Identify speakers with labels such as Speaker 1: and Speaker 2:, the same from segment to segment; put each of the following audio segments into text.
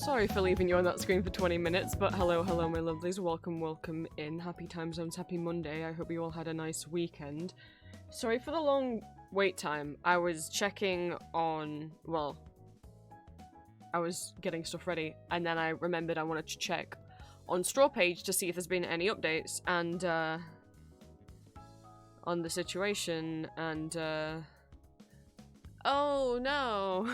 Speaker 1: Sorry for leaving you on that screen for 20 minutes, but hello, hello my lovelies, welcome, welcome in. Happy time zones, happy Monday, I hope you all had a nice weekend. Sorry for the long wait time, I was checking on, well, I was getting stuff ready, and then I remembered I wanted to check on Straw Page to see if there's been any updates, and, on the situation, and, oh no!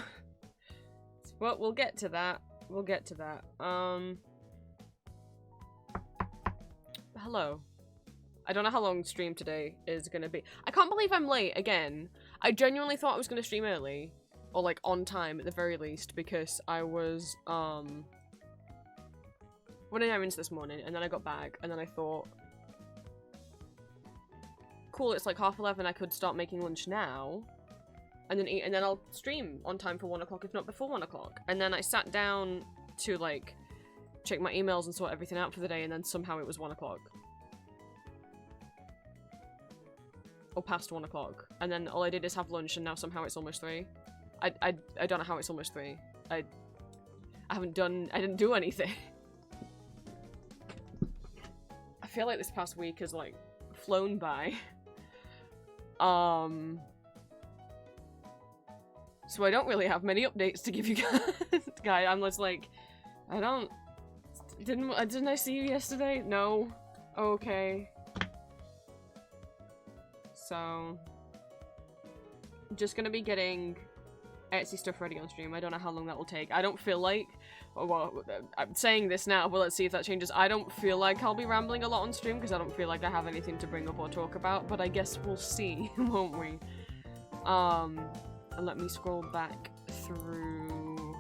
Speaker 1: Well, we'll get to that. We'll get to that. Hello. I don't know how long stream today is gonna be. I can't believe I'm late again. I genuinely thought I was gonna stream early. Or like on time at the very least, because I was running errands this morning and then I got back and then I thought, cool, it's like 11:30, I could start making lunch now. And then eat, and then I'll stream on time for 1 o'clock, if not before 1 o'clock. And then I sat down to, like, check my emails and sort everything out for the day, and then somehow it was 1 o'clock. Or past 1 o'clock. And then all I did is have lunch, and now somehow it's almost 3. I don't know how it's almost 3. I didn't do anything. I feel like this past week has, like, flown by. So I don't really have many updates to give you guys. I'm just like, didn't I see you yesterday? No. Okay. So, I'm just gonna be getting Etsy stuff ready on stream. I don't know how long that will take. I don't feel like, well, I'm saying this now, but let's see if that changes. I don't feel like I'll be rambling a lot on stream because I don't feel like I have anything to bring up or talk about, but I guess we'll see, won't we? And let me scroll back through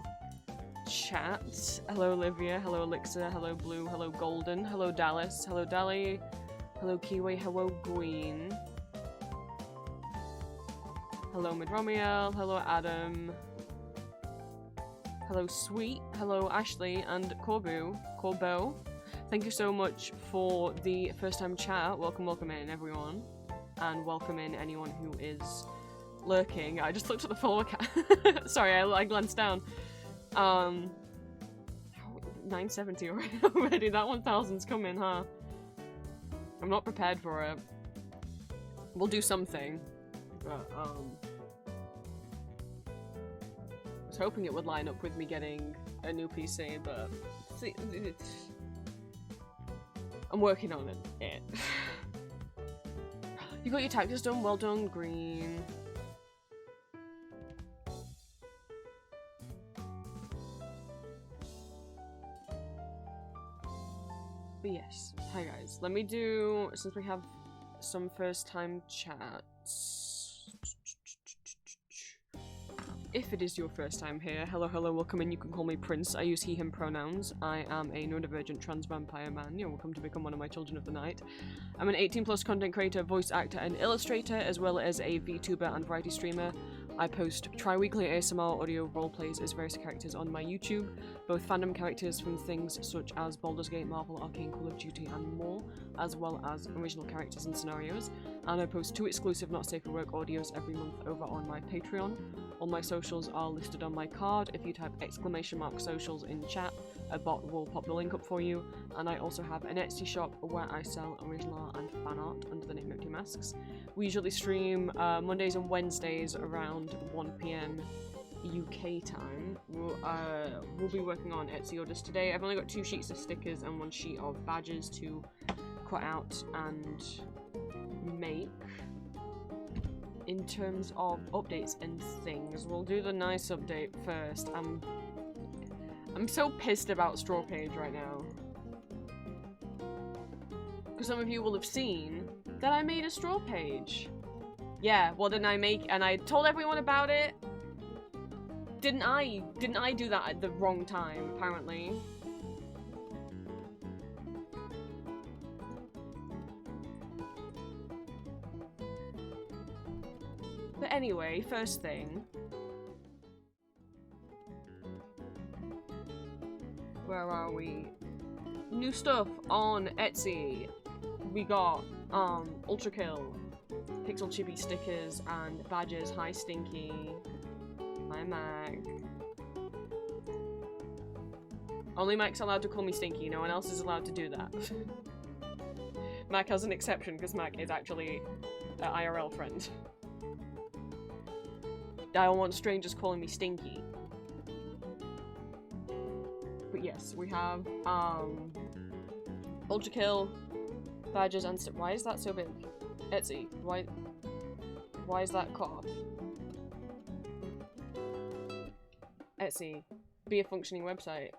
Speaker 1: chat. Hello Olivia, hello Elixir, hello Blue, hello Golden, hello Dallas, hello Dali, hello Kiwi, hello Green. Hello Midromiel, hello Adam. Hello Sweet, hello Ashley, and Corbo. Thank you so much for the first time chat. Welcome in everyone. And welcome in anyone who is lurking. I just looked at the follower count. Sorry, I glanced down. 970 already. That 1000's coming, huh? I'm not prepared for it. We'll do something. But, I was hoping it would line up with me getting a new PC, but see, I'm working on it. You got your taxes done? Well done, Green. But yes, hi guys. Let me do, since we have some first time chats. If it is your first time here, hello, welcome in. You can call me Prince. I use he, him pronouns. I am a neurodivergent trans vampire man. You're welcome to become one of my children of the night. I'm an 18+ content creator, voice actor, and illustrator, as well as a VTuber and variety streamer. I post tri-weekly ASMR audio roleplays as various characters on my YouTube, both fandom characters from things such as Baldur's Gate, Marvel, Arcane, Call of Duty, and more, as well as original characters and scenarios. And I post 2 exclusive Not Safe for Work audios every month over on my Patreon. All my socials are listed on my card. If you type !socials in chat, a bot will pop the link up for you. And I also have an Etsy shop where I sell original and fan art under the name Empty Masks. We usually stream Mondays and Wednesdays around 1 PM UK time. We'll be working on Etsy orders today. I've only got 2 sheets of stickers and 1 sheet of badges to cut out and make. In terms of updates and things, we'll do the nice update first. I'm so pissed about Straw Page right now. Because some of you will have seen that I made a Straw Page. Yeah, well didn't I make, and I told everyone about it. Didn't I do that at the wrong time, apparently? But anyway, first thing. Where are we? New stuff on Etsy. We got, Ultra Kill, Pixel Chibi stickers and badges. Hi Stinky. Hi Mag. Only Mac's allowed to call me Stinky, no one else is allowed to do that. Mac has an exception, because Mac is actually an IRL friend. I don't want strangers calling me Stinky. But yes, we have, Ultra Kill, badges, and why is that so big? Etsy, why is that cut off? Etsy, be a functioning website.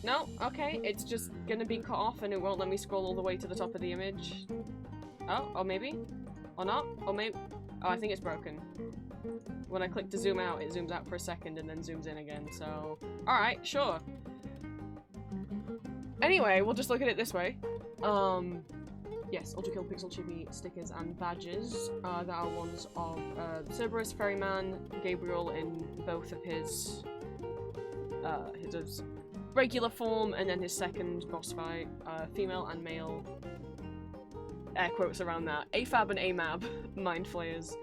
Speaker 1: No, okay, it's just gonna be cut off and it won't let me scroll all the way to the top of the image. Oh, or maybe? Or not? Or maybe? Oh, I think it's broken. When I click to zoom out, it zooms out for a second and then zooms in again, so... Alright, sure. Anyway, we'll just look at it this way. Yes, Ultra Kill Pixel Chibi stickers and badges. There are ones of Cerberus, Ferryman, Gabriel in both of his regular form, and then his second boss fight, female and male, air quotes around that, AFAB and AMAB, Mind Flayers,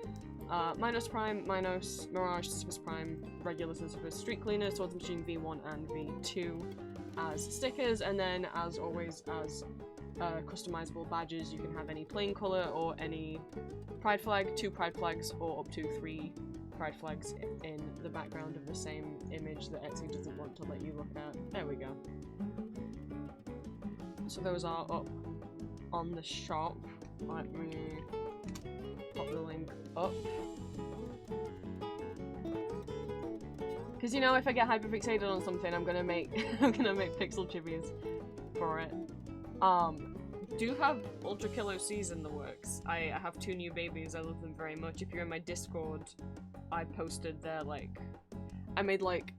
Speaker 1: Minos Prime, Minos, Mirage, Sisyphus Prime, regular Sisyphus, Street Cleaner, Swords Machine V1 and V2 as stickers, and then as always as customizable badges. You can have any plain colour or any pride flag, 2 pride flags, or up to 3 pride flags in the background of the same image that Etsy doesn't want to let you look at. There we go. So those are up on the shop. Let me pop the link up. Because you know, if I get hyperfixated on something, I'm gonna make pixel chibis for it. Do have Ultra Kill OCs in the works. I have 2 new babies. I love them very much. If you're in my Discord, I posted their, like, I made, like,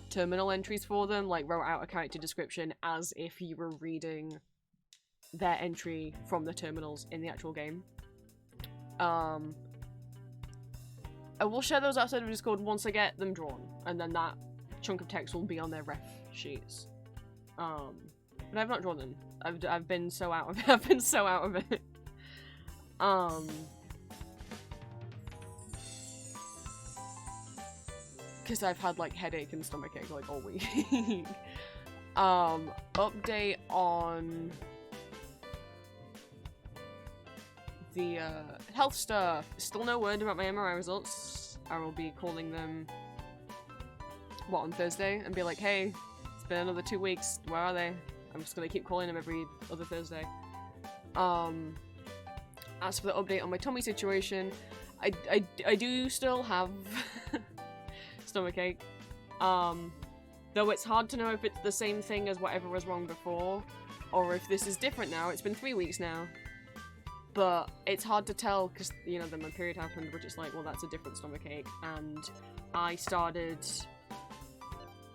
Speaker 1: terminal entries for them, like, wrote out a character description as if you were reading their entry from the terminals in the actual game. I will share those outside of Discord once I get them drawn, and then that chunk of text will be on their ref sheets. But I've not drawn them. I've been so out of it. I've been so out of it. Because I've had, like, headache and stomachache, like, all week. Update on the, health stuff. Still no word about my MRI results. I will be calling them, what, on Thursday? And be like, hey, it's been another 2 weeks. Where are they? I'm just gonna keep calling them every other Thursday. As for the update on my tummy situation, I do still have stomachache. Though it's hard to know if it's the same thing as whatever was wrong before, or if this is different now. It's been 3 weeks now. But it's hard to tell because, you know, then my period happened, which is like, well, that's a different stomachache. And I started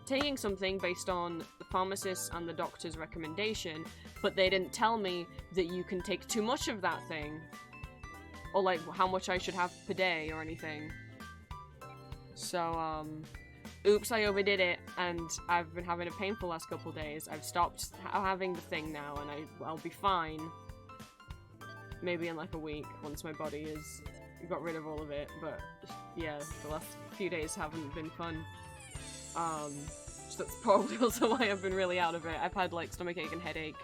Speaker 1: taking something based on the pharmacist and the doctor's recommendation, but they didn't tell me that you can take too much of that thing, or like how much I should have per day or anything. So, oops, I overdid it, and I've been having a painful last couple days. I've stopped having the thing now, and I'll be fine. Maybe in like a week, once my body has got rid of all of it, but yeah, the last few days haven't been fun. So that's probably also why I've been really out of it. I've had like stomachache and headache,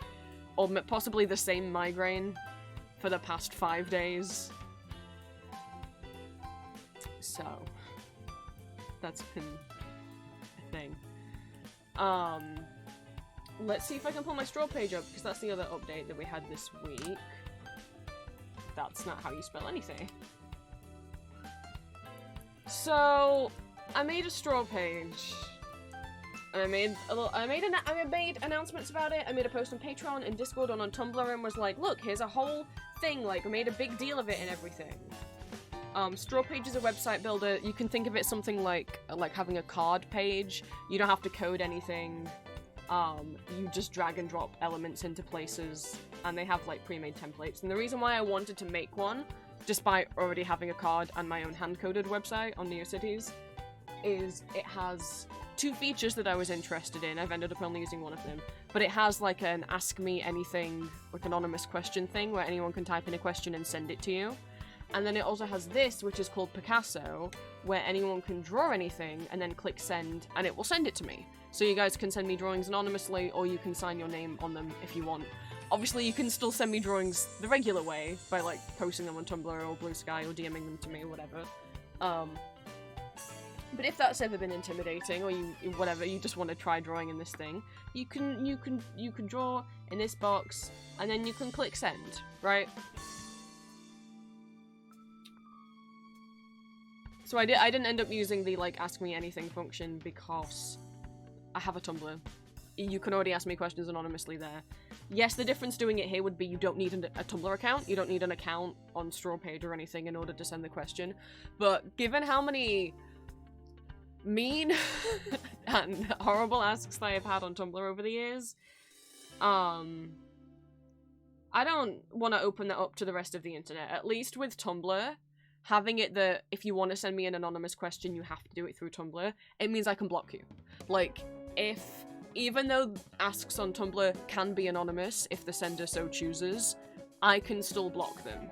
Speaker 1: or possibly the same migraine for the past 5 days. So, that's been a thing. Let's see if I can pull my straw page up, because that's the other update that we had this week. That's not how you spell anything. So, I made a straw page. And I made announcements about it. I made a post on Patreon and Discord and on Tumblr and was like, look, here's a whole thing, like, I made a big deal of it and everything. Straw Page is a website builder. You can think of it something like having a card page. You don't have to code anything. You just drag and drop elements into places, and they have like pre-made templates. And the reason why I wanted to make one, despite already having a card and my own hand-coded website on NeoCities, is it has 2 features that I was interested in. I've ended up only using one of them, but it has like an ask me anything, like anonymous question thing where anyone can type in a question and send it to you. And then it also has this, which is called Picasso, where anyone can draw anything and then click send, and it will send it to me. So you guys can send me drawings anonymously, or you can sign your name on them if you want. Obviously, you can still send me drawings the regular way, by, like, posting them on Tumblr or Blue Sky or DMing them to me or whatever. But if that's ever been intimidating, or you just want to try drawing in this thing, you can draw in this box, and then you can click send, right? So I didn't end up using the, like, ask me anything function because I have a Tumblr. You can already ask me questions anonymously there. Yes, the difference doing it here would be you don't need a Tumblr account. You don't need an account on StrawPage or anything in order to send the question. But given how many mean and horrible asks that I've had on Tumblr over the years, I don't want to open that up to the rest of the internet. At least with Tumblr, having it that if you want to send me an anonymous question, you have to do it through Tumblr, it means I can block you. Like, even though asks on Tumblr can be anonymous if the sender so chooses, I can still block them.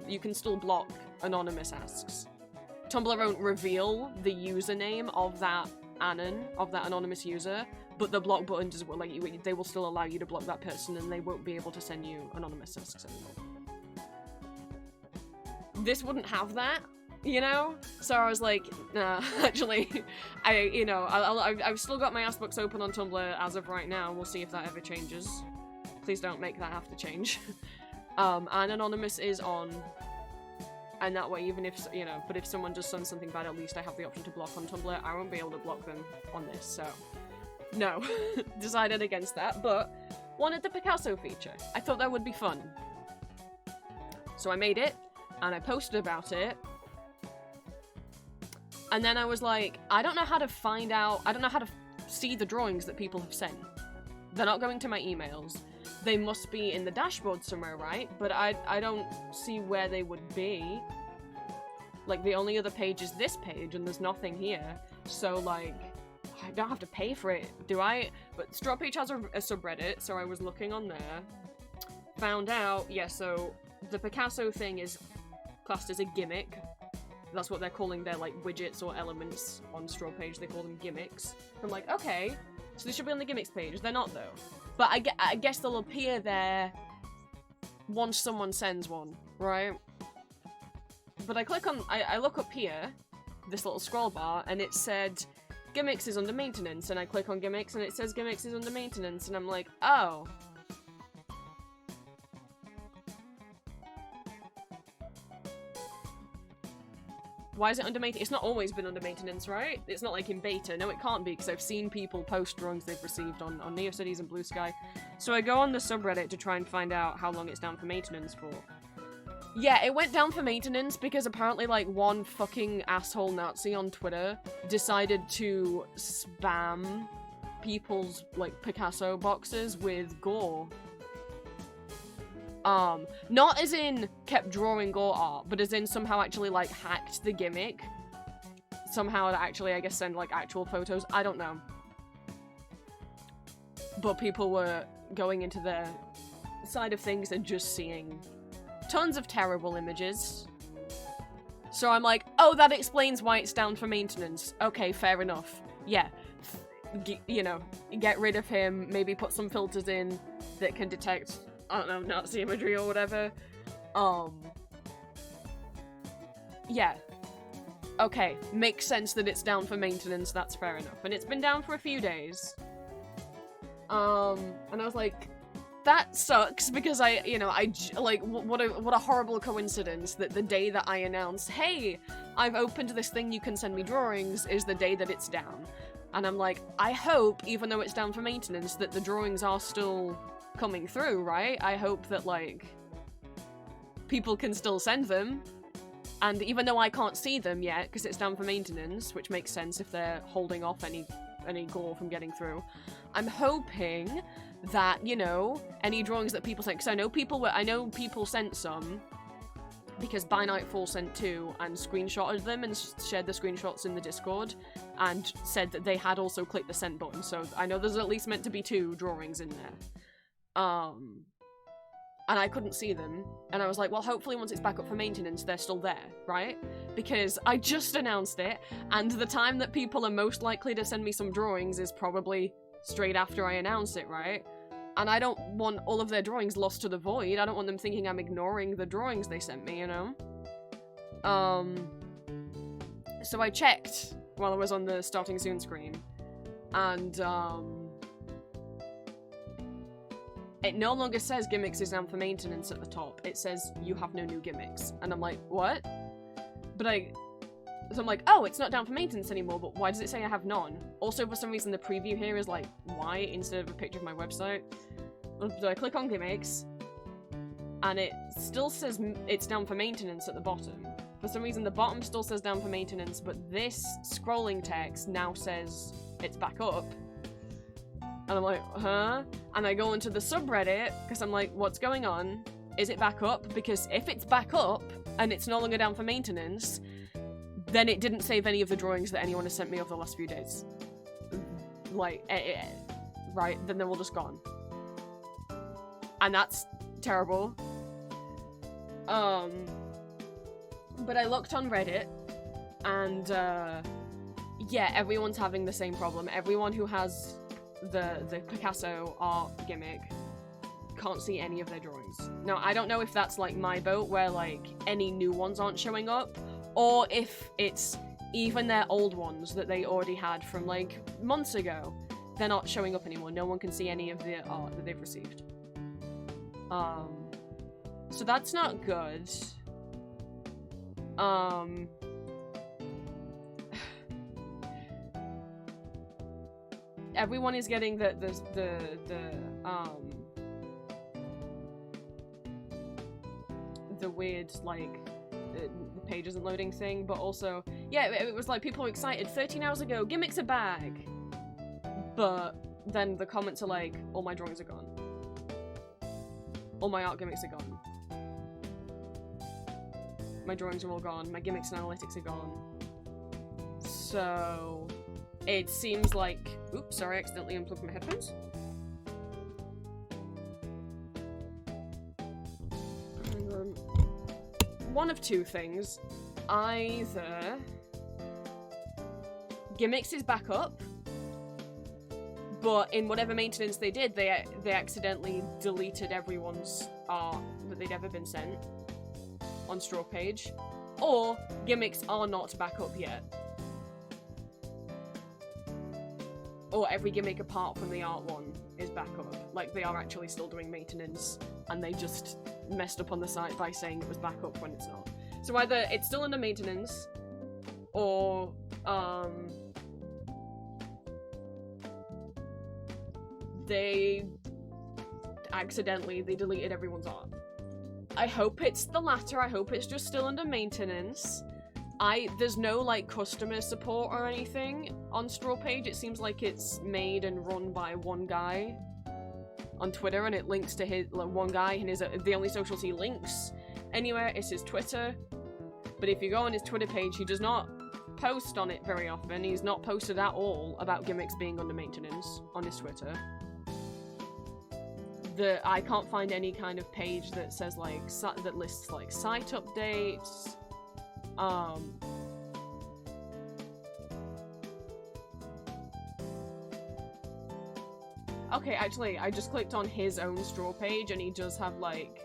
Speaker 1: You can still block anonymous asks. Tumblr won't reveal the username of that anonymous user, but the block button does, like, they will still allow you to block that person, and they won't be able to send you anonymous asks anymore. This wouldn't have that, you know? So I was like, nah, actually, I've still got my askbooks open on Tumblr as of right now. We'll see if that ever changes. Please don't make that have to change. And anonymous is on, and that way, even if, but if someone does send something bad, at least I have the option to block on Tumblr. I won't be able to block them on this, so no. Decided against that, but wanted the Picasso feature. I thought that would be fun. So I made it, and I posted about it, and then I was like, I don't know how to see the drawings that people have sent. They're not going to my emails. They must be in the dashboard somewhere, right? But I don't see where they would be. Like, the only other page is this page, and there's nothing here. So, like, I don't have to pay for it, do I? But StrawPage has a subreddit, so I was looking on there. Found out, yeah, so the Picasso thing is classed as a gimmick. That's what they're calling their, like, widgets or elements on StrawPage. They call them gimmicks. I'm like, okay, so they should be on the gimmicks page. They're not, though. But I guess they'll appear there once someone sends one, right? But I look up here, this little scroll bar, and it said gimmicks is under maintenance, and I click on gimmicks, and it says gimmicks is under maintenance, and I'm like, oh. Why is it under maintenance? It's not always been under maintenance, right? It's not like in beta. No, it can't be, because I've seen people post drawings they've received on NeoCities and Blue Sky. So I go on the subreddit to try and find out how long it's down for maintenance for. Yeah, it went down for maintenance because apparently, like, one fucking asshole Nazi on Twitter decided to spam people's, like, Picasso boxes with gore. Not as in kept drawing gore art, but as in somehow actually, like, hacked the gimmick. Somehow to actually, I guess, send, like, actual photos. I don't know. But people were going into their side of things and just seeing tons of terrible images. So I'm like, oh, that explains why it's down for maintenance. Okay, fair enough. Yeah. Get rid of him, maybe put some filters in that can detect, I don't know, Nazi imagery or whatever. Yeah. Okay, makes sense that it's down for maintenance, that's fair enough. And it's been down for a few days. And I was like, that sucks, because what a horrible coincidence that the day that I announced, hey, I've opened this thing, you can send me drawings, is the day that it's down. And I'm like, I hope, even though it's down for maintenance, that the drawings are still coming through, right? I hope that, like, people can still send them. And even though I can't see them yet, because it's down for maintenance, which makes sense if they're holding off any gore from getting through, I'm hoping that, any drawings that people sent, because I know people sent some, because By Nightfall sent 2 and screenshotted them and shared the screenshots in the Discord and said that they had also clicked the send button, so I know there's at least meant to be 2 drawings in there. and I couldn't see them. And I was like, well, hopefully once it's back up for maintenance, they're still there, right? Because I just announced it, and the time that people are most likely to send me some drawings is probably straight after I announce it, right? And I don't want all of their drawings lost to the void. I don't want them thinking I'm ignoring the drawings they sent me, you know? So I checked while I was on the starting soon screen, and, it no longer says gimmicks is down for maintenance at the top. It says you have no new gimmicks. And I'm like, what? So I'm like, oh, it's not down for maintenance anymore, but why does it say I have none? Also, for some reason, the preview here is like white instead of a picture of my website. So I click on gimmicks, and it still says it's down for maintenance at the bottom. For some reason, the bottom still says down for maintenance, but this scrolling text now says it's back up. And I'm like, huh? And I go into the subreddit, because I'm like, what's going on? Is it back up? Because if it's back up, and it's no longer down for maintenance, then it didn't save any of the drawings that anyone has sent me over the last few days. Like, right, then they're all just gone. And that's terrible. But I looked on Reddit, and, yeah, everyone's having the same problem. Everyone who has the Picasso art gimmick can't see any of their drawings. Now, I don't know if that's like my boat, where like any new ones aren't showing up, or if it's even their old ones that they already had from like months ago. They're not showing up anymore. No one can see any of the art that they've received. So that's not good. Everyone is getting the weird, like, the page isn't loading thing, but also, yeah, it was like people were excited 13 hours ago, gimmicks are back! But then the comments are like, all my drawings are gone. All my art gimmicks are gone. My drawings are all gone, my gimmicks and analytics are gone. So it seems like... Oops, sorry, I accidentally unplugged my headphones. One of two things. Either gimmicks is back up, but in whatever maintenance they did, they accidentally deleted everyone's art that they'd ever been sent on Straw Page, or gimmicks are not back up yet. Or every gimmick apart from the art one is back up. Like, they are actually still doing maintenance, and they just messed up on the site by saying it was back up when it's not. So either it's still under maintenance, or, they deleted everyone's art. I hope it's the latter. I hope it's just still under maintenance. There's no, like, customer support or anything on Straw Page. It seems like it's made and run by one guy on Twitter, and it links to his, like, one guy, and the only socials he links anywhere is his Twitter. But if you go on his Twitter page, he does not post on it very often. He's not posted at all about gimmicks being under maintenance on his Twitter. I can't find any kind of page that says, like, that lists, like, site updates. Okay, actually, I just clicked on his own Straw Page, and he does have, like...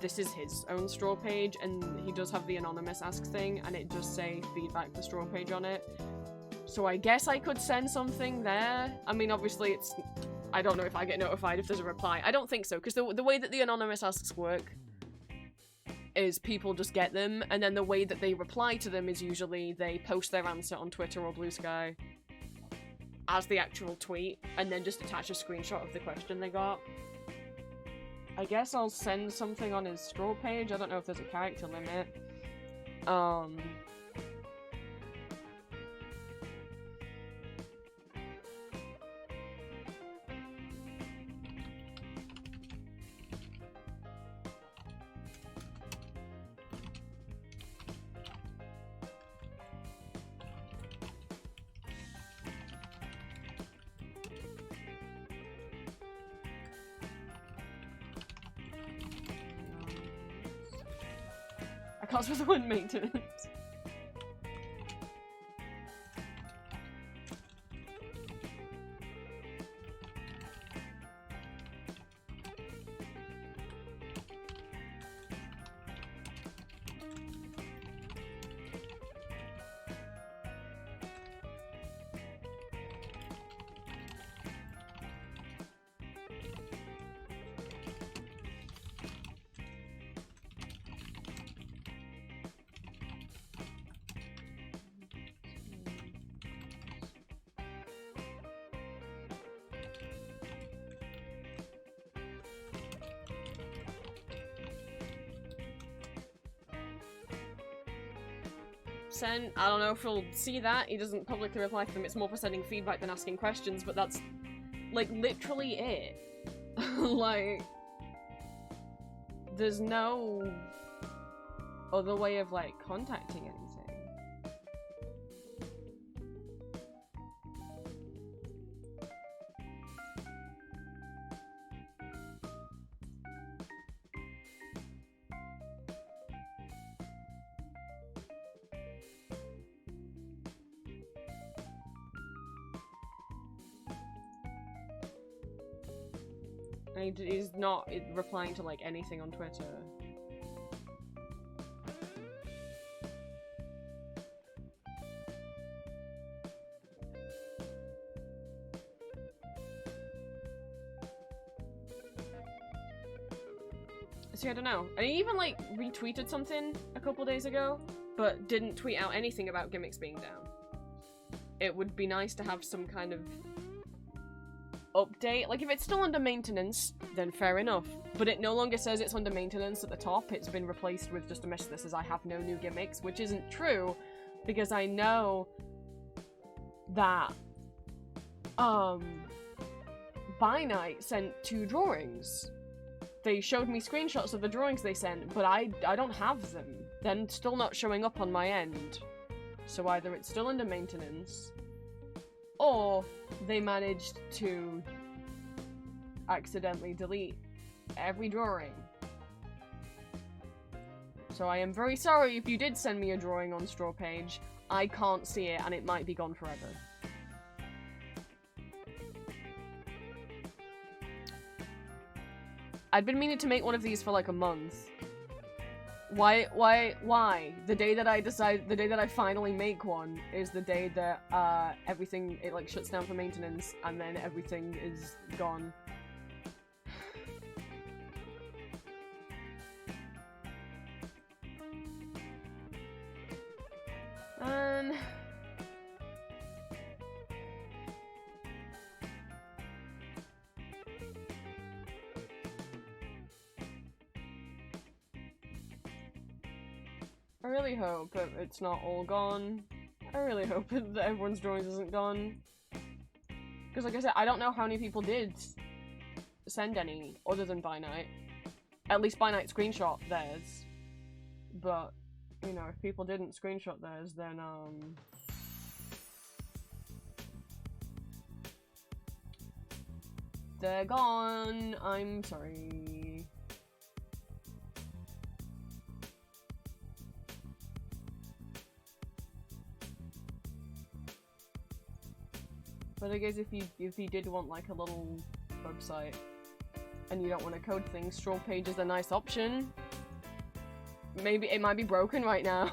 Speaker 1: This is his own Straw Page, and he does have the anonymous ask thing, and it does say feedback for Straw Page on it. So I guess I could send something there. I mean, obviously, it's... I don't know if I get notified if there's a reply. I don't think so, because the way that the anonymous asks work is people just get them, and then the way that they reply to them is usually they post their answer on Twitter or Blue Sky as the actual tweet, and then just attach a screenshot of the question they got. I guess I'll send something on his Straw Page. I don't know if there's a character limit. can't spell the word maintenance. Send, I don't know if he'll see that. He doesn't publicly reply to them. It's more for sending feedback than asking questions, but that's, like, literally it. Like, there's no other way of, like, contacting anything. He's not replying to, like, anything on Twitter. See, I don't know. And he even, like, retweeted something a couple days ago, but didn't tweet out anything about gimmicks being down. It would be nice to have some kind of update. Like, if it's still under maintenance, then fair enough. But it no longer says it's under maintenance at the top. It's been replaced with just a message that says I have no new gimmicks, which isn't true, because I know that By Night sent 2 drawings. They showed me screenshots of the drawings they sent, but I don't have them. They're still not showing up on my end. So either it's still under maintenance, or they managed to accidentally delete every drawing. So I am very sorry if you did send me a drawing on Straw Page. I can't see it, and it might be gone forever. I'd been meaning to make one of these for like a month. Why? The day that I finally make one is the day that, everything, it like shuts down for maintenance, and then everything is gone. And... I really hope that it's not all gone. I really hope that everyone's drawings isn't gone. Because like I said, I don't know how many people did send any other than By Night. At least By Night screenshot theirs. But, you know, if people didn't screenshot theirs, then, they're gone. I'm sorry. But I guess if you did want like a little website and you don't want to code things, Straw Page is a nice option. Maybe it might be broken right now.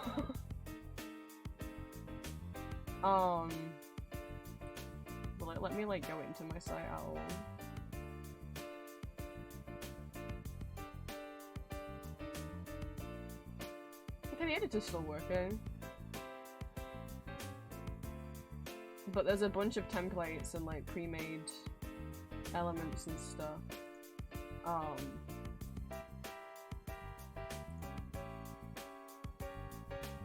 Speaker 1: But let me like go into my site owl. Okay, the editor's still working. But there's a bunch of templates and like pre-made elements and stuff.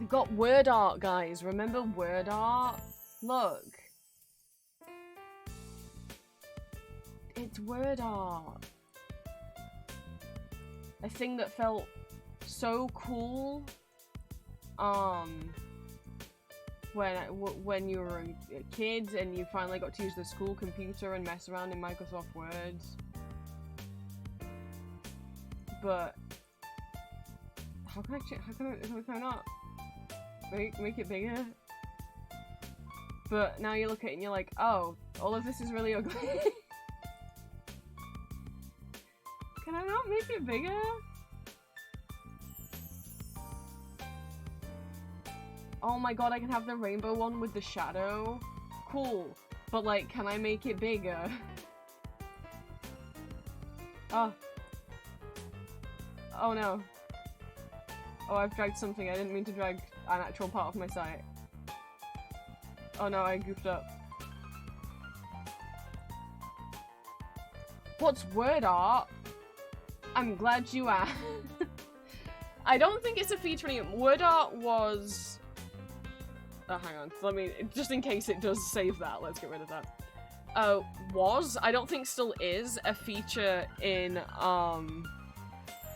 Speaker 1: We've got word art, guys. Remember word art? Look. It's word art. A thing that felt so cool. When you were a kid and you finally got to use the school computer and mess around in Microsoft Word. But How can I not make it bigger? But now you look at it and you're like, oh, all of this is really ugly. Can I not make it bigger? Oh my god, I can have the rainbow one with the shadow. Cool. But like, can I make it bigger? Oh. Oh no. Oh, I've dragged something. I didn't mean to drag an actual part of my site. Oh no, I goofed up. What's word art? I'm glad you asked. I don't think it's a feature anymore. Word art was... Oh, hang on. Let me... Just in case it does save that, let's get rid of that. Was, I don't think still is, a feature in,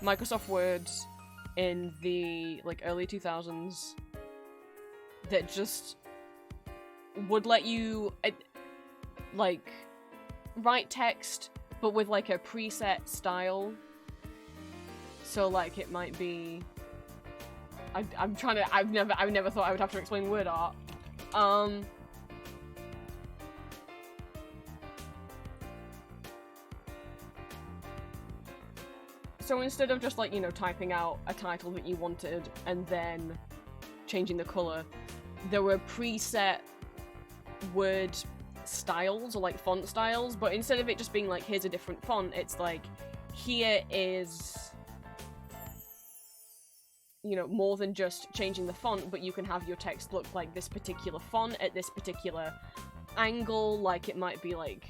Speaker 1: Microsoft Word in the, like, early 2000s that just would let you, like, write text, but with, like, a preset style. So, like, it might be... I'm trying to... I've never thought I would have to explain word art. So instead of just, like, you know, typing out a title that you wanted and then changing the color, there were preset word styles, or, like, font styles, but instead of it just being, like, here's a different font, it's like, here is, you know, more than just changing the font, but you can have your text look like this particular font at this particular angle, like, it might be, like,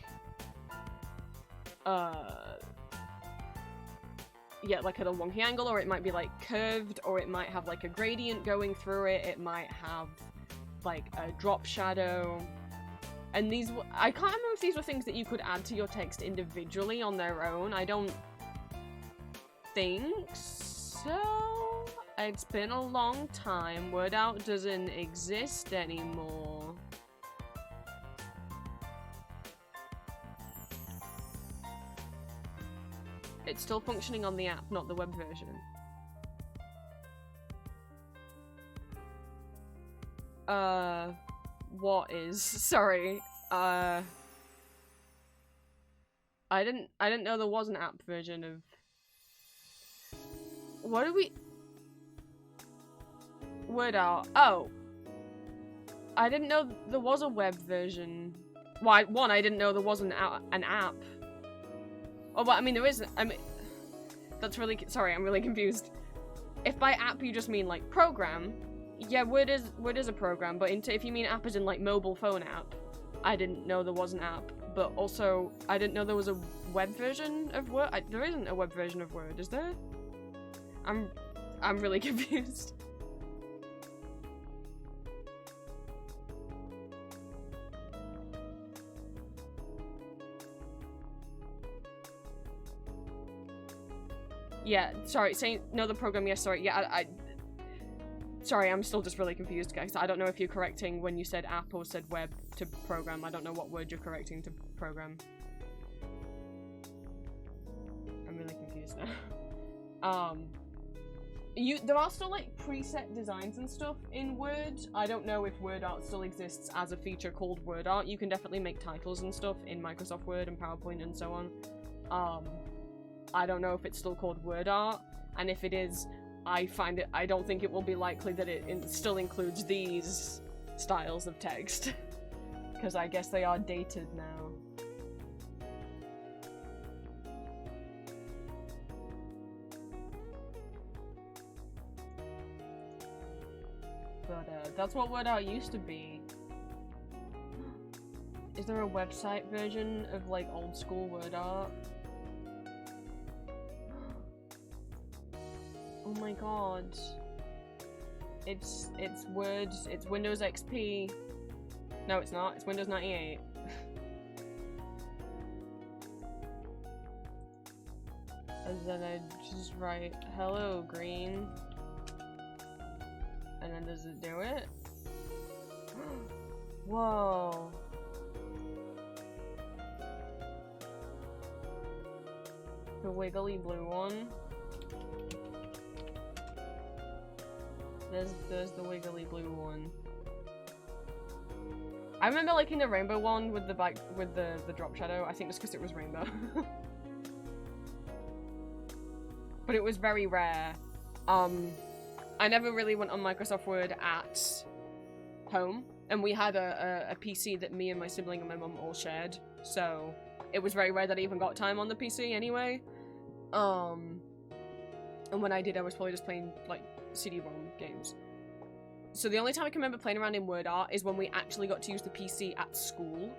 Speaker 1: yeah, like at a wonky angle, or it might be like curved, or it might have like a gradient going through it, it might have like a drop shadow. And these, I can't remember if these were things that you could add to your text individually on their own. I don't think so. It's been a long time. Word Out doesn't exist anymore. It's still functioning on the app, not the web version. What is? Sorry. I didn't know there was an app version of... What do we... Word Out. Oh. I didn't know there was a web version. Well, one, I didn't know there was an app. Oh, but I mean, there isn't. I mean, that's really... Sorry, I'm really confused. If by app you just mean, like, program, yeah, Word is a program, but if you mean app as in, like, mobile phone app, I didn't know there was an app. But also, I didn't know there was a web version of Word. There isn't a web version of Word, is there? I'm really confused. Yeah, sorry, saying no, the program, yes, sorry, yeah, sorry, I'm still just really confused, guys. I don't know if you're correcting when you said app or said web to program. I don't know what word you're correcting to program. I'm really confused now. There are still, like, preset designs and stuff in Word. I don't know if Word Art still exists as a feature called Word Art. You can definitely make titles and stuff in Microsoft Word and PowerPoint and so on. I don't know if it's still called Word Art, and if it is, I don't think it will be likely that it still includes these styles of text. Because I guess they are dated now. But, that's what Word Art used to be. Is there a website version of, like, old school Word Art? Oh my god. It's Word, it's Windows XP. No, it's not. It's Windows 98. And then I just write, hello, green. And then does it do it? Whoa. The wiggly blue one. There's the wiggly blue one. I remember liking the rainbow one with the drop shadow. I think it's because it was rainbow. But it was very rare. I never really went on Microsoft Word at home, and we had a PC that me and my sibling and my mum all shared, so it was very rare that I even got time on the PC anyway. And when I did, I was probably just playing, like, CD-ROM games. So the only time I can remember playing around in word art is when we actually got to use the PC at school,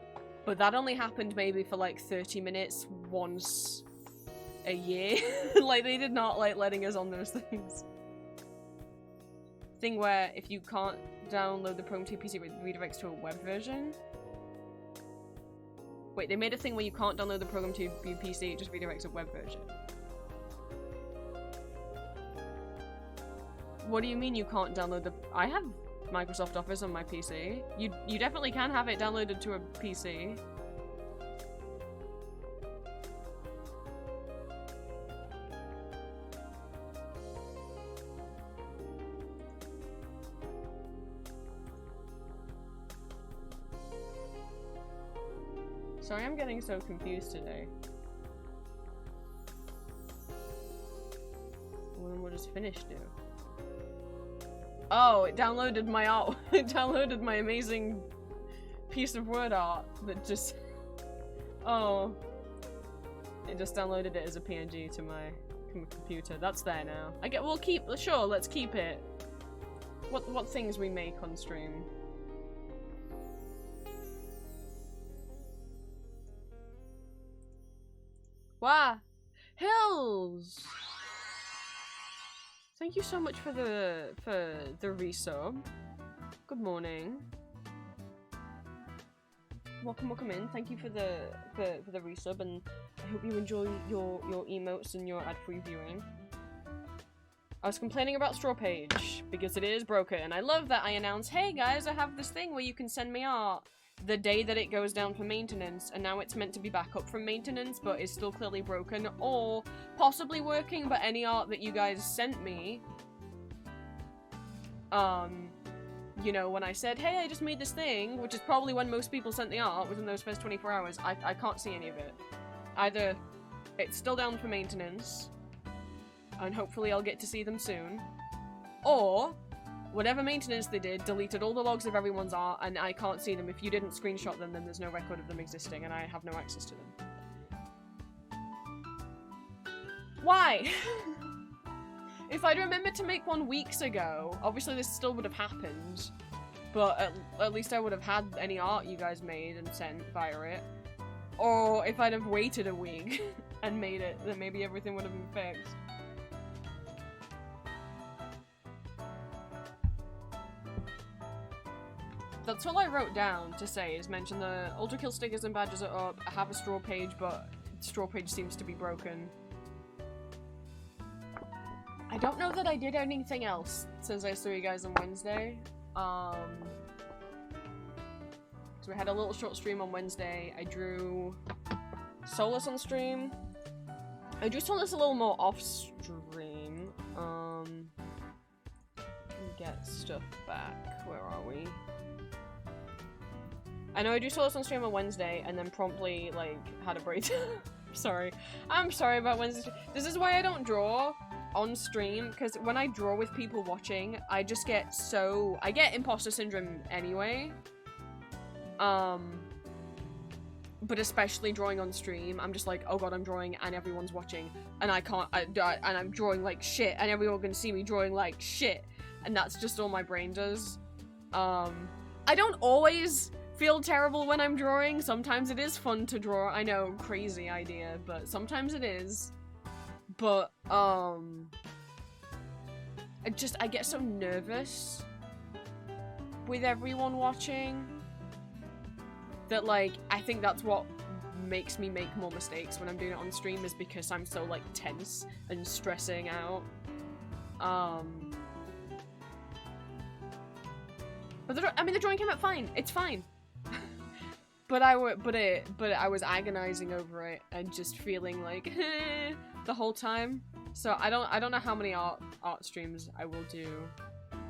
Speaker 1: but that only happened maybe for, like, 30 minutes once a year. Like, they did not like letting us on those things. Thing where if you can't download the program to your PC, it redirects to a web version. Wait, they made a thing where you can't download the program to your PC, it just redirects a web version. What do you mean you can't download the... I have Microsoft Office on my PC. You definitely can have it downloaded to a PC. Sorry, I'm getting so confused today. What does finish do? Oh, it downloaded my art. It downloaded my amazing piece of word art that just... Oh. It just downloaded it as a PNG to my computer. That's there now. We'll keep... Sure, let's keep it. What things we make on stream? Wow! Hills! Thank you so much for the resub. Good morning. Welcome in. Thank you for the resub, and I hope you enjoy your emotes and your ad-free viewing. I was complaining about Straw Page because it is broken, and I love that I announce, hey guys, I have this thing where you can send me art the day that it goes down for maintenance, and now it's meant to be back up from maintenance, but is still clearly broken, or possibly working, but any art that you guys sent me, you know, when I said, hey, I just made this thing, which is probably when most people sent the art, within those first 24 hours, I can't see any of it. Either it's still down for maintenance, and hopefully I'll get to see them soon, or whatever maintenance they did deleted all the logs of everyone's art, and I can't see them. If you didn't screenshot them, then there's no record of them existing, and I have no access to them. Why? If I'd remembered to make one weeks ago, obviously this still would have happened, but at least I would have had any art you guys made and sent via it. Or if I'd have waited a week and made it, then maybe everything would have been fixed. That's all I wrote down to say, is mention the Ultra Kill stickers and badges are up. I have a Straw Page, but Straw Page seems to be broken. I don't know that I did anything else since I saw you guys on Wednesday. So we had a little short stream on Wednesday. I drew Solus on stream. I drew Solus a little more off stream. Get stuff back. Where are we? I know I drew Solus on stream on Wednesday and then promptly, like, had a breakdown. Sorry. I'm sorry about Wednesday. This is why I don't draw on stream, because when I draw with people watching, I just get so... I get imposter syndrome anyway. But especially drawing on stream, I'm just like, oh god, I'm drawing and everyone's watching, and I can't, and I'm drawing like shit, and everyone can see me drawing like shit, and that's just all my brain does. I don't always feel terrible when I'm drawing. Sometimes it is fun to draw. I know, crazy idea, but sometimes it is. But, I get so nervous with everyone watching that, like, I think that's what makes me make more mistakes when I'm doing it on stream, is because I'm so, like, tense and stressing out. But the drawing came out fine. It's fine. But I was agonizing over it and just feeling like the whole time. So I don't know how many art streams I will do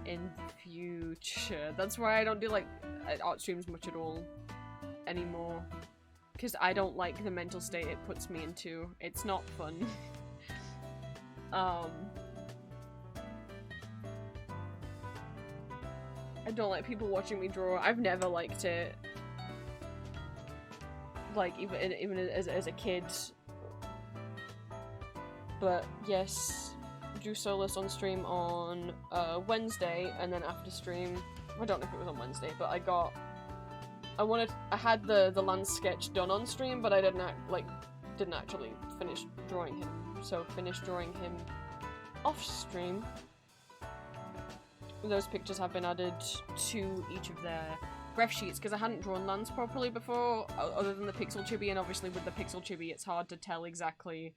Speaker 1: in future. That's why I don't do like art streams much at all anymore. Because I don't like the mental state it puts me into. It's not fun. I don't like people watching me draw. I've never liked it. Like, even as a kid. But, yes. Drew Solus on stream on Wednesday, and then after stream, I don't know if it was on Wednesday, but I had the land sketch done on stream, but I didn't actually finish drawing him. So finished drawing him off stream. Those pictures have been added to each of their ref sheets because I hadn't drawn lands properly before, other than the pixel chibi, and obviously with the pixel chibi it's hard to tell exactly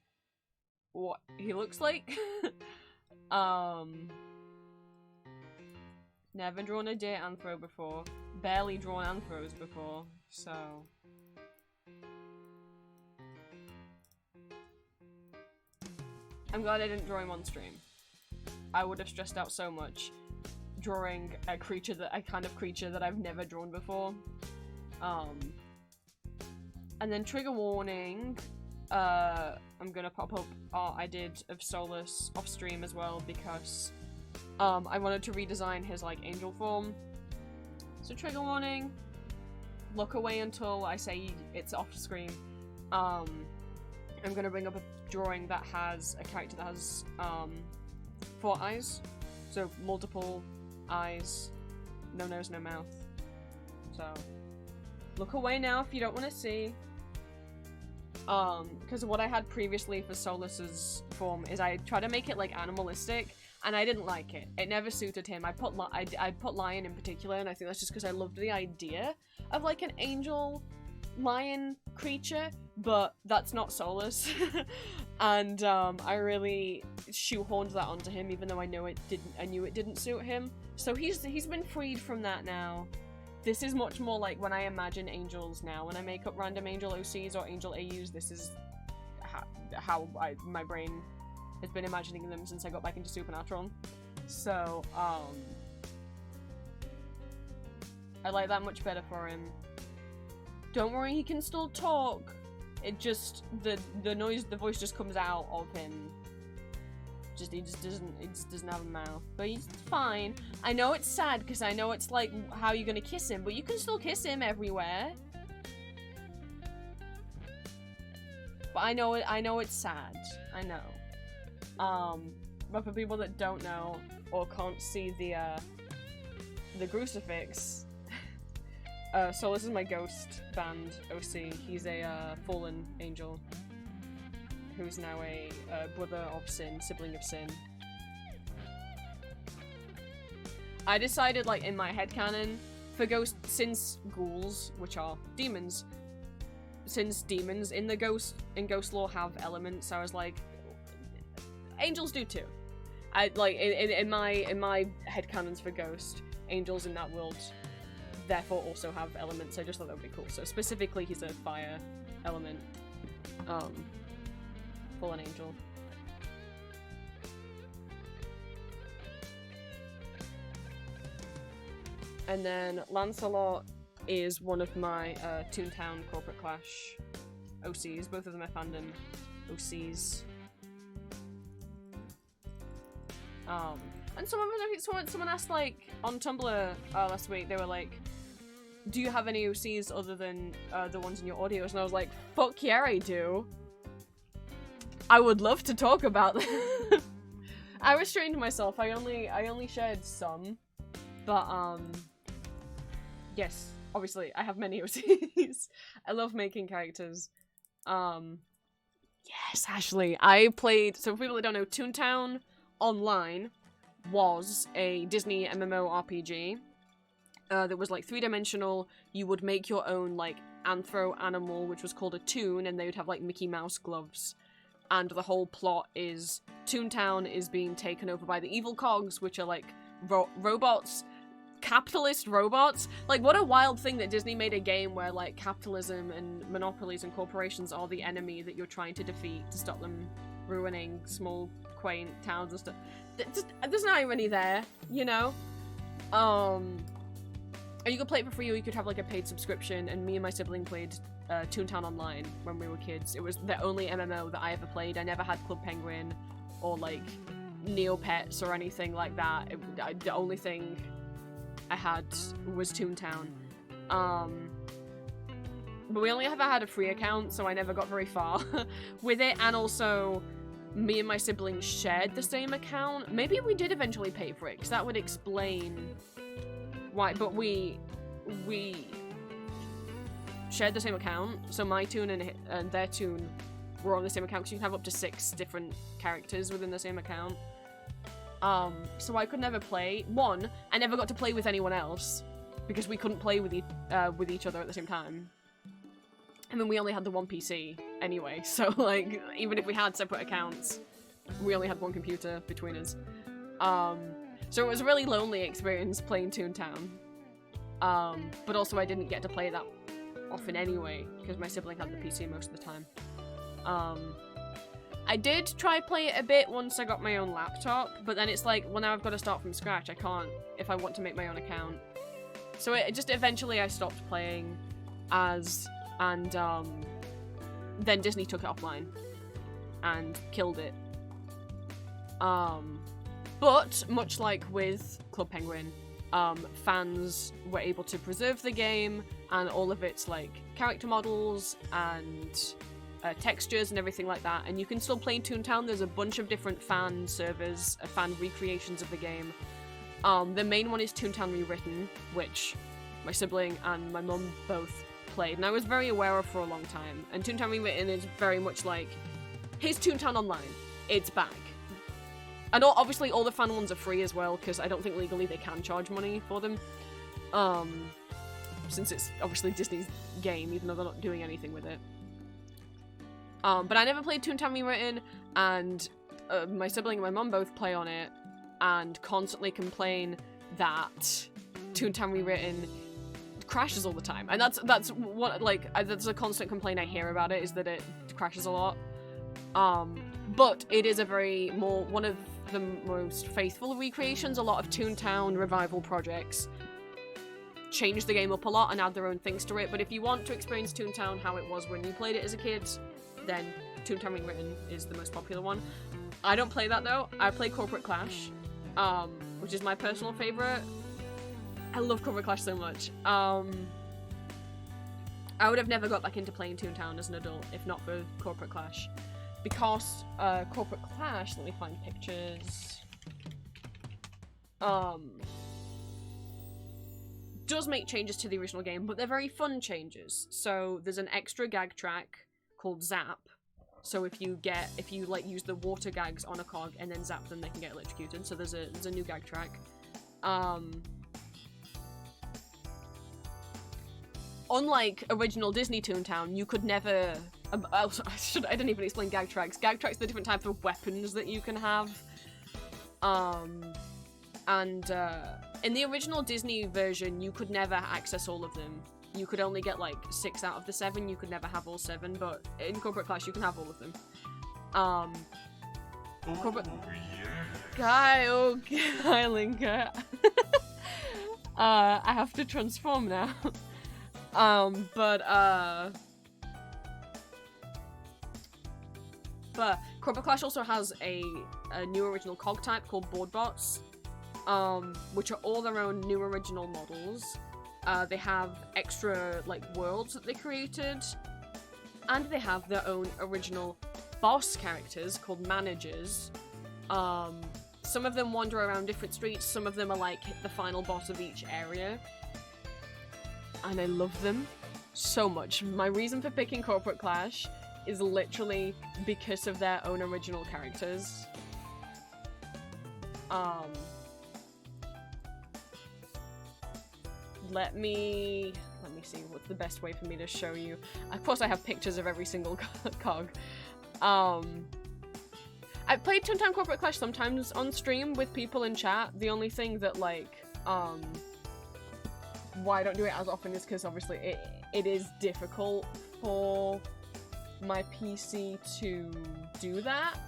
Speaker 1: what he looks like. Never drawn a deer anthro before. Barely drawn anthros before, so... I'm glad I didn't draw him on stream. I would have stressed out so much drawing a kind of creature that I've never drawn before. And then trigger warning, I'm gonna pop up art I did of Solus off stream as well because I wanted to redesign his like angel form. So trigger warning, look away until I say it's off screen. I'm gonna bring up a drawing that has a character that has 4 eyes, so multiple eyes, no nose, no mouth. So look away now if you don't want to see. Because what I had previously for Solus's form is I tried to make it like animalistic, and I didn't like it. It never suited him. I put lion in particular, and I think that's just because I loved the idea of like an angel lion creature, but that's not Solus. And I really shoehorned that onto him, even though I knew it didn't suit him. So he's been freed from that now. This is much more like when I imagine angels now. When I make up random angel OCs or angel AUs, this is how my brain has been imagining them since I got back into Supernatural. So, I like that much better for him. Don't worry, he can still talk. It just, the voice just comes out of him. He just doesn't have a mouth. But he's fine. I know it's sad, because I know it's like, how are you gonna kiss him? But you can still kiss him everywhere. But I know it's sad. I know. But for people that don't know, or can't see the crucifix, Solus is my ghost band OC. He's a fallen angel who's now a brother of sin, sibling of sin. I decided, like, in my headcanon, for ghosts, since ghouls, which are demons, since demons in ghost lore have elements, I was like, angels do too. I like in my headcanons for ghost, angels in that world therefore also have elements. I just thought that would be cool. So specifically, he's a fire element. Fallen angel. And then Lancelot is one of my Toontown Corporate Clash OCs. Both of them are fandom OCs. And someone asked, like, on Tumblr last week, they were like, do you have any OCs other than the ones in your audios? And I was like, fuck yeah, I do. I would love to talk about them. I restrained myself. I only shared some, but yes, obviously I have many OCs. I love making characters. Yes, Ashley. I played. So for people that don't know, Toontown Online was a Disney MMORPG that was like 3-dimensional. You would make your own like anthro animal, which was called a toon, and they would have like Mickey Mouse gloves. And the whole plot is Toontown is being taken over by the evil cogs, which are like robots, capitalist robots. Like, what a wild thing that Disney made a game where like capitalism and monopolies and corporations are the enemy that you're trying to defeat to stop them ruining small, quaint towns and stuff. There's no irony there, you know? And you could play it for free, or you could have like a paid subscription. And me and my sibling played Toontown Online when we were kids. It was the only MMO that I ever played. I never had Club Penguin or like Neopets or anything like that. The only thing I had was Toontown. But we only ever had a free account, so I never got very far with it. And also, me and my siblings shared the same account. Maybe we did eventually pay for it, because that would explain why. But we shared the same account, so my toon and their toon were on the same account, because you can have up to 6 different characters within the same account. So I could never play. One, I never got to play with anyone else, because we couldn't play with each other at the same time. I mean, we only had the one PC anyway, so, like, even if we had separate accounts, we only had one computer between us. So it was a really lonely experience playing Toontown. But also I didn't get to play that often anyway, because my sibling had the PC most of the time. I did try play it a bit once I got my own laptop, but then it's like, well, now I've got to start from scratch. I can't, if I want to make my own account. So it just, eventually I stopped playing and then Disney took it offline and killed it. But much like with Club Penguin, fans were able to preserve the game and all of its like character models and textures and everything like that, and you can still play in Toontown. There's a bunch of different fan servers, fan recreations of the game. The main one is Toontown Rewritten, which my sibling and my mum both played, and I was very aware of for a long time. And Toontown Rewritten is very much like, here's Toontown Online, it's back. And obviously all the fan ones are free as well, because I don't think legally they can charge money for them. Since it's obviously Disney's game, even though they're not doing anything with it. But I never played Toontown Rewritten, and my sibling and my mum both play on it, and constantly complain that Toontown Rewritten crashes all the time. And that's what, like, that's a constant complaint I hear about it, is that it crashes a lot. But it is one of the most faithful recreations. A lot of Toontown revival projects change the game up a lot and add their own things to it. But if you want to experience Toontown how it was when you played it as a kid, then Toontown Rewritten is the most popular one. I don't play that though. I play Corporate Clash, which is my personal favorite. I love Corporate Clash so much. I would have never got back into playing Toontown as an adult if not for Corporate Clash. Because Corporate Clash, let me find pictures, does make changes to the original game, but they're very fun changes. So there's an extra gag track called Zap. So if you like use the water gags on a cog and then zap them, they can get electrocuted. So there's a new gag track. Unlike original Disney Toontown, you could never... I didn't even explain gag tracks. Gag tracks are the different types of weapons that you can have. In the original Disney version, you could never access all of them. You could only get like 6 out of the 7. You could never have all 7, but in Corporate Clash, you can have all of them. Hi, Linka. I have to transform now. But Corporate Clash also has a new original cog type called board bots, which are all their own new original models. They have extra like worlds that they created, and they have their own original boss characters called managers. Some of them wander around different streets, some of them are like the final boss of each area. And I love them so much. My reason for picking Corporate Clash is literally because of their own original characters. Let me see what's the best way for me to show you. Of course I have pictures of every single cog. I've played Toontown Corporate Clash sometimes on stream with people in chat. The only thing that like, why I don't do it as often is because obviously it is difficult for my PC to do that,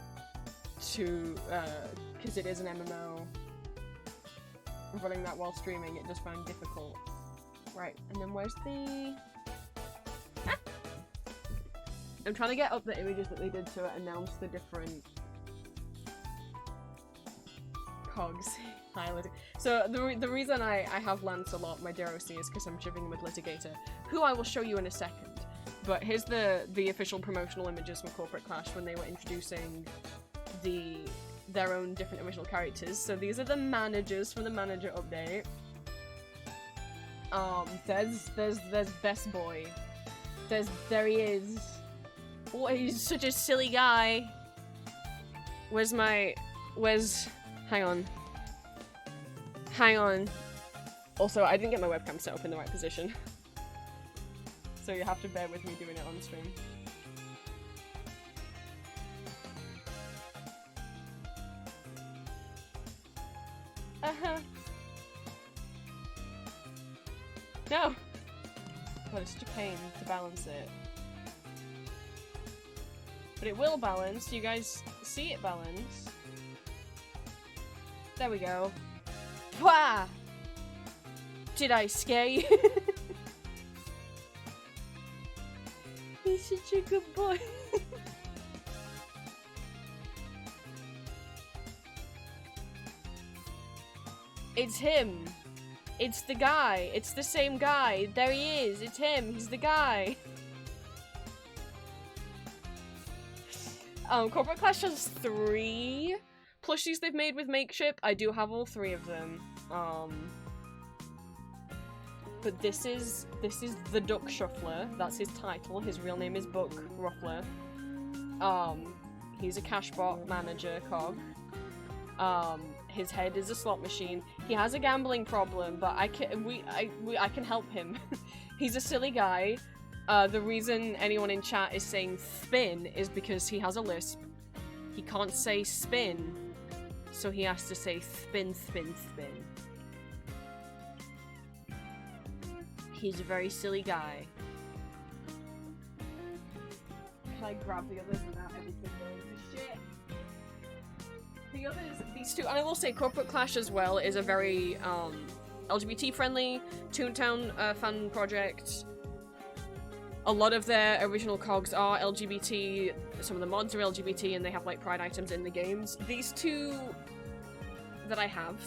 Speaker 1: because it is an MMO. running that while streaming, it just found difficult. Right, and then where's the... Ah! I'm trying to get up the images that they did to announce the different cogs. So the reason I have Lancelot, my dear OC, is because I'm shipping him with Litigator, who I will show you in a second. But here's the official promotional images from Corporate Clash when they were introducing their own different original characters. So these are the managers from the manager update. There's Best Boy. There he is. Oh, he's such a silly guy. Hang on. Also, I didn't get my webcam set up in the right position. So you have to bear with me doing it on stream. No! God, it's such a pain to balance it. But it will balance. You guys see it balance. There we go. Wah! Did I scare you? He's such a good boy. It's him. It's the guy. It's the same guy. There he is. It's him. He's the guy. Corporate Clash has 3 plushies they've made with Makeship. I do have all 3 of them. But this is the Duck Shuffler. That's his title. His real name is Buck Ruffler. He's a cashbot manager cog. His head is a slot machine. He has a gambling problem, but I can help him. He's a silly guy. The reason anyone in chat is saying spin is because he has a lisp. He can't say spin, so he has to say spin, spin, spin. He's a very silly guy. Can I grab the others without everything going to shit? The others, these two, and I will say Corporate Clash as well is a very LGBT-friendly Toontown fan project. A lot of their original cogs are LGBT, some of the mods are LGBT, and they have like pride items in the games. These two that I have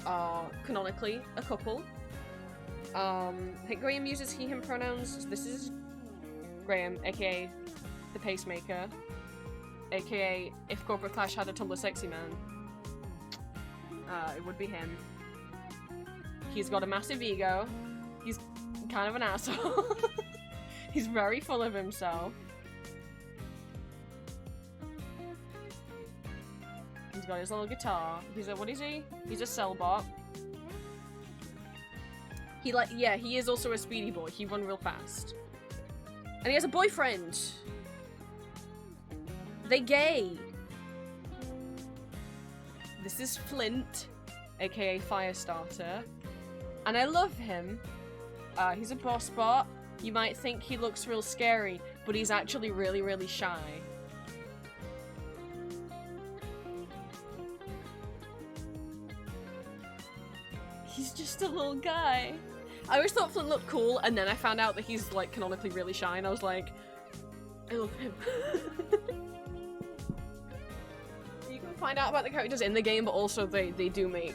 Speaker 1: are canonically a couple. I think Graham uses he, him pronouns. This is Graham, aka the Pacemaker, aka if Corporate Clash had a Tumblr sexy man, it would be him. He's got a massive ego. He's kind of an asshole. He's very full of himself. He's got his little guitar. He's a, what is he? He's a cellbot. He is also a speedy boy. He runs real fast. And he has a boyfriend. They gay. This is Flint, aka Firestarter. And I love him. He's a boss bot. You might think he looks real scary, but he's actually really, really shy. He's just a little guy. I always thought Flint looked cool, and then I found out that he's, like, canonically really shy, and I was like, I love him. You can find out about the characters in the game, but also they do make,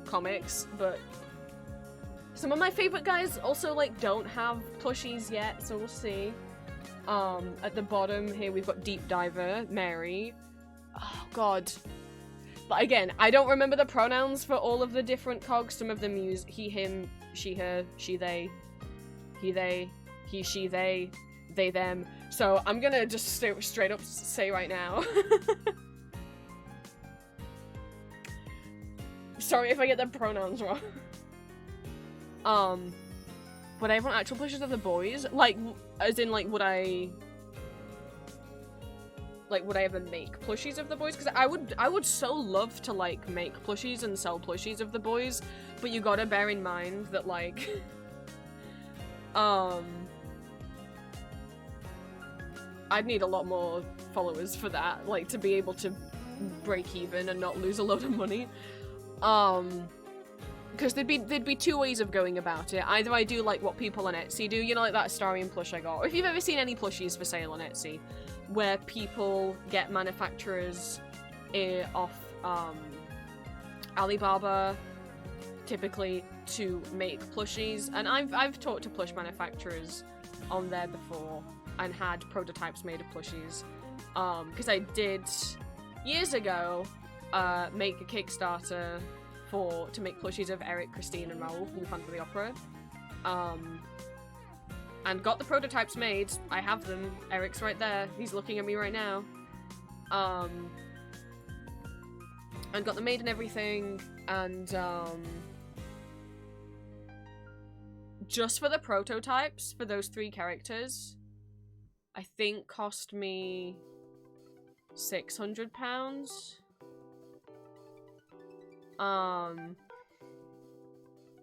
Speaker 1: comics, but some of my favorite guys also, like, don't have plushies yet, so we'll see. At the bottom here, we've got Deep Diver, Mary. Oh, God. But again, I don't remember the pronouns for all of the different cogs. Some of them use he, him, she, her, she, they, he, she, they, them. So I'm gonna just straight up say right now. Sorry if I get the pronouns wrong. Would I want actual plushies of the boys? Like, as in, like, would I ever make plushies of the boys? Because I would so love to, like, make plushies and sell plushies of the boys, but you gotta bear in mind that, like, I'd need a lot more followers for that, like, to be able to break even and not lose a lot of money. Because there'd be two ways of going about it. Either I do like what people on Etsy do, you know, like that Astarian plush I got. Or if you've ever seen any plushies for sale on Etsy, where people get manufacturers off Alibaba, typically, to make plushies. And I've talked to plush manufacturers on there before and had prototypes made of plushies. Because I did, years ago, make a Kickstarter to make plushies of Eric, Christine, and Raoul from the Phantom of the Opera. And got the prototypes made. I have them. Eric's right there. He's looking at me right now. And got them made and everything. And, just for the prototypes, for those 3 characters, I think cost me £600.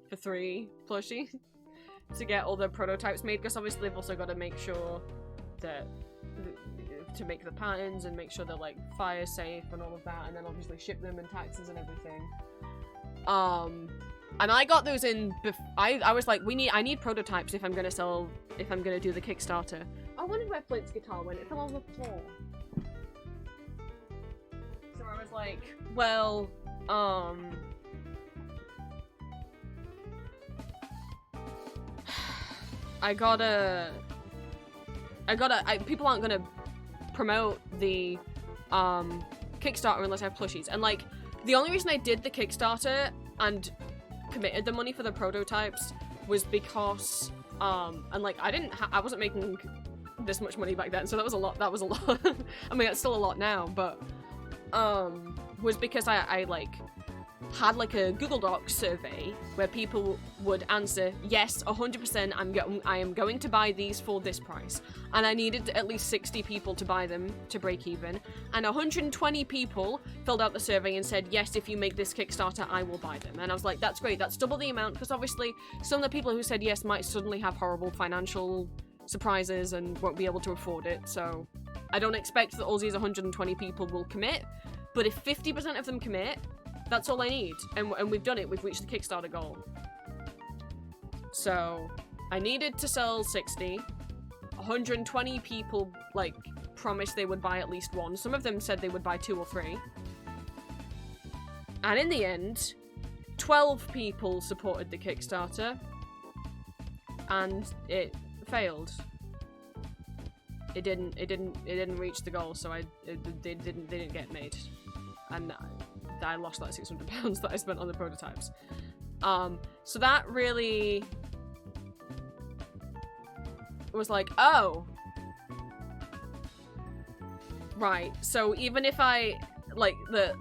Speaker 1: For 3 plushies to get all the prototypes made, because obviously they've also got to make sure that to make the patterns and make sure they're like fire safe and all of that, and then obviously ship them and taxes and everything. And I got those in. I was like, I need prototypes if I'm gonna do the Kickstarter. I wondered where Flint's guitar went. It fell on the floor. So I was like, well, people aren't gonna promote the Kickstarter unless I have plushies. And like, the only reason I did the Kickstarter and committed the money for the prototypes was because and like I wasn't making this much money back then, so that was a lot. I mean, it's still a lot now, but was because I like had like a Google Docs survey where people would answer, yes, 100%, I am going to buy these for this price. And I needed at least 60 people to buy them to break even. And 120 people filled out the survey and said, yes, if you make this Kickstarter, I will buy them. And I was like, that's great, that's double the amount, because obviously some of the people who said yes might suddenly have horrible financial surprises and won't be able to afford it. So I don't expect that all these 120 people will commit, but if 50% of them commit, that's all I need, and we've done it. We've reached the Kickstarter goal. So, I needed to sell 60. 120 people, like, promised they would buy at least one. Some of them said they would buy 2 or 3. And in the end, 12 people supported the Kickstarter. And it failed. It didn't reach the goal, so they didn't get made. And I lost like £600 that I spent on the prototypes. So that really was like, oh, right. So even if I like the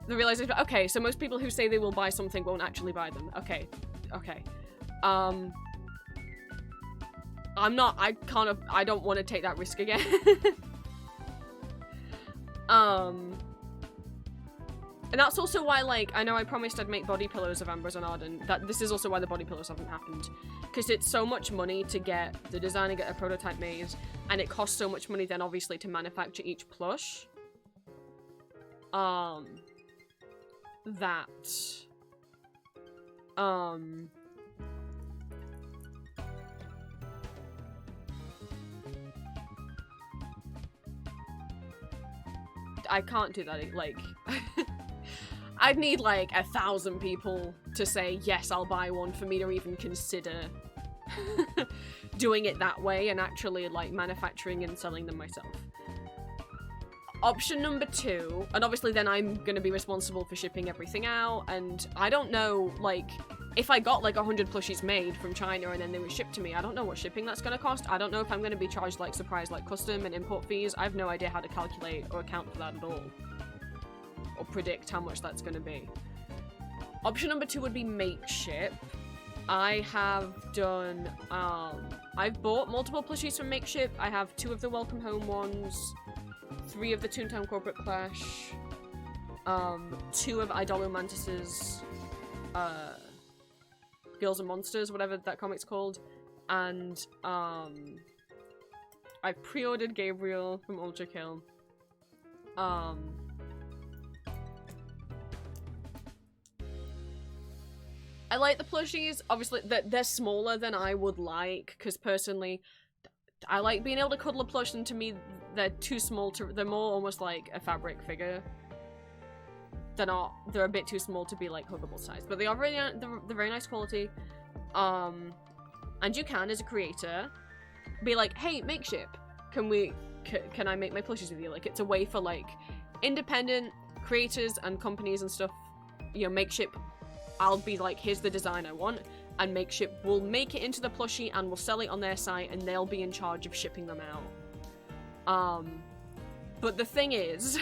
Speaker 1: realization, okay, so most people who say they will buy something won't actually buy them. Okay. I don't want to take that risk again. And that's also why, like, I know I promised I'd make body pillows of Ambrose and Arden. This is also why the body pillows haven't happened. Because it's so much money to get the design and get a prototype made, and it costs so much money then, obviously, to manufacture each plush. I can't do that, like... I'd need like 1,000 people to say, yes, I'll buy one, for me to even consider doing it that way and actually like manufacturing and selling them myself. Option number 2, and obviously then I'm gonna be responsible for shipping everything out, and I don't know, like, if I got like 100 plushies made from China and then they were shipped to me, I don't know what shipping that's gonna cost. I don't know if I'm gonna be charged like surprise like custom and import fees. I have no idea how to calculate or account for that at all. Or predict how much that's gonna be. Option number 2 would be make ship. I have done, I've bought multiple plushies from Makeship. I have 2 of the Welcome Home ones, 3 of the Toontown Corporate Clash, 2 of Idolo Mantis's, Girls and Monsters, whatever that comic's called, and, I pre-ordered Gabriel from Ultra Kill. I like the plushies. Obviously, they're smaller than I would like, because personally, I like being able to cuddle a plush, and to me, they're too small to. They're more almost like a fabric figure. They're a bit too small to be like huggable size, but they are they're very nice quality. And you can, as a creator, be like, hey, Makeship, can I make my plushies with you? Like, it's a way for like independent creators and companies and stuff. You know, Makeship, I'll be like, here's the design I want, and Makeship will make it into the plushie and will sell it on their site, and they'll be in charge of shipping them out. But the thing is,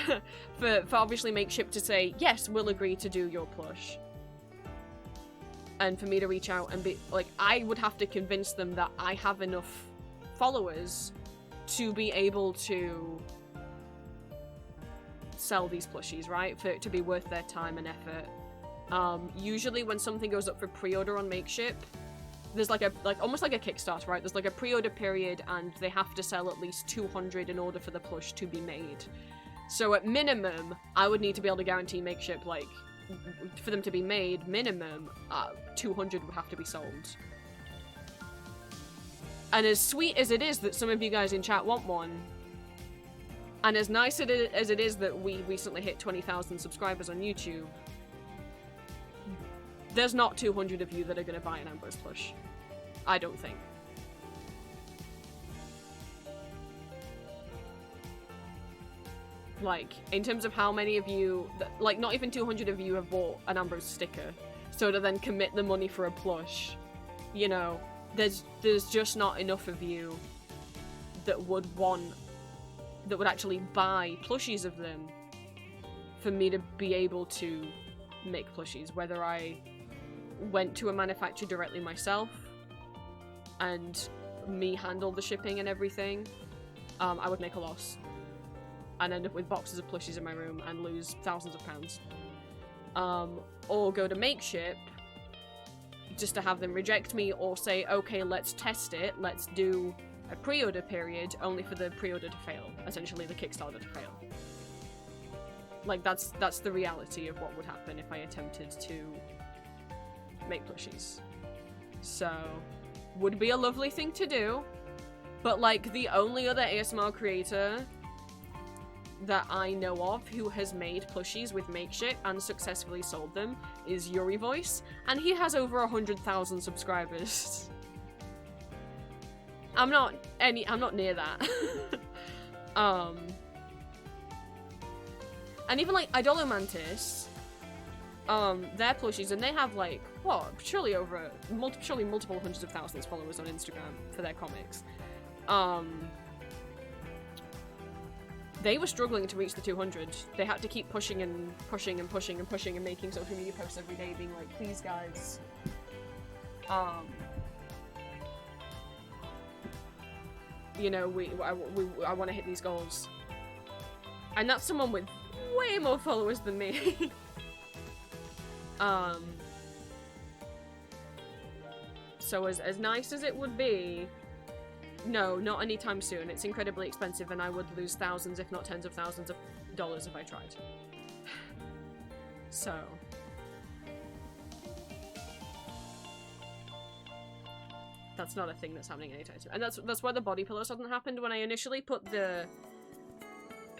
Speaker 1: for obviously Makeship to say, yes, we'll agree to do your plush, and for me to reach out and be like, I would have to convince them that I have enough followers to be able to sell these plushies, right? For it to be worth their time and effort. Usually when something goes up for pre-order on Makeship, there's like almost like a Kickstarter, right? There's like a pre-order period, and they have to sell at least 200 in order for the plush to be made. So at minimum, I would need to be able to guarantee Makeship, like, for them to be made, minimum 200 would have to be sold. And as sweet as it is that some of you guys in chat want one, and as nice as it is that we recently hit 20,000 subscribers on YouTube, there's not 200 of you that are going to buy an Ambrose plush. I don't think. Like, in terms of how many of you, like, not even 200 of you have bought an Ambrose sticker. So to then commit the money for a plush, you know, there's just not enough of you that would actually buy plushies of them for me to be able to make plushies. Whether I went to a manufacturer directly myself and me handle the shipping and everything, I would make a loss and end up with boxes of plushies in my room and lose thousands of pounds. Or go to Makeship just to have them reject me, or say, okay, let's test it, let's do a pre-order period, only for the pre-order to fail, essentially the Kickstarter to fail. Like, that's the reality of what would happen if I attempted to make plushies. So, would be a lovely thing to do, but like, the only other ASMR creator that I know of who has made plushies with Makeship and successfully sold them is Yuri Voice, and he has over 100,000 subscribers. I'm not near that. And even like Idolomantis, their plushies, and they have like, what, surely multiple hundreds of thousands of followers on Instagram for their comics. They were struggling to reach the 200. They had to keep pushing and pushing and pushing and pushing and making social media posts every day, being like, please guys, you know, I want to hit these goals. And that's someone with way more followers than me. So as nice as it would be, no, not anytime soon. It's incredibly expensive, and I would lose thousands, if not tens of thousands of dollars if I tried. So that's not a thing that's happening anytime soon. And that's why the body pillows hadn't happened. When I initially put the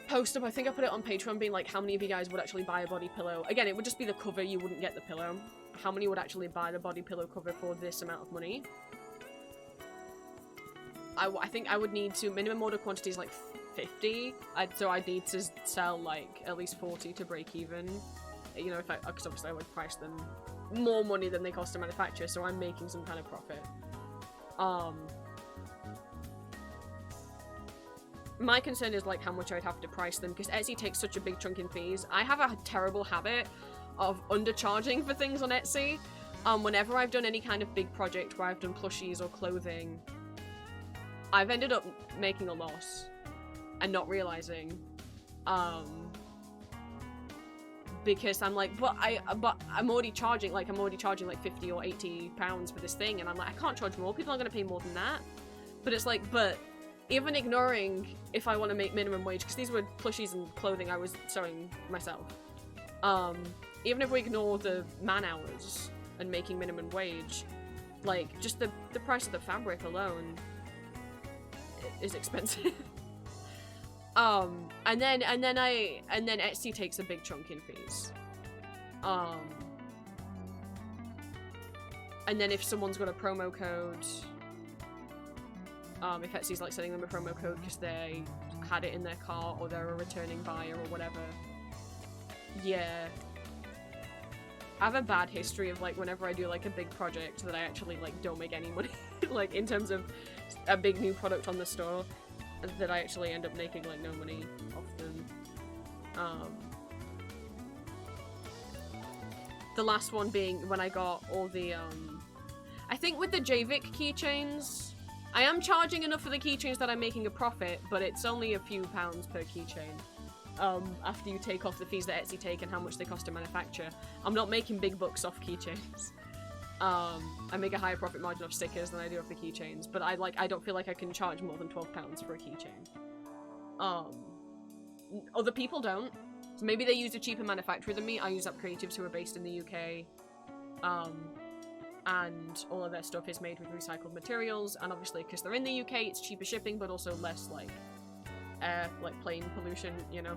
Speaker 1: post up, I think I put it on Patreon being like, how many of you guys would actually buy a body pillow? Again, it would just be the cover, you wouldn't get the pillow. How many would actually buy the body pillow cover for this amount of money? I think I would need to, minimum order quantity is like 50, so I'd need to sell like at least 40 to break even. You know, because obviously I would price them more money than they cost to manufacture, so I'm making some kind of profit. My concern is like how much I'd have to price them, because Etsy takes such a big chunk in fees. I have a terrible habit of undercharging for things on Etsy. Whenever I've done any kind of big project where I've done plushies or clothing, I've ended up making a loss and not realizing, because I'm like, but I'm already charging like 50 or 80 pounds for this thing, and I'm like, I can't charge more. People aren't going to pay more than that. But it's like, but even ignoring if I want to make minimum wage, because these were plushies and clothing I was sewing myself. Even if we ignore the man hours, and making minimum wage, like, just the price of the fabric alone is expensive. And then Etsy takes a big chunk in fees. And then if someone's got a promo code, if Etsy's like sending them a promo code because they had it in their cart or they're a returning buyer or whatever. Yeah. I have a bad history of like whenever I do like a big project that I actually like don't make any money, like in terms of a big new product on the store, that I actually end up making like no money often. The last one being when I got all the I think with the JVIC keychains, I am charging enough for the keychains that I'm making a profit, but it's only a few pounds per keychain. After you take off the fees that Etsy take and how much they cost to manufacture. I'm not making big bucks off keychains. I make a higher profit margin off stickers than I do off the keychains, but I don't feel like I can charge more than £12 for a keychain. Other people don't. So maybe they use a cheaper manufacturer than me. I use Up Creatives, who are based in the UK. And all of their stuff is made with recycled materials, and obviously because they're in the UK it's cheaper shipping, but also less like air, like plane pollution, you know.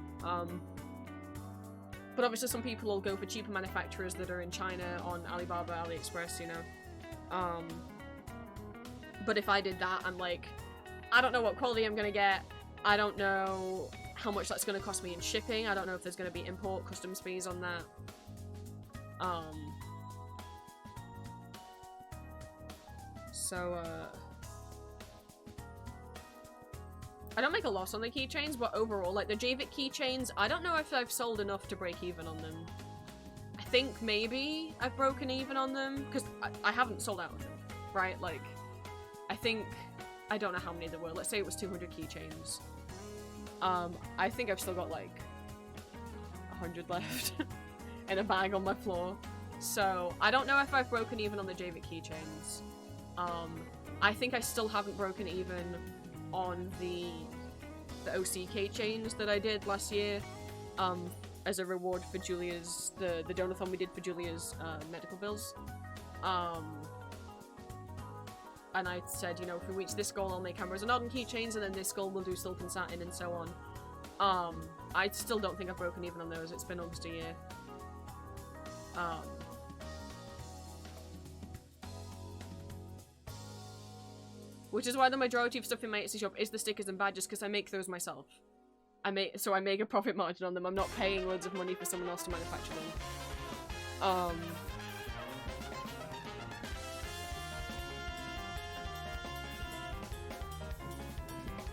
Speaker 1: But obviously some people will go for cheaper manufacturers that are in China on Alibaba, AliExpress, you know. But if I did that, I'm like, I don't know what quality I'm gonna get, I don't know how much that's gonna cost me in shipping, I don't know if there's gonna be import customs fees on that. So, I don't make a loss on the keychains, but overall, like, the JVIC keychains, I don't know if I've sold enough to break even on them. I think maybe I've broken even on them, because I haven't sold out of them, right? Like, I think, I don't know how many there were. Let's say it was 200 keychains. I think I've still got, like, 100 left in a bag on my floor. So, I don't know if I've broken even on the JVIC keychains. I think I still haven't broken even on the OC keychains that I did last year, as a reward for Julia's, the donathon we did for Julia's, medical bills. And I said, you know, if we reach this goal, I'll make cameras and Odin keychains, and then this goal we'll do silk and satin, and so on. I still don't think I've broken even on those. It's been almost a year. Which is why the majority of stuff in my Etsy shop is the stickers and badges, because I make those myself. I make a profit margin on them. I'm not paying loads of money for someone else to manufacture them.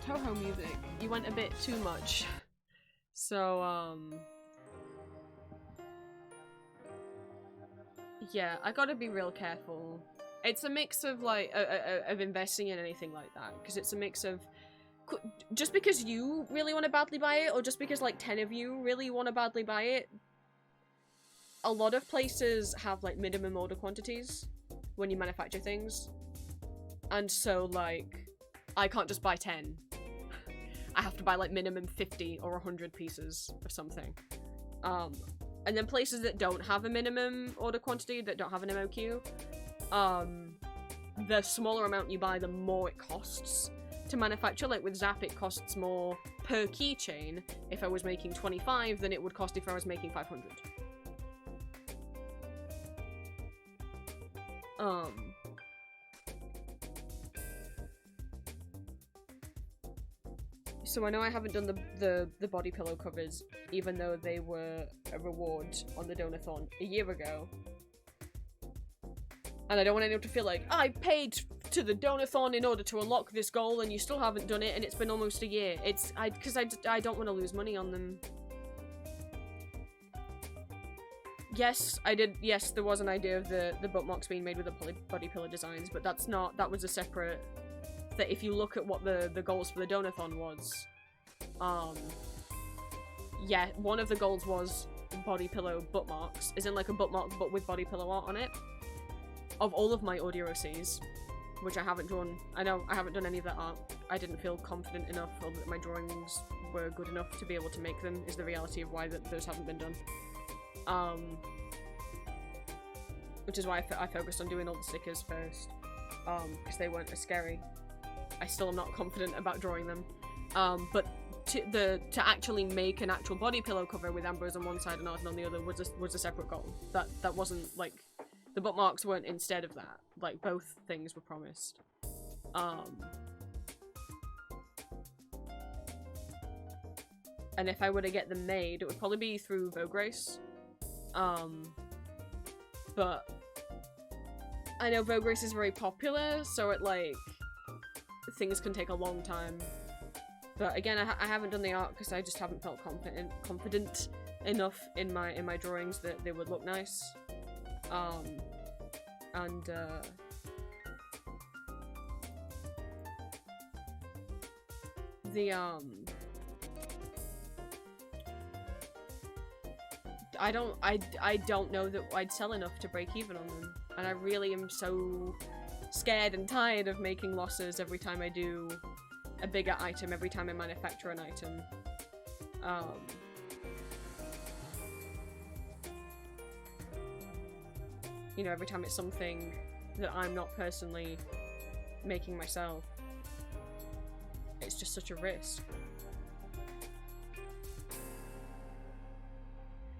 Speaker 1: Toho music. You went a bit too much. So, yeah, I gotta be real careful. It's a mix of, like, of investing in anything like that, because it's a mix of, just because you really want to badly buy it, or just because, like, 10 of you really want to badly buy it, a lot of places have, like, minimum order quantities when you manufacture things, and so, like, I can't just buy 10. I have to buy, like, minimum 50 or 100 pieces of something. And then places that don't have a minimum order quantity, that don't have an MOQ, the smaller amount you buy, the more it costs to manufacture. Like with Zap, it costs more per keychain if I was making 25 than it would cost if I was making 500. So I know I haven't done the body pillow covers, even though they were a reward on the donathon a year ago. And I don't want anyone to feel like, I paid to the donathon in order to unlock this goal and you still haven't done it and it's been almost a year. Because I don't want to lose money on them. Yes, I did, yes, there was an idea of the bookmarks being made with the body pillow designs, but that was a separate, that if you look at what the goals for the donathon was, yeah, one of the goals was body pillow bookmarks, as in like a bookmark but with body pillow art on it. Of all of my audio OCs, which I haven't drawn. I know I haven't done any of that art. I didn't feel confident enough, or that my drawings were good enough to be able to make them, is the reality of why those haven't been done. which is why I focused on doing all the stickers first, because they weren't as scary. I still am not confident about drawing them, but to actually make an actual body pillow cover with Ambrose on one side and Arden on the other was a separate goal. That wasn't like, the bookmarks weren't instead of that. Like, both things were promised. And if I were to get them made, it would probably be through Vogue Race. But I know Vogue Race is very popular, so it, like, things can take a long time. But again, I haven't done the art because I just haven't felt confident enough in my drawings that they would look nice. I don't know that I'd sell enough to break even on them, and I really am so scared and tired of making losses every time I do a bigger item, every time I manufacture an item. You know, every time it's something that I'm not personally making myself. It's just such a risk.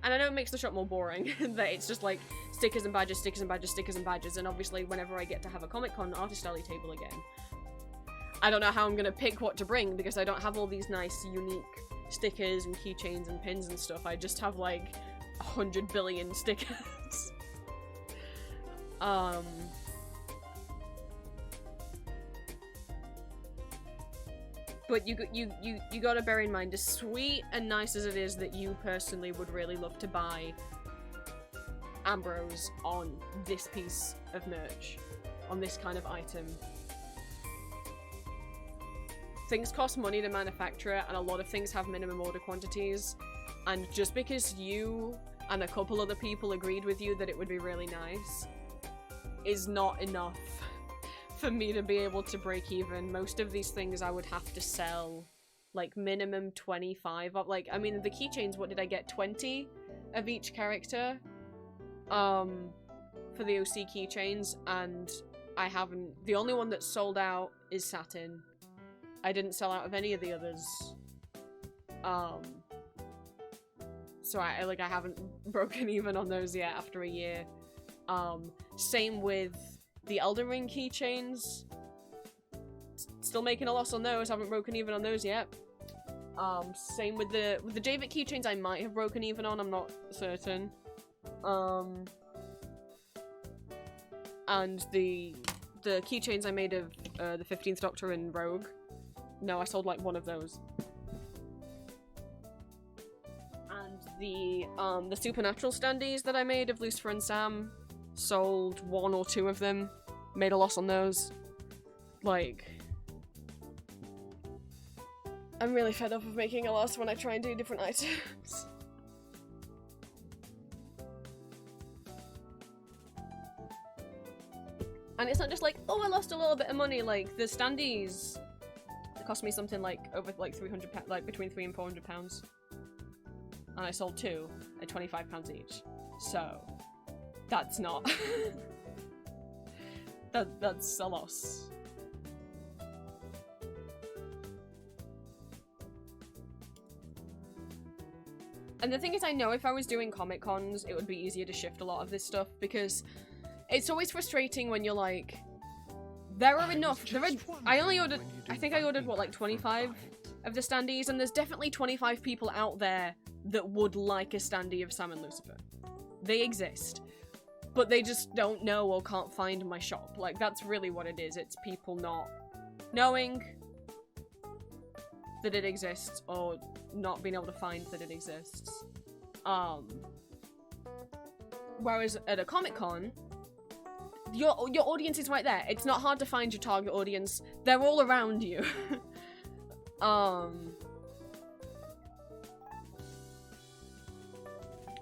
Speaker 1: And I know it makes the shop more boring, that it's just like stickers and badges, stickers and badges, stickers and badges, and obviously whenever I get to have a Comic-Con artist alley table again, I don't know how I'm gonna pick what to bring because I don't have all these nice, unique stickers and keychains and pins and stuff. I just have like 100 billion stickers. But you gotta bear in mind, as sweet and nice as it is that you personally would really love to buy Ambrose on this piece of merch, on this kind of item. Things cost money to manufacture, and a lot of things have minimum order quantities, and just because you and a couple other people agreed with you that it would be really nice is not enough for me to be able to break even. Most of these things I would have to sell like minimum 25 of. Like, I mean, the keychains, what did I get? 20 of each character for the OC keychains, and I haven't, the only one that's sold out is Satin. I didn't sell out of any of the others. So I haven't broken even on those yet after a year. Same with the Elden Ring keychains. Still making a loss on those, haven't broken even on those yet. Same with the Javik keychains, I might have broken even on, I'm not certain. And the keychains I made of the 15th Doctor and Rogue. No, I sold like one of those. And the Supernatural standees that I made of Lucifer and Sam, sold 1 or 2 of them. Made a loss on those. Like, I'm really fed up of making a loss when I try and do different items. And it's not just like, oh, I lost a little bit of money. Like, the standees, it cost me something like over like £300, like between £300 and £400. And I sold 2 at £25 each. So that's not that's a loss. And the thing is, I know if I was doing Comic Cons, it would be easier to shift a lot of this stuff, because it's always frustrating when you're like, there are enough. I think I ordered what, like 25 of the standees, and there's definitely 25 people out there that would like a standee of Sam and Lucifer. They exist. But they just don't know or can't find my shop. Like, that's really what it is. It's people not knowing that it exists or not being able to find that it exists. Whereas at a Comic-Con, your audience is right there. It's not hard to find your target audience. They're all around you.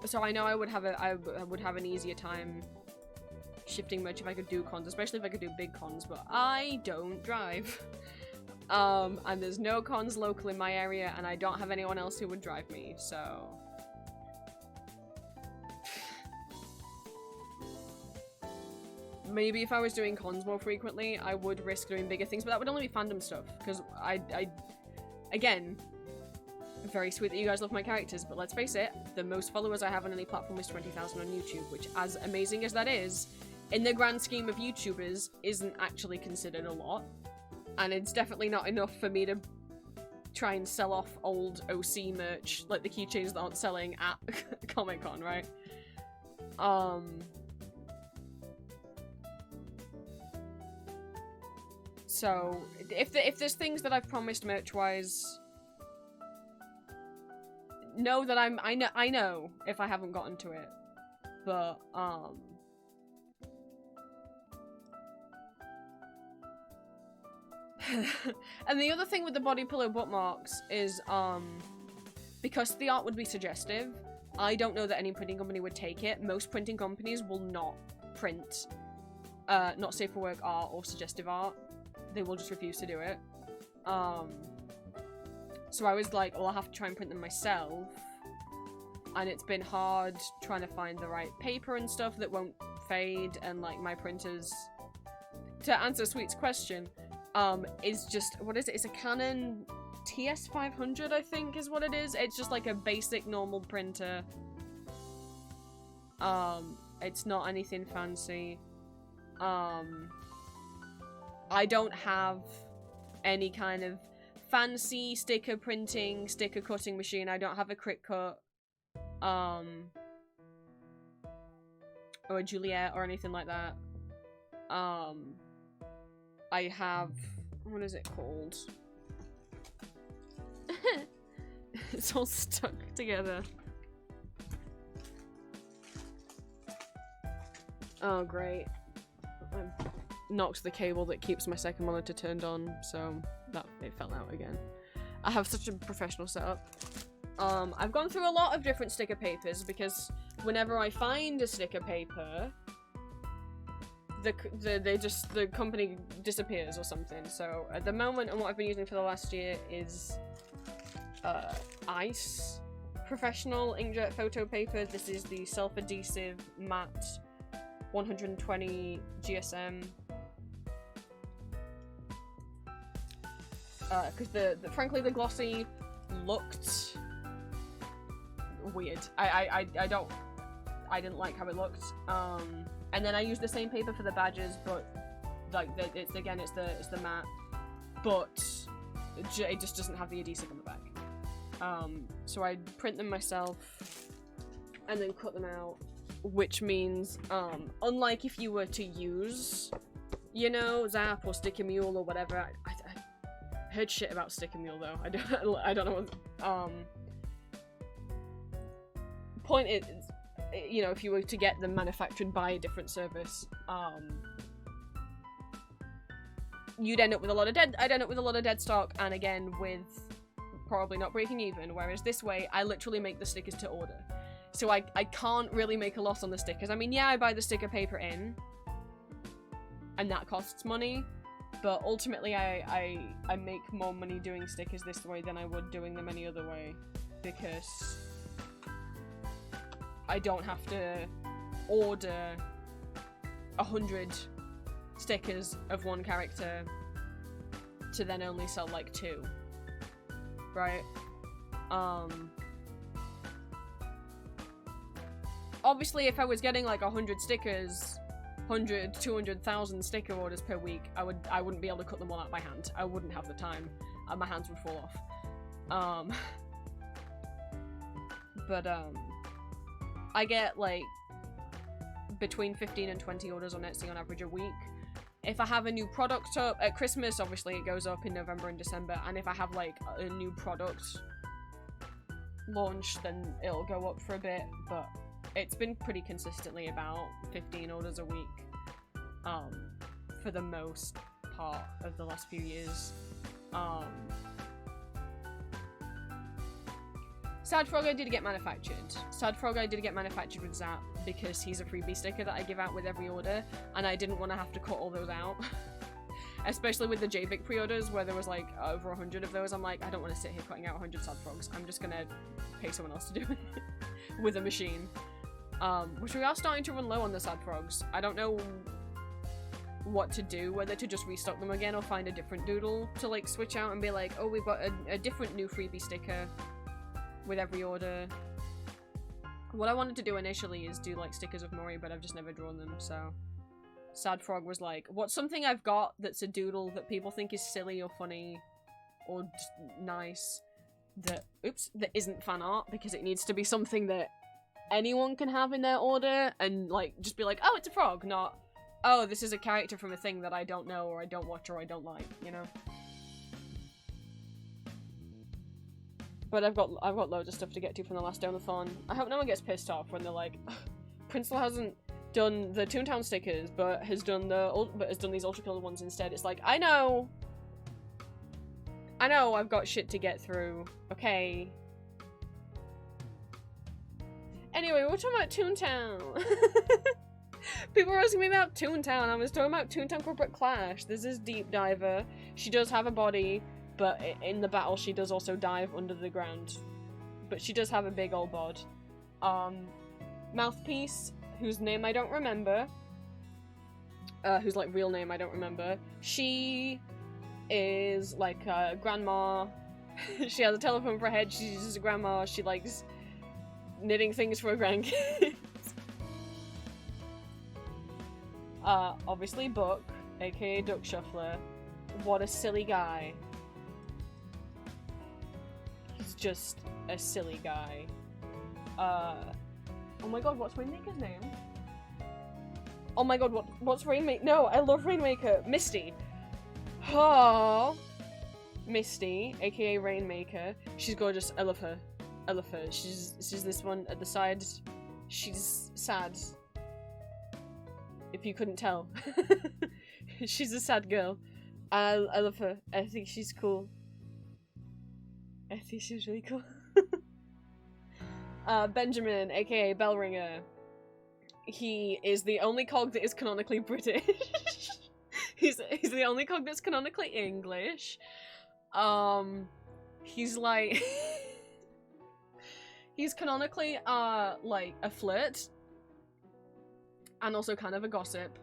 Speaker 1: So I know I would have an easier time shifting merch if I could do cons, especially if I could do big cons, but I don't drive. And there's no cons local in my area, and I don't have anyone else who would drive me, so... maybe if I was doing cons more frequently, I would risk doing bigger things, but that would only be fandom stuff, because again, very sweet that you guys love my characters, but let's face it, the most followers I have on any platform is 20,000 on YouTube, which, as amazing as that is, in the grand scheme of YouTubers, isn't actually considered a lot, and it's definitely not enough for me to try and sell off old OC merch, like the keychains that aren't selling at Comic-Con, right? So, if there's things that I've promised merch-wise, know that I know if I haven't gotten to it, but, and the other thing with the body pillow bookmarks is, because the art would be suggestive, I don't know that any printing company would take it. Most printing companies will not print, not safe for work art or suggestive art. They will just refuse to do it. So I was like, well, I'll have to try and print them myself. And it's been hard trying to find the right paper and stuff that won't fade, and like my printers, to answer Sweet's question, is just, what is it? It's a Canon TS500, I think is what it is. It's just like a basic normal printer. It's not anything fancy. I don't have any kind of fancy sticker printing, sticker cutting machine. I don't have a Cricut, or a Juliet or anything like that. I have, what is it called? It's all stuck together. Oh, great. I've knocked the cable that keeps my second monitor turned on, so that it fell out again. I have such a professional setup. I've gone through a lot of different sticker papers, because whenever I find a sticker paper, the company disappears or something. So at the moment, and what I've been using for the last year is Ice Professional Inkjet Photo Paper. This is the self-adhesive matte 120 GSM. Because frankly the glossy looked weird. I didn't like how it looked. And then I used the same paper for the badges, but like it's the matte, but it just doesn't have the adhesive on the back. So I print them myself and then cut them out, which means unlike if you were to use, you know, Zap or Sticker Mule or whatever. I heard shit about Sticker Mule though. I don't know. Point is, you know, if you were to get them manufactured by a different service, you'd end up with a lot of I'd end up with a lot of dead stock, and again with probably not breaking even. Whereas this way, I literally make the stickers to order, so I can't really make a loss on the stickers. I mean, yeah, I buy the sticker paper in, and that costs money. But ultimately, I make more money doing stickers this way than I would doing them any other way, because I don't have to order 100 stickers of one character to then only sell like 2, right? Obviously, if I was getting like 100 stickers, 100, 200,000 sticker orders per week, I wouldn't be able to cut them all out by hand. I wouldn't have the time, and my hands would fall off. But I get like between 15 and 20 orders on Etsy on average a week. If I have a new product up at Christmas, obviously it goes up in November and December, and if I have like a new product launch, then it'll go up for a bit, but it's been pretty consistently about 15 orders a week for the most part of the last few years. Sad Frog I did get manufactured. Sad Frog I did get manufactured with Zap because he's a freebie sticker that I give out with every order, and I didn't want to have to cut all those out. Especially with the JVIC pre-orders where there was like over 100 of those. I'm like, I don't want to sit here cutting out 100 Sad Frogs. I'm just gonna pay someone else to do it with a machine. Which we are starting to run low on the Sad Frogs. I don't know what to do, whether to just restock them again or find a different doodle to like switch out and be like, oh, we've got a different new freebie sticker with every order. What I wanted to do initially is do like stickers of Mori, but I've just never drawn them, so Sad Frog was like, what's something I've got that's a doodle that people think is silly or funny or just nice that isn't fan art, because it needs to be something that anyone can have in their order and like just be like, oh, it's a frog, not, oh, this is a character from a thing that I don't know or I don't watch or I don't like, you know? But I've got loads of stuff to get to from the last donathon. I hope no one gets pissed off when they're like, Princel hasn't done the Toontown stickers, but has done these Ultra Killer ones instead. It's like, I know I've got shit to get through, okay? Anyway, we're talking about Toontown. People were asking me about Toontown. I was talking about Toontown Corporate Clash. There's this deep diver. She does have a body, but in the battle she does also dive under the ground. But she does have a big old bod. Mouthpiece, whose name I don't remember. Whose like real name I don't remember. She is like a grandma. She has a telephone for a head. She's just a grandma. She likes knitting things for her grandkids. Obviously Book, aka Duck Shuffler. What a silly guy. He's just a silly guy. Oh my god, what's Rainmaker's name? Oh my god, what's Rainmaker? No, I love Rainmaker. Misty. Oh, Misty, aka Rainmaker. She's gorgeous. I love her. I love her. She's this one at the side. She's sad. If you couldn't tell. She's a sad girl. I love her. I think she's cool. I think she's really cool. Benjamin, aka Bellringer. He is the only cog that is canonically British. he's the only cog that's canonically English. He's like he's canonically like a flirt. And also kind of a gossip.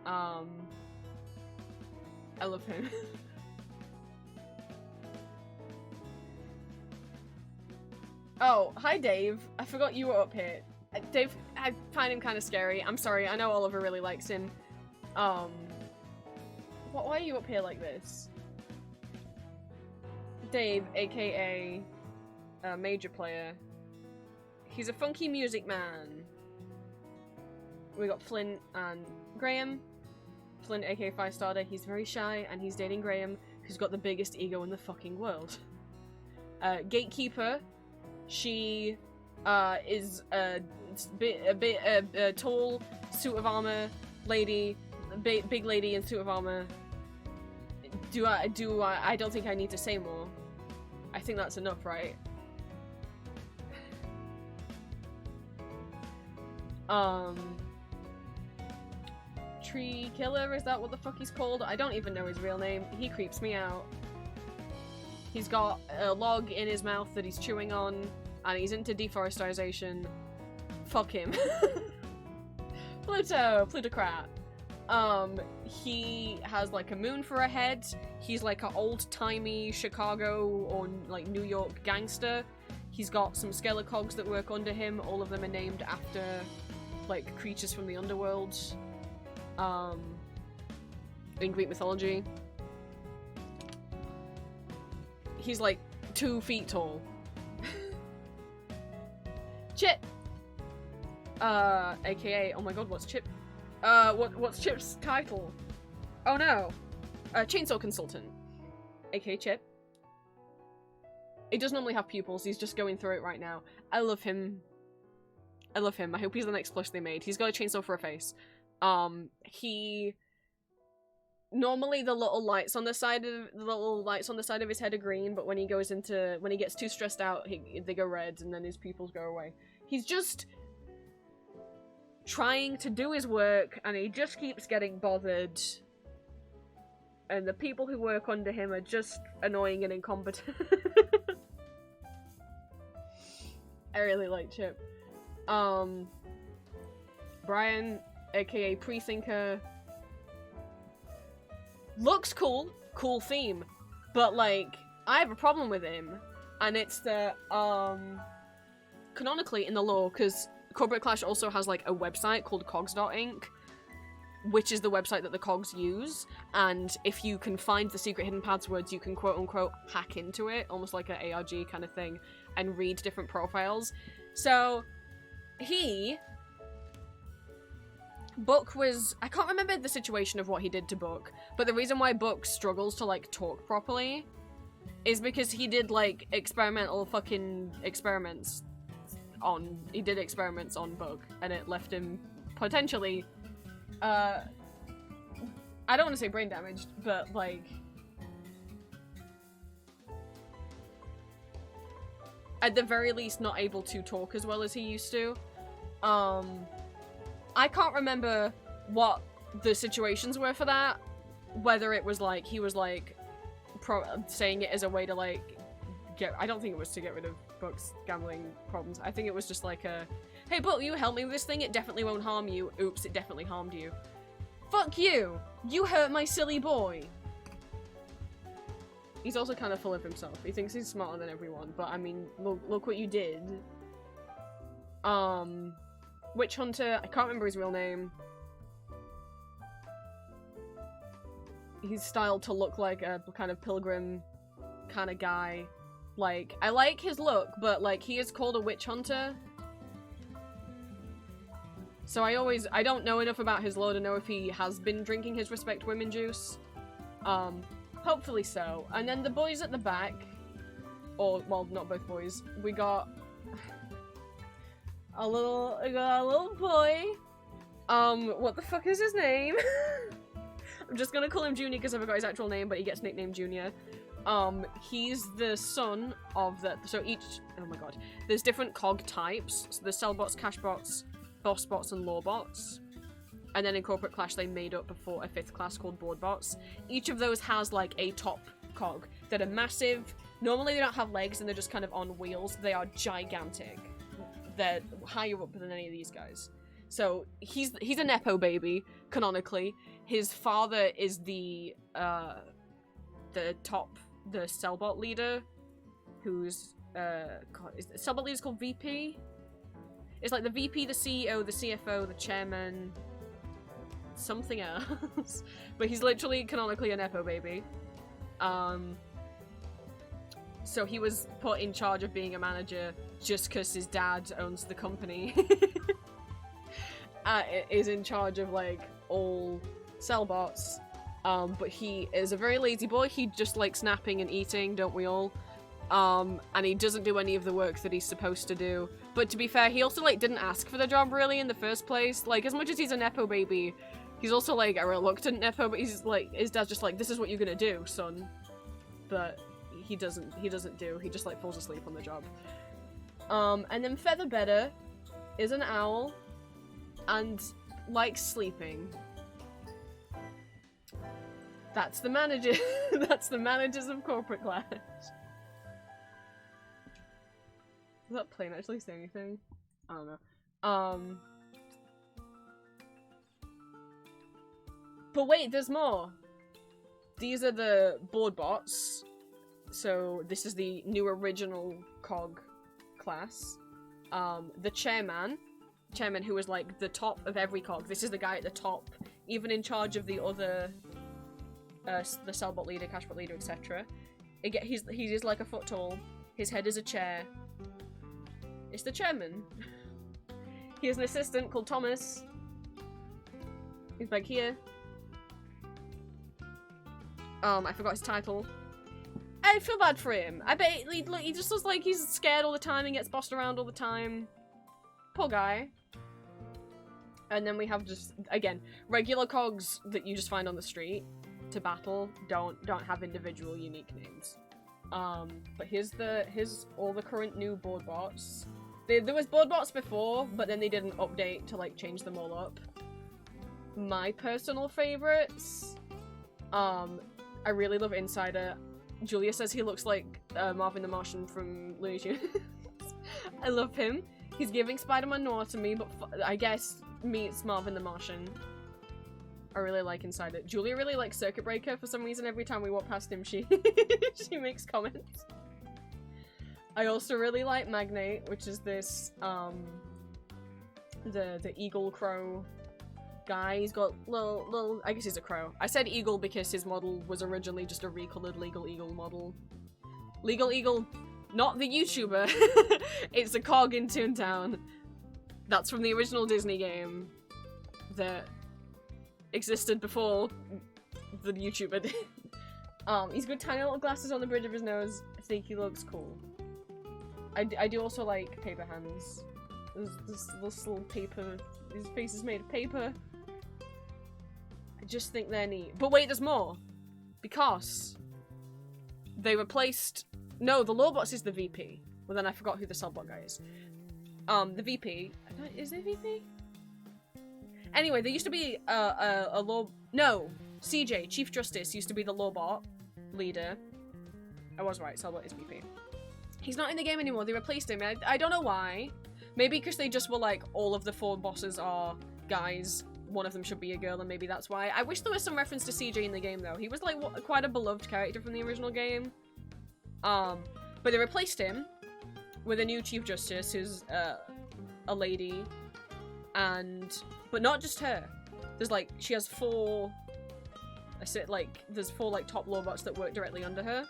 Speaker 1: I love him. Oh, hi Dave. I forgot you were up here. Dave, I find him kind of scary. I'm sorry, I know Oliver really likes him. Why are you up here like this? Dave, aka Major Player. He's a funky music man. We got Flint and Graham. Flint, aka Firestarter, he's very shy, and he's dating Graham, who's got the biggest ego in the fucking world. Gatekeeper, she is a tall suit of armor lady, big lady in suit of armor. I don't think I need to say more. I think that's enough, right? Tree Killer, is that what the fuck he's called? I don't even know his real name. He creeps me out. He's got a log in his mouth that he's chewing on, and he's into deforestation. Fuck him. Plutocrat. He has like a moon for a head. He's like an old-timey Chicago or like New York gangster. He's got some skelecogs that work under him. All of them are named after like creatures from the underworld. In Greek mythology. He's like 2 feet tall. Chip! AKA, oh my god, what's Chip? What's Chip's title? Oh no! Chainsaw Consultant. AKA Chip. He does normally have pupils, he's just going through it right now. I love him. I love him. I hope he's the next plush they made. He's got a chainsaw for a face. Normally the little lights on the side of his head are green, but when he gets too stressed out, they go red, and then his pupils go away. He's just trying to do his work, and he just keeps getting bothered. And the people who work under him are just annoying and incompetent. I really like Chip. Brian, aka Pre-Thinker. Looks cool, cool theme, but like, I have a problem with him, and it's that, canonically in the lore, because Corporate Clash also has like a website called cogs.inc, which is the website that the cogs use, and if you can find the secret hidden passwords, you can quote-unquote hack into it, almost like an ARG kind of thing, and read different profiles. So, Book was... I can't remember the situation of what he did to Book, but the reason why Book struggles to, like, talk properly is because he did, like, experimental fucking experiments on... He did experiments on Book, and it left him potentially, I don't want to say brain damaged, but, like... at the very least, not able to talk as well as he used to. I can't remember what the situations were for that. Whether it was like, he was like, saying it as a way to like, I don't think it was to get rid of Book's gambling problems. I think it was just like a, hey Book, you help me with this thing, it definitely won't harm you. Oops, it definitely harmed you. Fuck you! You hurt my silly boy! He's also kind of full of himself. He thinks he's smarter than everyone, but I mean, look what you did. Witch Hunter, I can't remember his real name. He's styled to look like a kind of pilgrim kind of guy. Like, I like his look, but like, he is called a witch hunter. So I don't know enough about his lore to know if he has been drinking his Respect Women juice. Hopefully so. And then the boys at the back, or, well, not both boys, we got a little boy. What the fuck is his name? I'm just gonna call him Junior because I forgot his actual name, but he gets nicknamed Junior. He's the son of the, so each, oh my god, there's different cog types. So there's Cellbots, Cashbots, Bossbots, and Lorebots. And then in Corporate Clash they made up before a 5th class called Boardbots. Each of those has like a top cog that are massive. Normally they don't have legs and they're just kind of on wheels. They are gigantic. They're higher up than any of these guys. So he's a Nepo baby, canonically. His father is the Cellbot leader, who's God, is the Cellbot leader's called VP? It's like the VP, the CEO, the CFO, the chairman, something else. But he's literally canonically a Nepo baby. So he was put in charge of being a manager just because his dad owns the company. Is in charge of like all Cellbots. But he is a very lazy boy. He just likes napping and eating, don't we all? And he doesn't do any of the work that he's supposed to do. But to be fair, he also like didn't ask for the job really in the first place. Like, as much as he's a Nepo baby, he's also like a reluctant Nepo, but he's like, his dad's just like, this is what you're gonna do, son. But he doesn't do, he just like falls asleep on the job. And then Featherbedder is an owl and likes sleeping. That's the manager. That's the managers of Corporate Clash. Does that plane actually say anything? I don't know. But wait, there's more. These are the board bots. So this is the new original cog class. The chairman who is like the top of every cog. This is the guy at the top, even in charge of the other, the Cellbot leader, Cashbot leader, etc. He is like a foot tall. His head is a chair. It's the chairman. He has an assistant called Thomas. He's back here. I forgot his title. I feel bad for him. I bet he just looks like he's scared all the time and gets bossed around all the time. Poor guy. And then we have just, again, regular cogs that you just find on the street to battle don't have individual unique names. But here's all the current new board bots. There was board bots before, but then they did an update to like change them all up. My personal favorites. I really love Insider. Julia says he looks like Marvin the Martian from Looney Tunes. I love him. He's giving Spider-Man Noir to me, but I guess meets Marvin the Martian. I really like inside it. Julia really likes Circuit Breaker for some reason. Every time we walk past him, she she makes comments. I also really like Magnate, which is this the eagle crow guy. He's got little I guess he's a crow. I said eagle because his model was originally just a recolored Legal Eagle model. Legal Eagle, not the YouTuber. It's a cog in Toontown. That's from the original Disney game that existed before the YouTuber did. He's got tiny little glasses on the bridge of his nose. I think he looks cool. I do also like paper hands. This little paper, his face is made of paper. I just think they're neat. But wait, there's more. Because they replaced... No, the Lawbots is the VP. Well, then I forgot who the Subbot guy is. The VP... Is it VP? Anyway, there used to be a law... No! CJ, Chief Justice, used to be the Lawbot leader. I was right, Subbot is VP. He's not in the game anymore, they replaced him. I don't know why. Maybe because they just were like, all of the 4 bosses are guys, one of them should be a girl, and maybe that's why. I wish there was some reference to CJ in the game, though. He was like quite a beloved character from the original game. But they replaced him with a new Chief Justice, who's a lady, but not just her. There's like, she has 4, there's 4 like top Lawbots that work directly under her.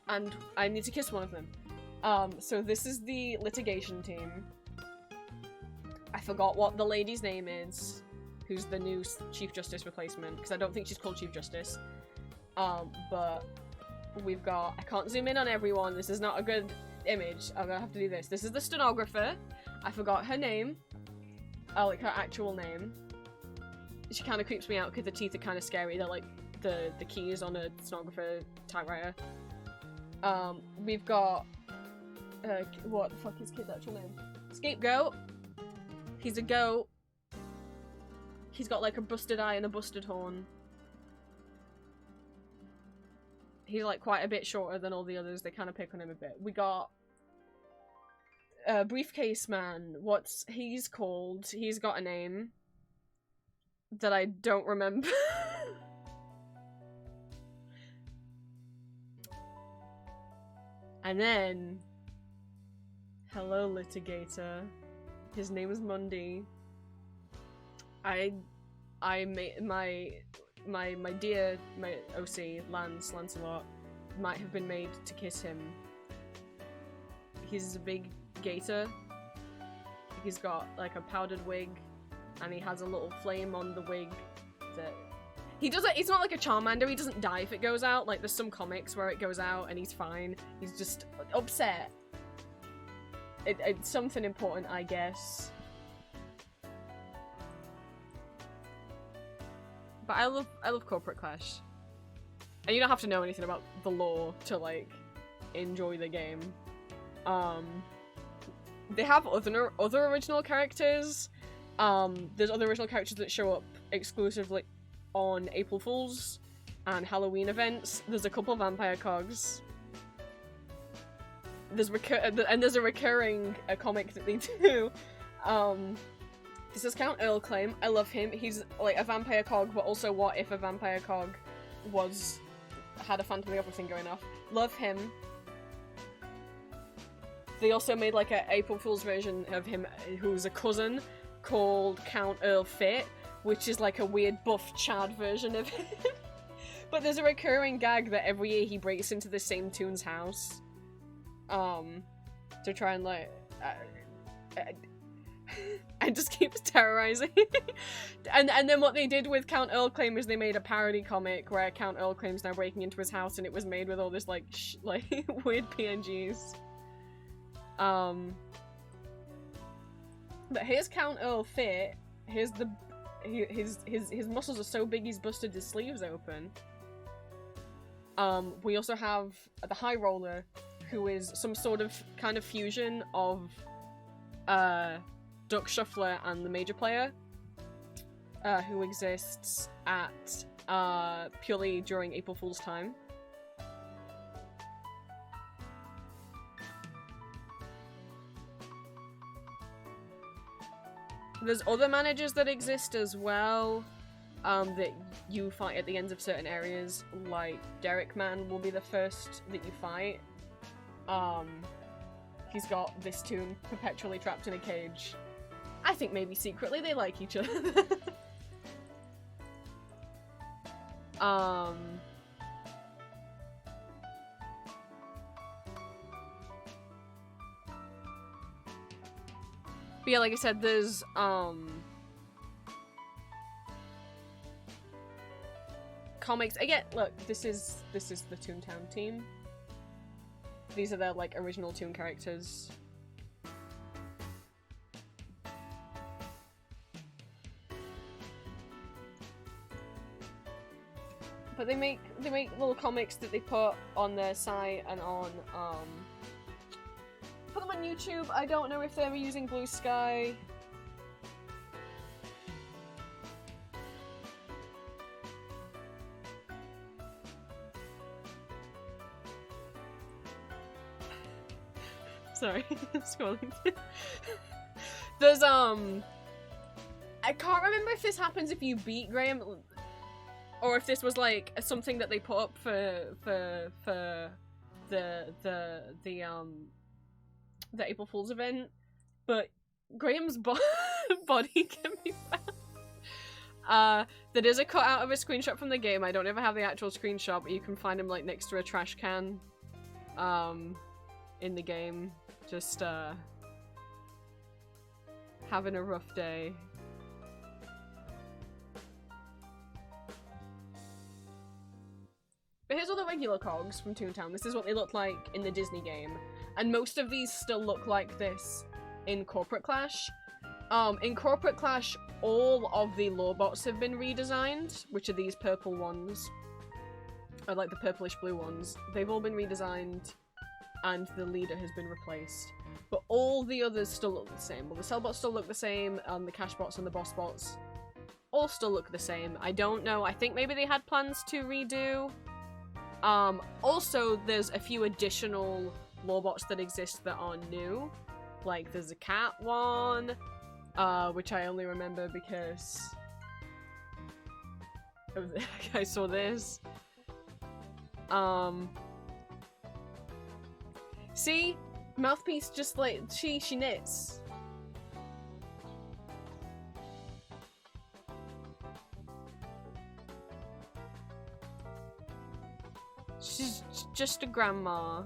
Speaker 1: And I need to kiss one of them. So this is the litigation team. I forgot what the lady's name is, who's the new Chief Justice replacement, because I don't think she's called Chief Justice. But we've got... I can't zoom in on everyone, this is not a good image. I'm gonna have to do this. This is the stenographer. I forgot her name. Like her actual name. She kind of creeps me out because the teeth are kind of scary. They're like the keys on a stenographer typewriter. We've got... what the fuck is his actual name? Scapegoat. He's a goat. He's got like a busted eye and a busted horn. He's like quite a bit shorter than all the others. They kind of pick on him a bit. We got Briefcase Man. What's he's called? He's got a name that I don't remember. And then, hello Litigator. His name is Mundy. My dear, my OC, Lancelot, might have been made to kiss him. He's a big gator. He's got like a powdered wig, and he has a little flame on the wig that... He doesn't- it's not like a Charmander, he doesn't die if it goes out. Like, there's some comics where it goes out and he's fine. He's just upset. It's something important, I guess. But I love Corporate Clash. And you don't have to know anything about the lore to, like, enjoy the game. They have other original characters. There's other original characters that show up exclusively on April Fools and Halloween events. There's a couple vampire cogs. There's a recurring comic that they do. This is Count Earl Claim. I love him. He's like a vampire cog, but also what if a vampire cog had a Phantom of the Opera thing going off. Love him. They also made like a April Fool's version of him who's a cousin called Count Earl Fit, which is like a weird buff Chad version of him. But there's a recurring gag that every year he breaks into the same Toon's house. To try and like... and just keeps terrorizing. and then what they did with Count Earl Claim is they made a parody comic where Count Earl Claim's now breaking into his house, and it was made with all this like weird PNGs. But here's Count Earl Fit. Here's his muscles are so big he's busted his sleeves open. We also have the High Roller, who is some sort of kind of fusion of Duck Shuffler and the Major Player, who exists at purely during April Fool's time. There's other managers that exist as well, that you fight at the ends of certain areas, like Derek Man will be the first that you fight. He's got this toon perpetually trapped in a cage. I think maybe secretly they like each other. But yeah, like I said, there's, comics. Again, look, this is the Toontown team. These are their, like, original Toon characters. But they make little comics that they put on their site and on, put them on YouTube. I don't know if they're using Blue Sky. Sorry, scrolling. There's, I can't remember if this happens if you beat Graham, or if this was, like, something that they put up for the April Fool's event, but Graham's body can be found. That is a cutout of a screenshot from the game. I don't ever have the actual screenshot, but you can find him, like, next to a trash can, in the game. Just, having a rough day. But here's all the regular cogs from Toontown. This is what they look like in the Disney game. And most of these still look like this in Corporate Clash. In Corporate Clash, all of the Lawbots have been redesigned, which are these purple ones. Or like the purplish blue ones. They've all been redesigned, and the leader has been replaced. But all the others still look the same. Well, the Cellbots still look the same, and the Cashbots and the Bossbots all still look the same. I don't know. I think maybe they had plans to redo. Also, there's a few additional Lawbots that exist that are new. Like, there's a cat one, which I only remember because I saw this. See? Mouthpiece just like, she knits. She's just a grandma.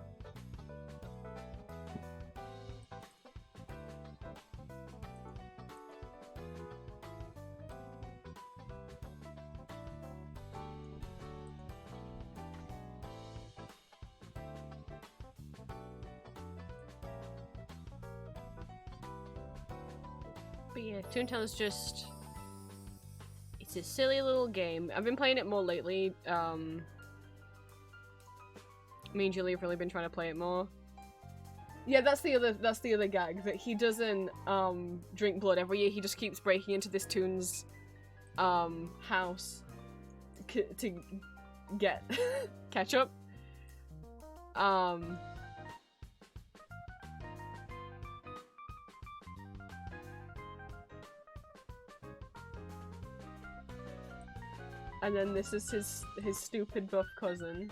Speaker 1: But yeah, Toontown's just... it's a silly little game. I've been playing it more lately. Me and Julie have really been trying to play it more. Yeah, that's the other gag, that he doesn't drink blood every year. He just keeps breaking into this Toon's house to get ketchup. And then this is his stupid buff cousin.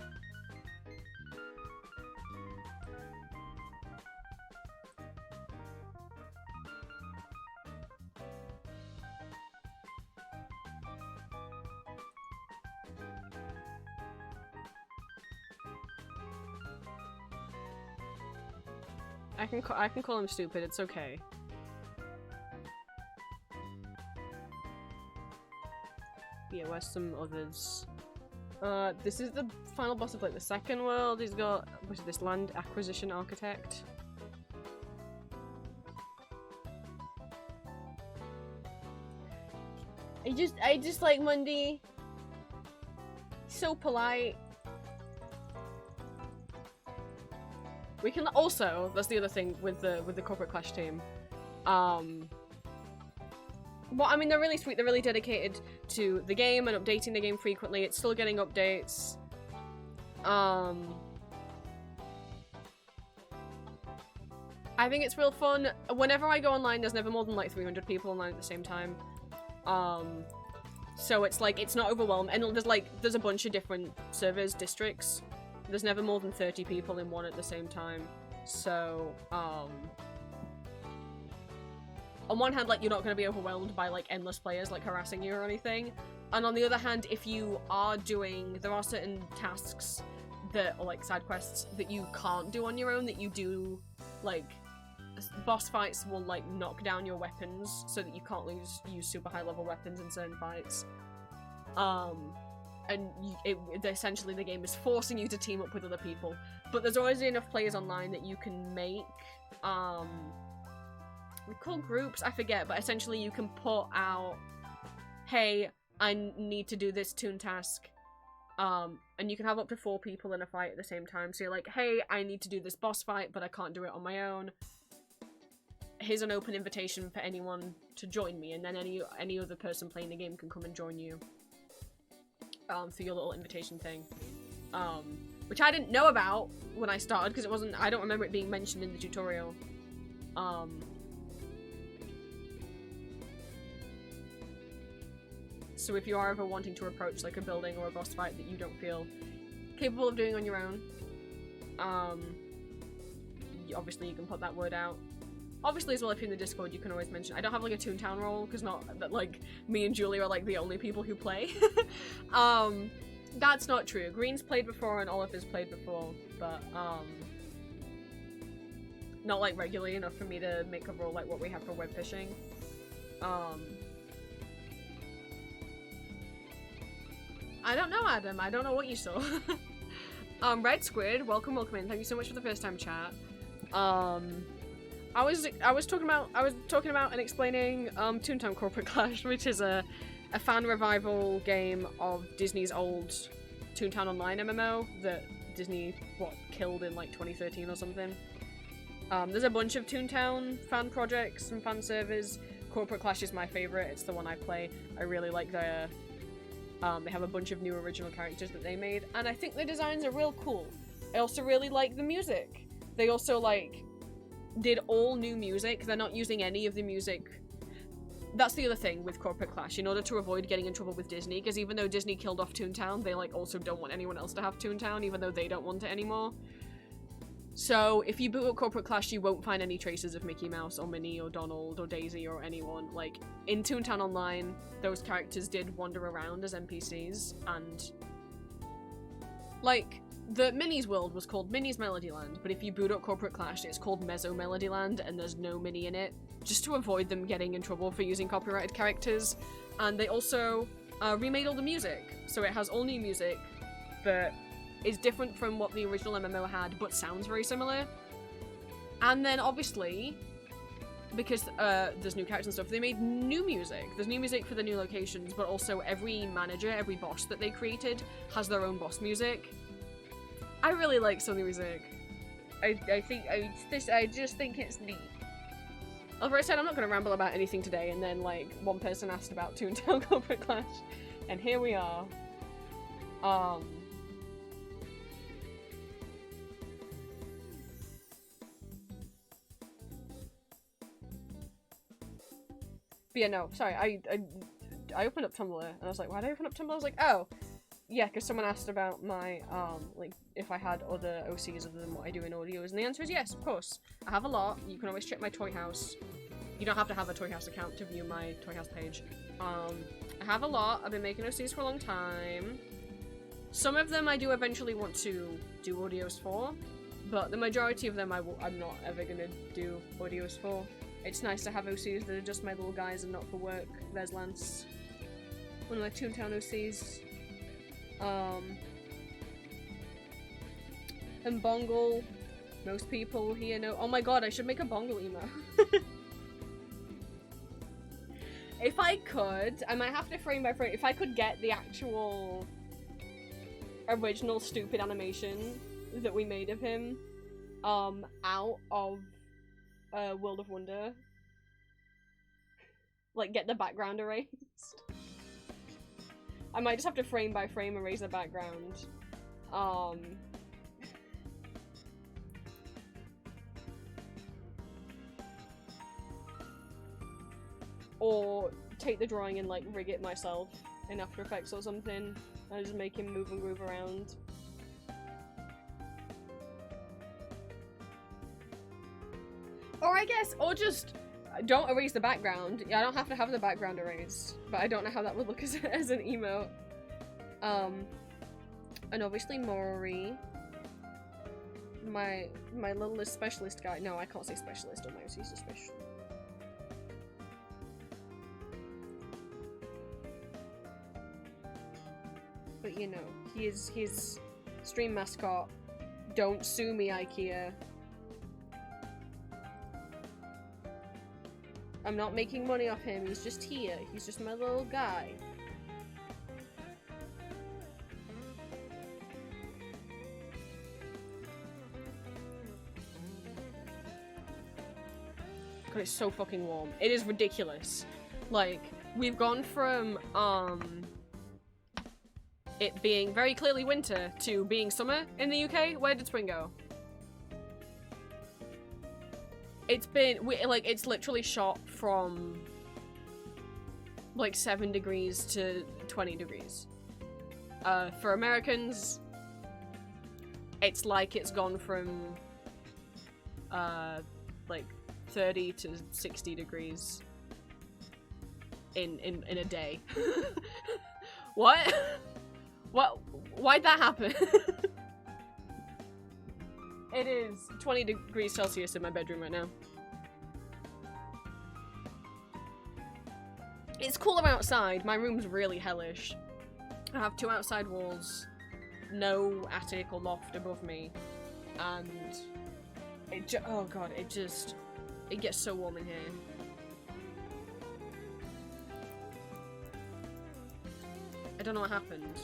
Speaker 1: I can call him stupid, it's okay. Yeah, where's some others? This is the final boss of like the second world. He's got, what is this, land acquisition architect? I just like Mundy. He's so polite. We can also, that's the other thing with the Corporate Clash team. Well, I mean, they're really sweet. They're really dedicated to the game and updating the game frequently. It's still getting updates. I think it's real fun. Whenever I go online, there's never more than like 300 people online at the same time. So it's like, it's not overwhelming. And there's a bunch of different servers, districts. There's never more than 30 people in one at the same time. So, on one hand, like, you're not going to be overwhelmed by, like, endless players, like, harassing you or anything. And on the other hand, if you are there are certain tasks that, or, like, side quests that you can't do on your own, that you do, like, boss fights will, like, knock down your weapons so that you can't use super high-level weapons in certain fights. And essentially the game is forcing you to team up with other people. But there's always enough players online that you can make, we call groups, I forget, but essentially you can put out, hey, I need to do this toon task, and you can have up to 4 people in a fight at the same time. So you're like, hey, I need to do this boss fight, but I can't do it on my own. Here's an open invitation for anyone to join me, and then any other person playing the game can come and join you, for your little invitation thing. Which I didn't know about when I started, because I don't remember it being mentioned in the tutorial. So if you are ever wanting to approach like a building or a boss fight that you don't feel capable of doing on your own, obviously you can put that word out. Obviously as well, if you're in the Discord, you can always mention, I don't have like a Toontown role, because not that like me and Julie are like the only people who play. That's not true. Green's played before and Olive has played before, but not like regularly enough for me to make a role like what we have for web fishing. I don't know, Adam. I don't know what you saw. Red Squid, welcome in. Thank you so much for the first time chat. I was talking about and explaining Toontown Corporate Clash, which is a fan revival game of Disney's old Toontown Online MMO that Disney killed in like 2013 or something. There's a bunch of Toontown fan projects and fan servers. Corporate Clash is my favorite. It's the one I play. I really like their they have a bunch of new original characters that they made, and I think the designs are real cool. I also really like the music. They also like did all new music. They're not using any of the music. That's the other thing with Corporate Clash, in order to avoid getting in trouble with Disney, because even though Disney killed off Toontown, they like also don't want anyone else to have Toontown, even though they don't want it anymore. So if you boot up Corporate Clash, you won't find any traces of Mickey Mouse or Minnie or Donald or Daisy or anyone. Like, in Toontown Online, those characters did wander around as NPCs, and like, the Minnie's world was called Minnie's Melodyland, but if you boot up Corporate Clash, it's called Mezzo Melodyland, and there's no Minnie in it, just to avoid them getting in trouble for using copyrighted characters. And they also remade all the music, so it has all new music that is different from what the original MMO had, but sounds very similar. And then obviously, because there's new characters and stuff, they made new music. There's new music for the new locations, but also every manager, every boss that they created has their own boss music. I really like some of the music. I just think it's neat. Although I said I'm not going to ramble about anything today, and then like one person asked about Toontown Corporate Clash, and here we are. But yeah, no, sorry, I opened up Tumblr, and I was like, why did I open up Tumblr? I was like, oh, yeah, because someone asked about my, like, if I had other OCs other than what I do in audios, and the answer is yes, of course. I have a lot. You can always check my Toy House. You don't have to have a Toy House account to view my Toy House page. I have a lot. I've been making OCs for a long time. Some of them I do eventually want to do audios for, but the majority of them I'm not ever going to do audios for. It's nice to have OCs that are just my little guys and not for work. There's Lance, one of my Toontown OCs. And Bongle, most people here know. Oh my god, I should make a Bongle emo. If I could, I might have to frame by frame. If I could get the actual original stupid animation that we made of him, out of World of Wonder, like get the background erased. I might just have to frame by frame erase the background. or take the drawing and like rig it myself in After Effects or something, and just make him move and groove around. Or I guess, or just don't erase the background. I don't have to have the background erased, but I don't know how that would look as an emote. And obviously Mori, my littlest specialist guy. No, I can't say specialist on my he's a special. But you know, he is his stream mascot. Don't sue me, IKEA. I'm not making money off him, he's just here. He's just my little guy. God, it's so fucking warm. It is ridiculous. Like, we've gone from, it being very clearly winter to being summer in the UK. Where did spring go? It's been, it's literally shot from, like, 7 degrees to 20 degrees. For Americans, it's like it's gone from, like, 30 to 60 degrees in a day. What? What? Why'd that happen? It is 20 degrees Celsius in my bedroom right now. It's cooler outside. My room's really hellish. I have 2 outside walls, no attic or loft above me, and oh god, it gets so warm in here. I don't know what happened.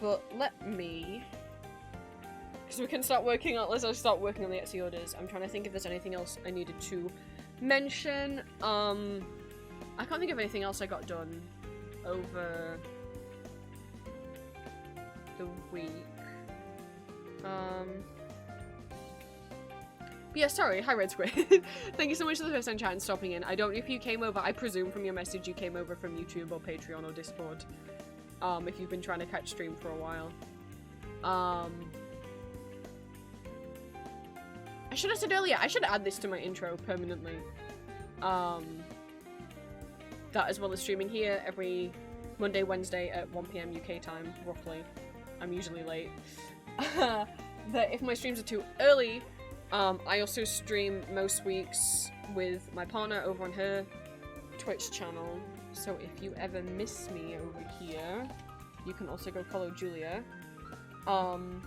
Speaker 1: But let me, because we can start working on, let's start working on the Etsy orders. I'm trying to think if there's anything else I needed to mention. I can't think of anything else I got done over the week. But yeah, sorry. Hi, Red Squid. Thank you so much for the first time chat and stopping in. I don't know if you came over, I presume from your message you came over from YouTube or Patreon or Discord. If you've been trying to catch stream for a while. I should have said earlier, I should add this to my intro permanently. That as well as streaming here every Monday, Wednesday at 1 PM UK time, roughly. I'm usually late. That if my streams are too early, I also stream most weeks with my partner over on her Twitch channel. So if you ever miss me over here, you can also go follow Julia. And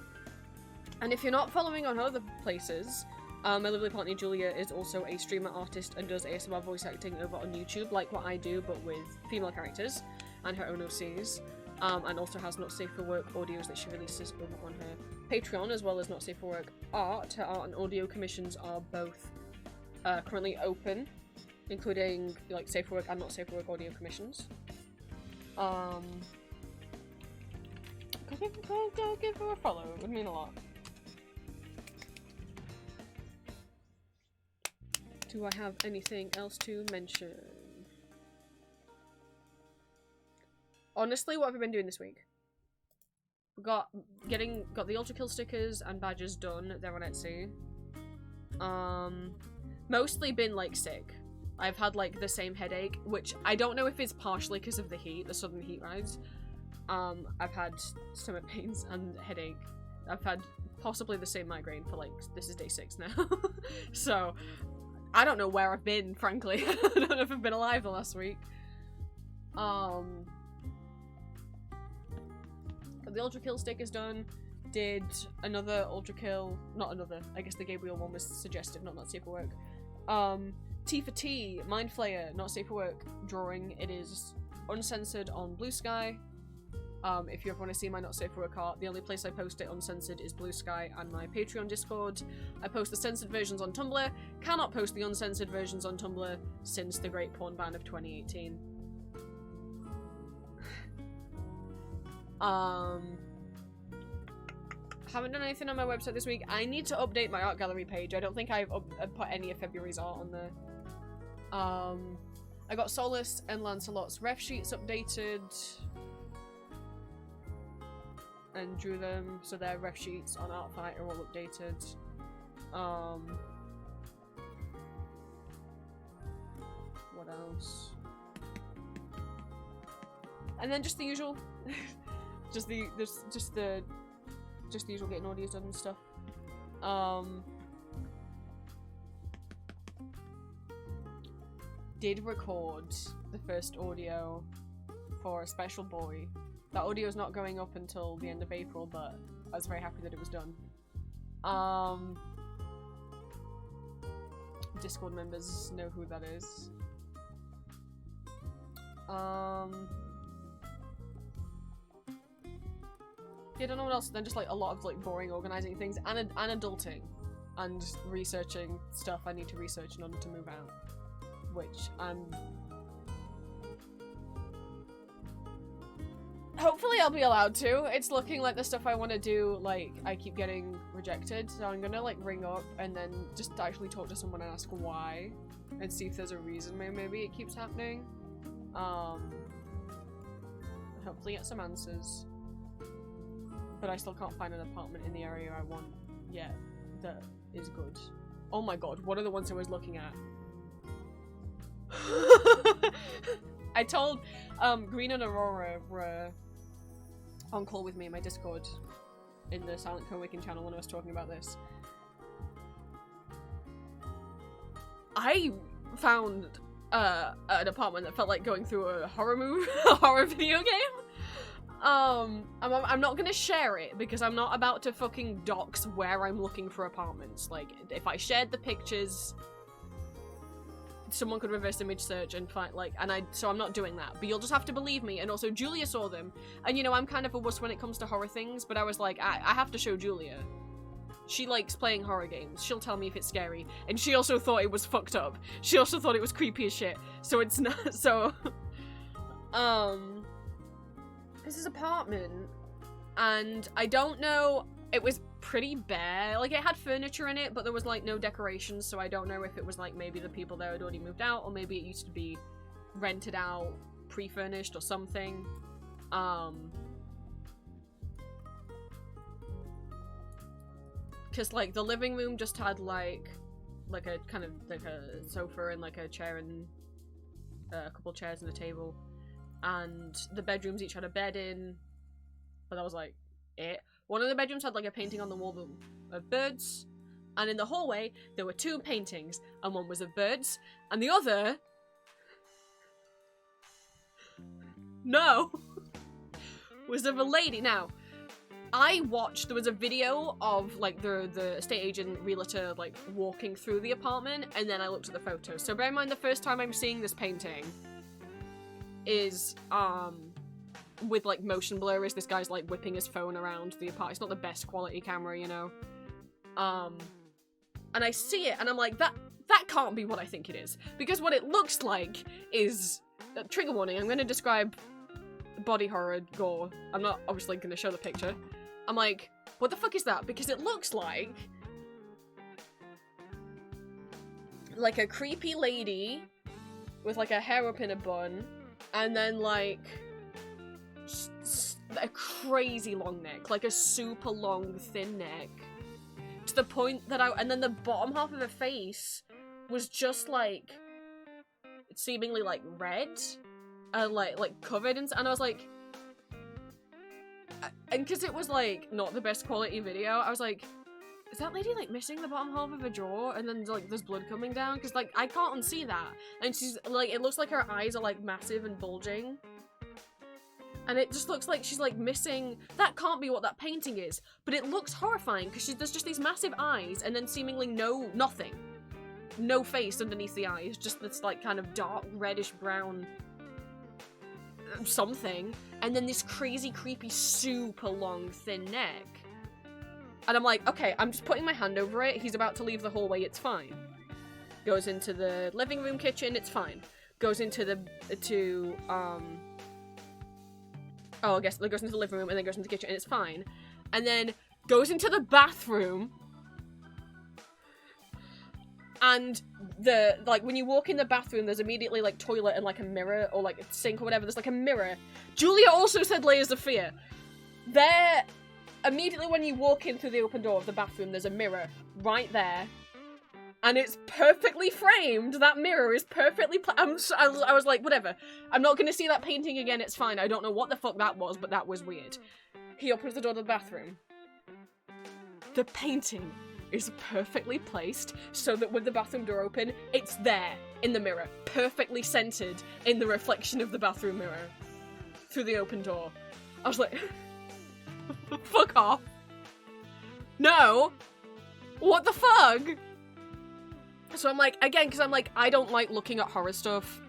Speaker 1: if you're not following on other places, my lovely partner Julia is also a streamer, artist, and does ASMR voice acting over on YouTube, like what I do, but with female characters and her own OCs. And also has Not Safe for Work audios that she releases over on her Patreon, as well as Not Safe for Work art. Her art and audio commissions are both currently open, including like Safe for Work and Not Safe for Work audio commissions. Give her a follow, it would mean a lot. Do I have anything else to mention? Honestly, what have we been doing this week? We got the Ultra Kill stickers and badges done. They're on Etsy. Mostly been like sick. I've had like the same headache, which I don't know if it's partially because of the heat, the southern heat rise. I've had stomach pains and headache. I've had possibly the same migraine for like, this is day 6 now. So, I don't know where I've been, frankly. I don't know if I've been alive the last week. The Ultra Kill stick is done. Did another Ultra Kill, not another, I guess the Gabriel one was suggestive, not safe for work. T for T, Mind Flayer, not safe for work drawing. It is uncensored on Blue Sky. If you ever want to see my Not Safe for Work art, the only place I post it uncensored is Blue Sky and my Patreon Discord. I post the censored versions on Tumblr, cannot post the uncensored versions on Tumblr since the Great Porn Ban of 2018. Haven't done anything on my website this week. I need to update my art gallery page. I don't think I've put any of February's art on there. I got Solus and Lancelot's ref sheets updated. And drew them, so their ref sheets on Artfight are all updated. What else? And then just the usual. just the usual getting audios done and stuff. Did record the first audio for a special boy. That audio is not going up until the end of April, but I was very happy that it was done. Discord members know who that is. Yeah, I don't know what else. Then just like a lot of like boring organizing things and adulting and researching stuff I need to research in order to move out, which hopefully I'll be allowed to. It's looking like the stuff I want to do, like, I keep getting rejected, so I'm gonna like ring up and then just actually talk to someone and ask why and see if there's a reason maybe it keeps happening. Hopefully get some answers. But I still can't find an apartment in the area I want yet that is good. Oh my god, what are the ones I was looking at? I told Green and Aurora were on call with me in my Discord in the Silent Co-Waking channel when I was talking about this. I found an apartment that felt like going through a horror movie, a horror video game. I'm not gonna share it because I'm not about to fucking dox where I'm looking for apartments. Like, if I shared the pictures, someone could reverse image search and find, like, so I'm not doing that. But you'll just have to believe me. And also, Julia saw them. And, you know, I'm kind of a wuss when it comes to horror things, but I was like, I have to show Julia. She likes playing horror games. She'll tell me if it's scary. And she also thought it was fucked up. She also thought it was creepy as shit. So it's not, so... This is apartment, and I don't know, it was pretty bare. Like, it had furniture in it, but there was, like, no decorations, so I don't know if it was, like, maybe the people there had already moved out, or maybe it used to be rented out, pre-furnished, or something. Because, like, the living room just had, like a kind of, like, a sofa and, like, a chair and a couple chairs and a table. And the bedrooms each had a bed in, but that was like it. One of the bedrooms had like a painting on the wall of birds, and in the hallway there were two paintings, and one was of birds, and the other was of a lady. Now, I watched, there was a video of like the estate agent realtor like walking through the apartment, and then I looked at the photos. So bear in mind, the first time I'm seeing this painting is with like motion blur, is this guy's like whipping his phone around the apartment. It's not the best quality camera, you know. And I see it and I'm like, that can't be what I think it is, because what it looks like is trigger warning, I'm going to describe body horror gore. I'm not obviously going to show the picture. I'm like, what the fuck is that? Because it looks like a creepy lady with like a hair up in a bun, and then like a crazy long neck, like a super long thin neck, to the point that and then the bottom half of her face was just like seemingly like red and like covered and I was like, and because it was like not the best quality video, I was like, is that lady like missing the bottom half of her jaw and then like there's blood coming down? Because like I can't unsee that, and she's like, it looks like her eyes are like massive and bulging, and it just looks like she's like missing. That can't be what that painting is, but it looks horrifying because there's just these massive eyes and then seemingly nothing, no face underneath the eyes, just this like kind of dark reddish brown something, and then this crazy creepy super long thin neck. And I'm like, okay, I'm just putting my hand over it. He's about to leave the hallway, it's fine. Goes into the living room kitchen, it's fine. Goes into I guess it goes into the living room and then goes into the kitchen and it's fine. And then goes into the bathroom, and like, when you walk in the bathroom, there's immediately, like, toilet and, like, a mirror, or, like, a sink or whatever. There's, like, a mirror. Julia also said layers of fear. There, immediately when you walk in through the open door of the bathroom, there's a mirror right there. And it's perfectly framed. That mirror is perfectly I was like, whatever. I'm not gonna see that painting again, it's fine. I don't know what the fuck that was, but that was weird. He opens the door to the bathroom. The painting is perfectly placed so that with the bathroom door open, it's there in the mirror, perfectly centered in the reflection of the bathroom mirror through the open door. I was like, fuck off. No. What the fuck? So I'm like, again, because I'm like, I don't like looking at horror stuff.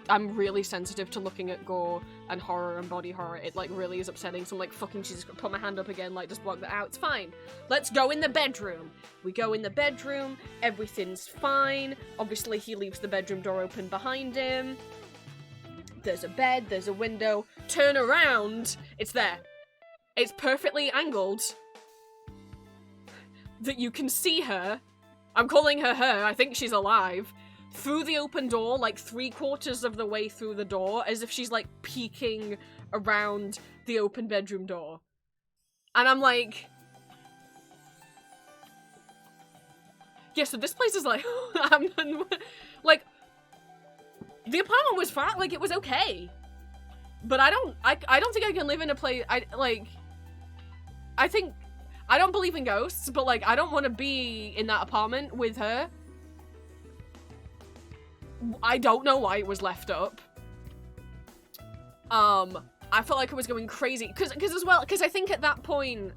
Speaker 1: I'm really sensitive to looking at gore and horror and body horror. It, like, really is upsetting. So I'm like, fucking Jesus, put my hand up again, like, just block that out. It's fine. Let's go in the bedroom. We go in the bedroom. Everything's fine. Obviously, he leaves the bedroom door open behind him. There's a bed. There's a window. Turn around. It's there. It's perfectly angled that you can see her. I'm calling her her. I think she's alive. Through the open door, like 3/4 of the way through the door, as if she's, like, peeking around the open bedroom door. And I'm like... Yeah, so this place is like... like, the apartment was fine, like, it was okay. But I don't think I can live in a place... I think... I don't believe in ghosts, but, like, I don't want to be in that apartment with her. I don't know why it was left up. I felt like I was going crazy. Because I think at that point,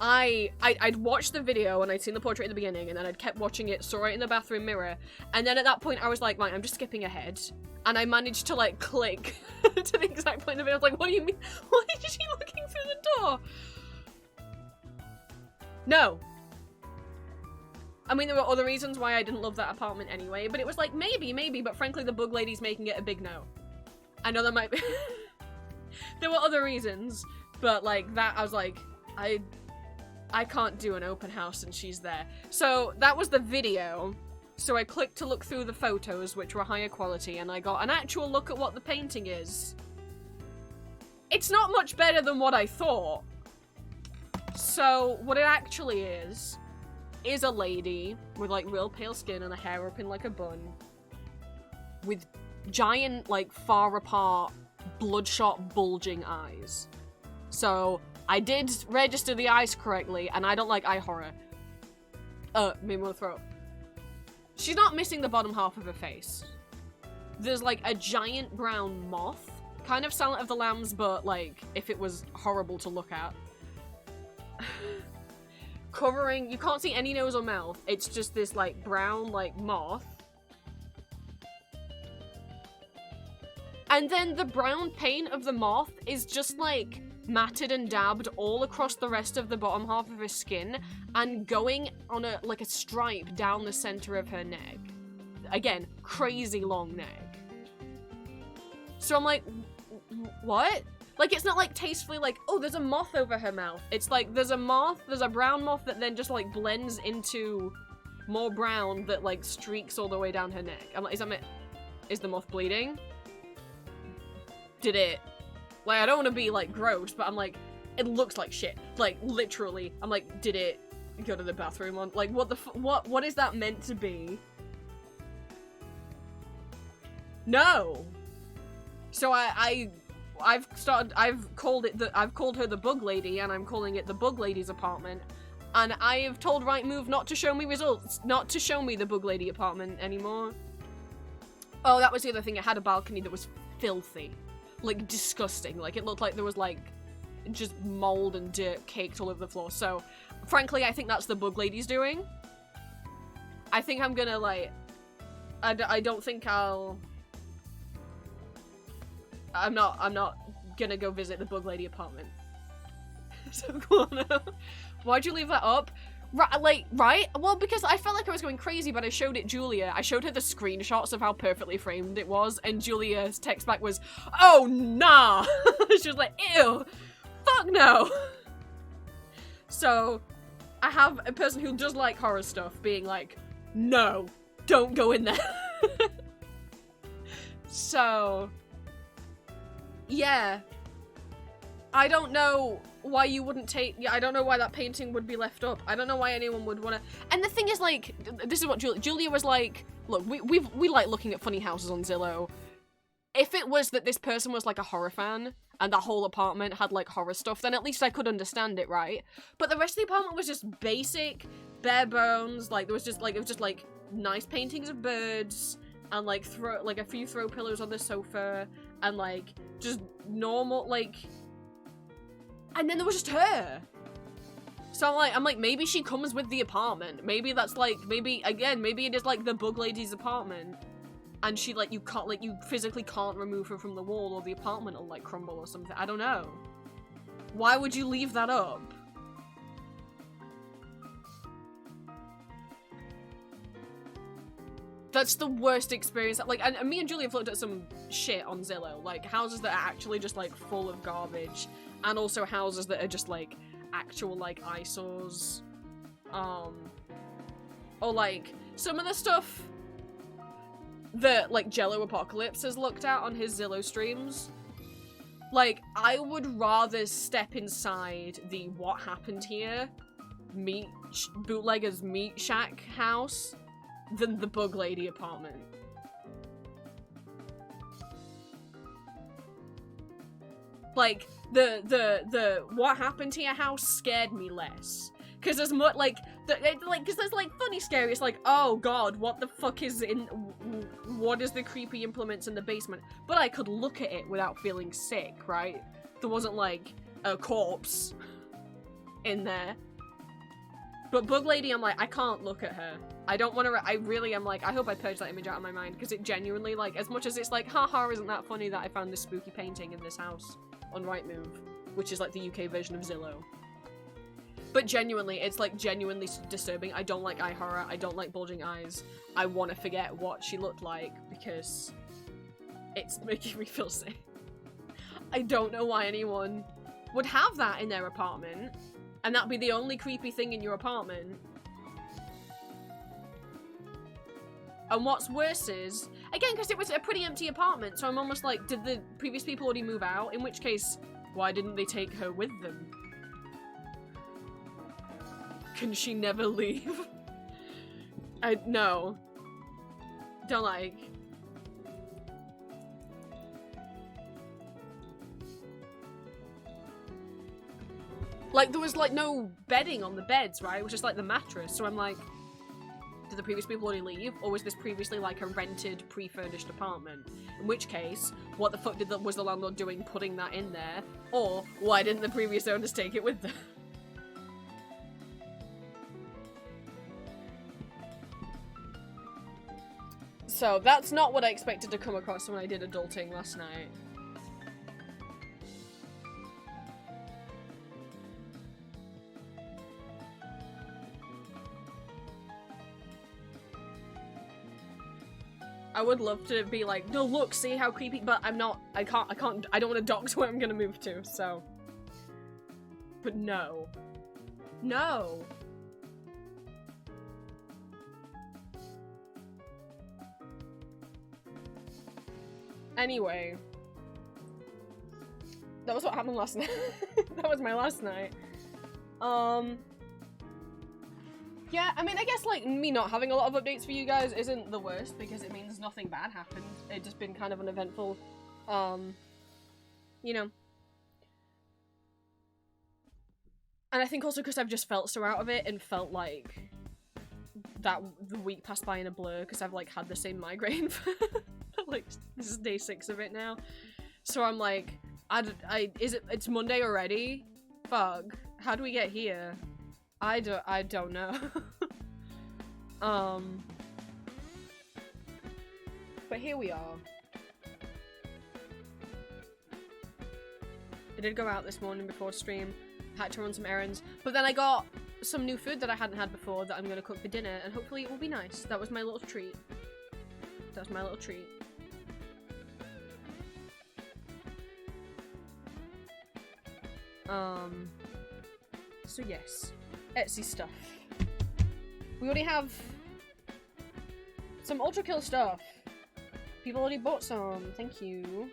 Speaker 1: I'd watched the video and I'd seen the portrait at the beginning, and then I'd kept watching it, saw it in the bathroom mirror, and then at that point I was like, right, I'm just skipping ahead. And I managed to, like, click to the exact point of it. I was like, what do you mean? Why is she looking through the door? No. I mean, there were other reasons why I didn't love that apartment anyway, but it was like, maybe, but frankly, the bug lady's making it a big no. I know there might be... there were other reasons, but, like, that, I was like, I can't do an open house and she's there. So, that was the video. So I clicked to look through the photos, which were higher quality, and I got an actual look at what the painting is. It's not much better than what I thought. So, what it actually is a lady with, like, real pale skin and her hair up in, like, a bun with giant, like, far apart, bloodshot, bulging eyes. So, I did register the eyes correctly, and I don't like eye horror. Made me want to throw up. She's not missing the bottom half of her face. There's, like, a giant brown moth. Kind of Silent of the Lambs, but, like, if it was horrible to look at. Covering, you can't see any nose or mouth, it's just this, like, brown, like, moth. And then the brown paint of the moth is just, like, matted and dabbed all across the rest of the bottom half of her skin, and going on a, like, a stripe down the center of her neck. Again, crazy long neck. So I'm like, what? Like, it's not, like, tastefully, like, oh, there's a moth over her mouth. It's like, there's a brown moth that then just, like, blends into more brown that, like, streaks all the way down her neck. I'm like, is the moth bleeding? Did it? Like, I don't want to be, like, gross, but I'm like, it looks like shit. Like, literally. I'm like, did it go to the bathroom on? Like, what is that meant to be? No! So I've called her the bug lady, and I'm calling it the bug lady's apartment, and I have told Rightmove not to show me results, not to show me the bug lady apartment anymore. Oh, that was the other thing, it had a balcony that was filthy. Like, disgusting. Like, it looked like there was, like, just mold and dirt caked all over the floor. So, frankly, I think that's the bug lady's doing. I think I'm gonna, like, I don't think I'm not gonna go visit the bug lady apartment. So go on. Why'd you leave that up? Right? Well, because I felt like I was going crazy, but I showed it Julia. I showed her the screenshots of how perfectly framed it was, and Julia's text back was, oh, nah! She was like, ew! Fuck no! So I have a person who does like horror stuff being like, no, don't go in there. So, yeah. I don't know why you wouldn't take, I don't know why that painting would be left up. I don't know why anyone would want to, and the thing is, like, this is what Julia was like, look, we like looking at funny houses on Zillow. If it was that this person was like a horror fan, and that whole apartment had like horror stuff, then at least I could understand it, right? But the rest of the apartment was just basic, bare bones, like, there was just like, it was just like nice paintings of birds, and like a few throw pillows on the sofa, and like just normal, like, and then there was just her. So I'm like maybe she comes with the apartment. Maybe that's like, maybe it is like the bug lady's apartment, and she like, you physically can't remove her from the wall, or the apartment will like crumble or something. I don't know. Why would you leave that up? That's the worst experience. Like, and me and Julia have looked at some shit on Zillow, like houses that are actually just like full of garbage, and also houses that are just like actual like eyesores. Or like some of the stuff that like Jello Apocalypse has looked at on his Zillow streams. Like, I would rather step inside the What Happened Here bootlegger's meat shack house than the Bug Lady apartment. Like, the What Happened Here house scared me less. Cause there's more, like, cause there's, like, funny scary, it's like, oh god, what the fuck is what is the creepy implements in the basement? But I could look at it without feeling sick, right? There wasn't, like, a corpse in there. But Bug Lady, I'm like, I can't look at her. I don't want to, I really am like, I hope I purge that image out of my mind, because it genuinely, like, as much as it's like, haha, isn't that funny that I found this spooky painting in this house on Rightmove, which is like the UK version of Zillow. But genuinely, it's like genuinely disturbing. I don't like eye horror, I don't like bulging eyes. I want to forget what she looked like, because it's making me feel sick. I don't know why anyone would have that in their apartment, and that'd be the only creepy thing in your apartment. And what's worse is, again, because it was a pretty empty apartment, so I'm almost like, did the previous people already move out? In which case, why didn't they take her with them? Can she never leave? No. Don't like. Like, there was, like, no bedding on the beds, right? It was just, like, the mattress. So I'm like, did the previous people already leave? Or was this previously, like, a rented, pre-furnished apartment? In which case, what the fuck was the landlord doing putting that in there? Or, why didn't the previous owners take it with them? So, that's not what I expected to come across when I did adulting last night. I would love to be like, no, look, see how creepy, but I'm not, I don't want to dox where I'm gonna move to, so. But no. No. Anyway. That was what happened last night. That was my last night. Yeah, I mean, I guess, like, me not having a lot of updates for you guys isn't the worst, because it means nothing bad happened. It's just been kind of an eventful, you know. And I think also because I've just felt so out of it and felt like that the week passed by in a blur, because I've, like, had the same migraine for, like, this is day 6 of it now. So I'm like, it's Monday already? Fuck. How do we get here? I don't know. But here we are. I did go out this morning before stream, had to run some errands, but then I got some new food that I hadn't had before that I'm gonna cook for dinner, and hopefully it will be nice. That was my little treat. That was my little treat. So yes, Etsy stuff. We already have some Ultra Kill stuff. People already bought some. Thank you.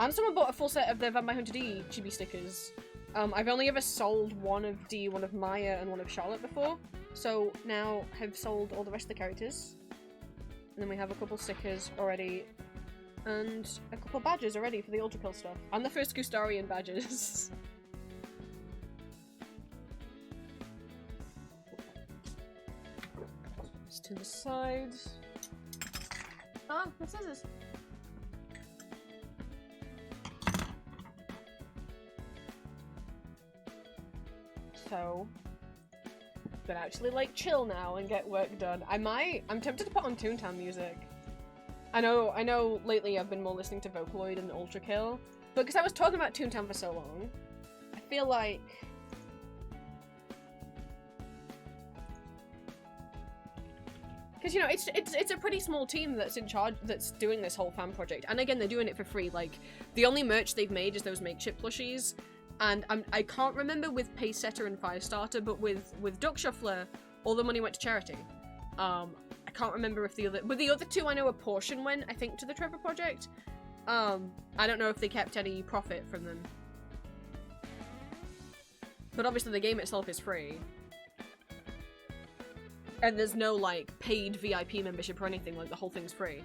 Speaker 1: And someone bought a full set of the Vampire Hunter D chibi stickers. I've only ever sold one of D, one of Maya, and one of Charlotte before. So now I've sold all the rest of the characters. And then we have a couple stickers already. And a couple badges already for the Ultra Kill stuff. And the first Gustarian badges. Just to the side. Oh, the scissors. So, but actually like chill now and get work done. I'm tempted to put on Toontown music. I know lately I've been more listening to Vocaloid and Ultra Kill, but because I was talking about Toontown for so long, I feel like because, you know, it's a pretty small team that's in charge, that's doing this whole fan project. And again, they're doing it for free. Like, the only merch they've made is those makeshift plushies. And I can't remember with Pacesetter and Firestarter, but with Duck Shuffler, all the money went to charity. I can't remember if the other two I know a portion went, I think, to the Trevor Project. I don't know if they kept any profit from them. But obviously the game itself is free. And there's no, like, paid VIP membership or anything, like, the whole thing's free.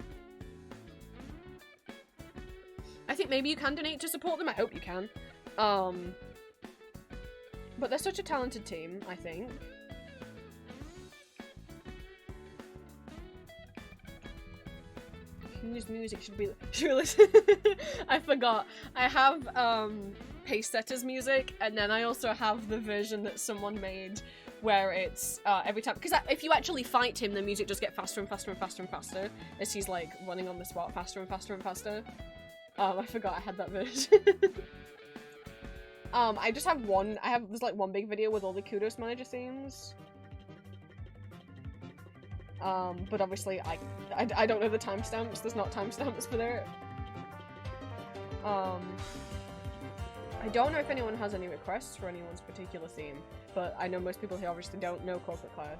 Speaker 1: I think maybe you can donate to support them, I hope you can. But they're such a talented team, I think. Whose music should we listen? I forgot. I have, Pacesetter's music, and then I also have the version that someone made where it's every time, because if you actually fight him, the music just gets faster and faster and faster and faster as he's like running on the spot faster and faster and faster. I forgot I had that version. I just have one. There's like one big video with all the Kudos Manager themes. But obviously I don't know the timestamps. There's not timestamps for there. I don't know if anyone has any requests for anyone's particular theme, but I know most people here obviously don't know Corporate Clash.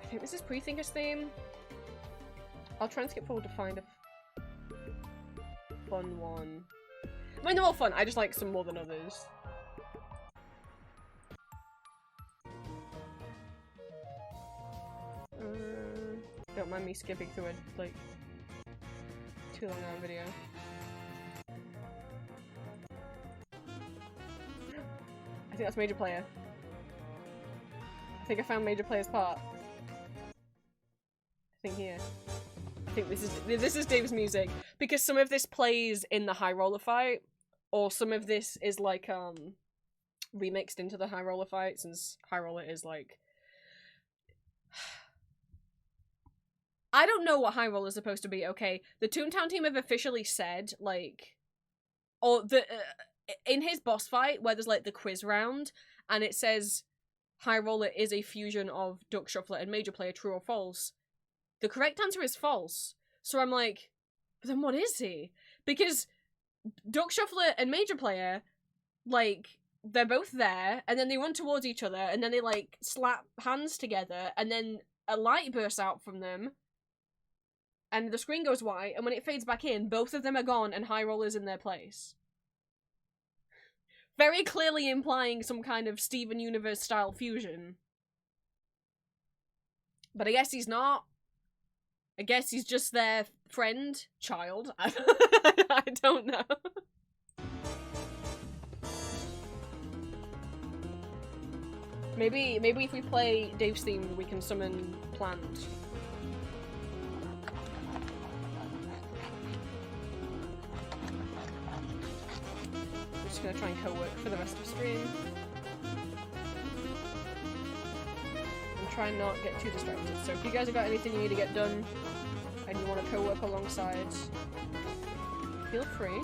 Speaker 1: I think this is Pre-Thinker's theme. I'll try and skip forward to find a fun one. I mean, they're all fun, I just like some more than others. Don't mind me skipping through it, like, too long on video. I think that's Major Player. I think I found Major Player's part. I think here. I think this is Dave's music, because some of this plays in the High Roller fight, or some of this is like remixed into the High Roller fight, since High Roller is like, I don't know what High Roller is supposed to be. Okay, the Toontown team have officially said, like, or the in his boss fight where there's like the quiz round and it says High Roller is a fusion of Duck Shuffler and Major Player, true or false. The correct answer is false. So I'm like, but then what is he? Because Duck Shuffler and Major Player, like, they're both there, and then they run towards each other, and then they, like, slap hands together, and then a light bursts out from them, and the screen goes white, and when it fades back in, both of them are gone, and High Roller's in their place. Very clearly implying some kind of Steven Universe-style fusion. But I guess he's not. I guess he's just their friend, child. I don't know. Maybe if we play Dave's theme, we can summon Plant. I'm just gonna try and co-work for the rest of the stream. And try and not get too distracted. So if you guys have got anything you need to get done, and you want to co-work alongside, feel free.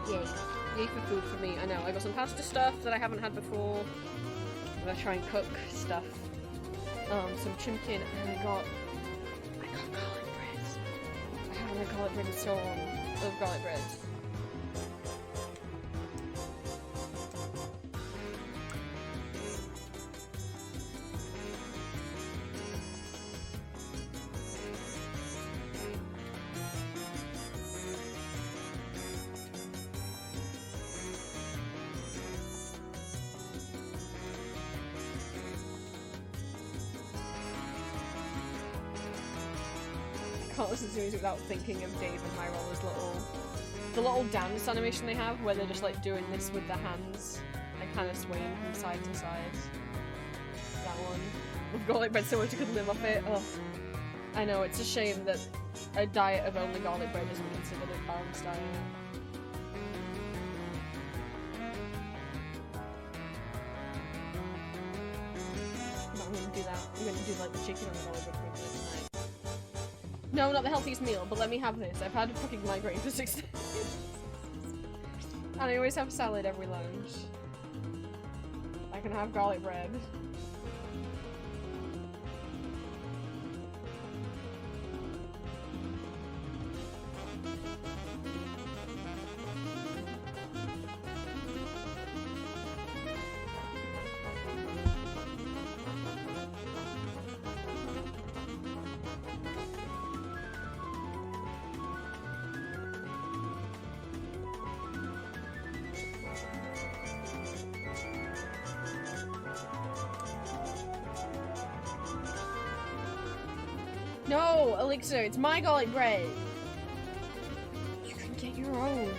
Speaker 1: Yay. Yay for food for me. I know, I got some pasta stuff that I haven't had before. I'm gonna try and cook stuff. Some chimkin, and I got garlic bread. I haven't had garlic bread in so long. I love garlic bread. Can't listen to music without thinking of Dave and Hyroller's the little dance animation they have where they're just like doing this with their hands and kind of swaying from side to side. That one. We've got like bread so much I could live off it. Oh, I know, it's a shame that a diet of only garlic bread isn't considered a balanced diet. I'm gonna do that. I'm gonna do like the chicken on the garlic bread for tonight. No, not the healthiest meal, but let me have this. I've had a fucking migraine for 6 days. And I always have salad every lunch. I can have garlic bread. No, Elixir, it's my garlic bread. You can get your own.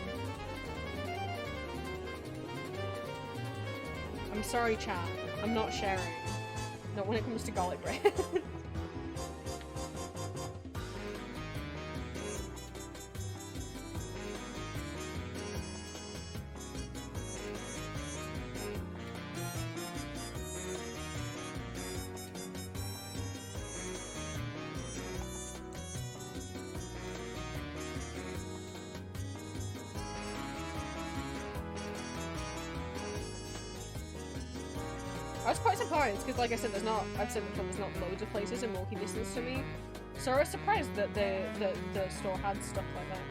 Speaker 1: I'm sorry, chat. I'm not sharing. Not when it comes to garlic bread. I was quite surprised because, like I said, I've said before, there's not loads of places in walking distance to me. So I was surprised that the store had stuff like that.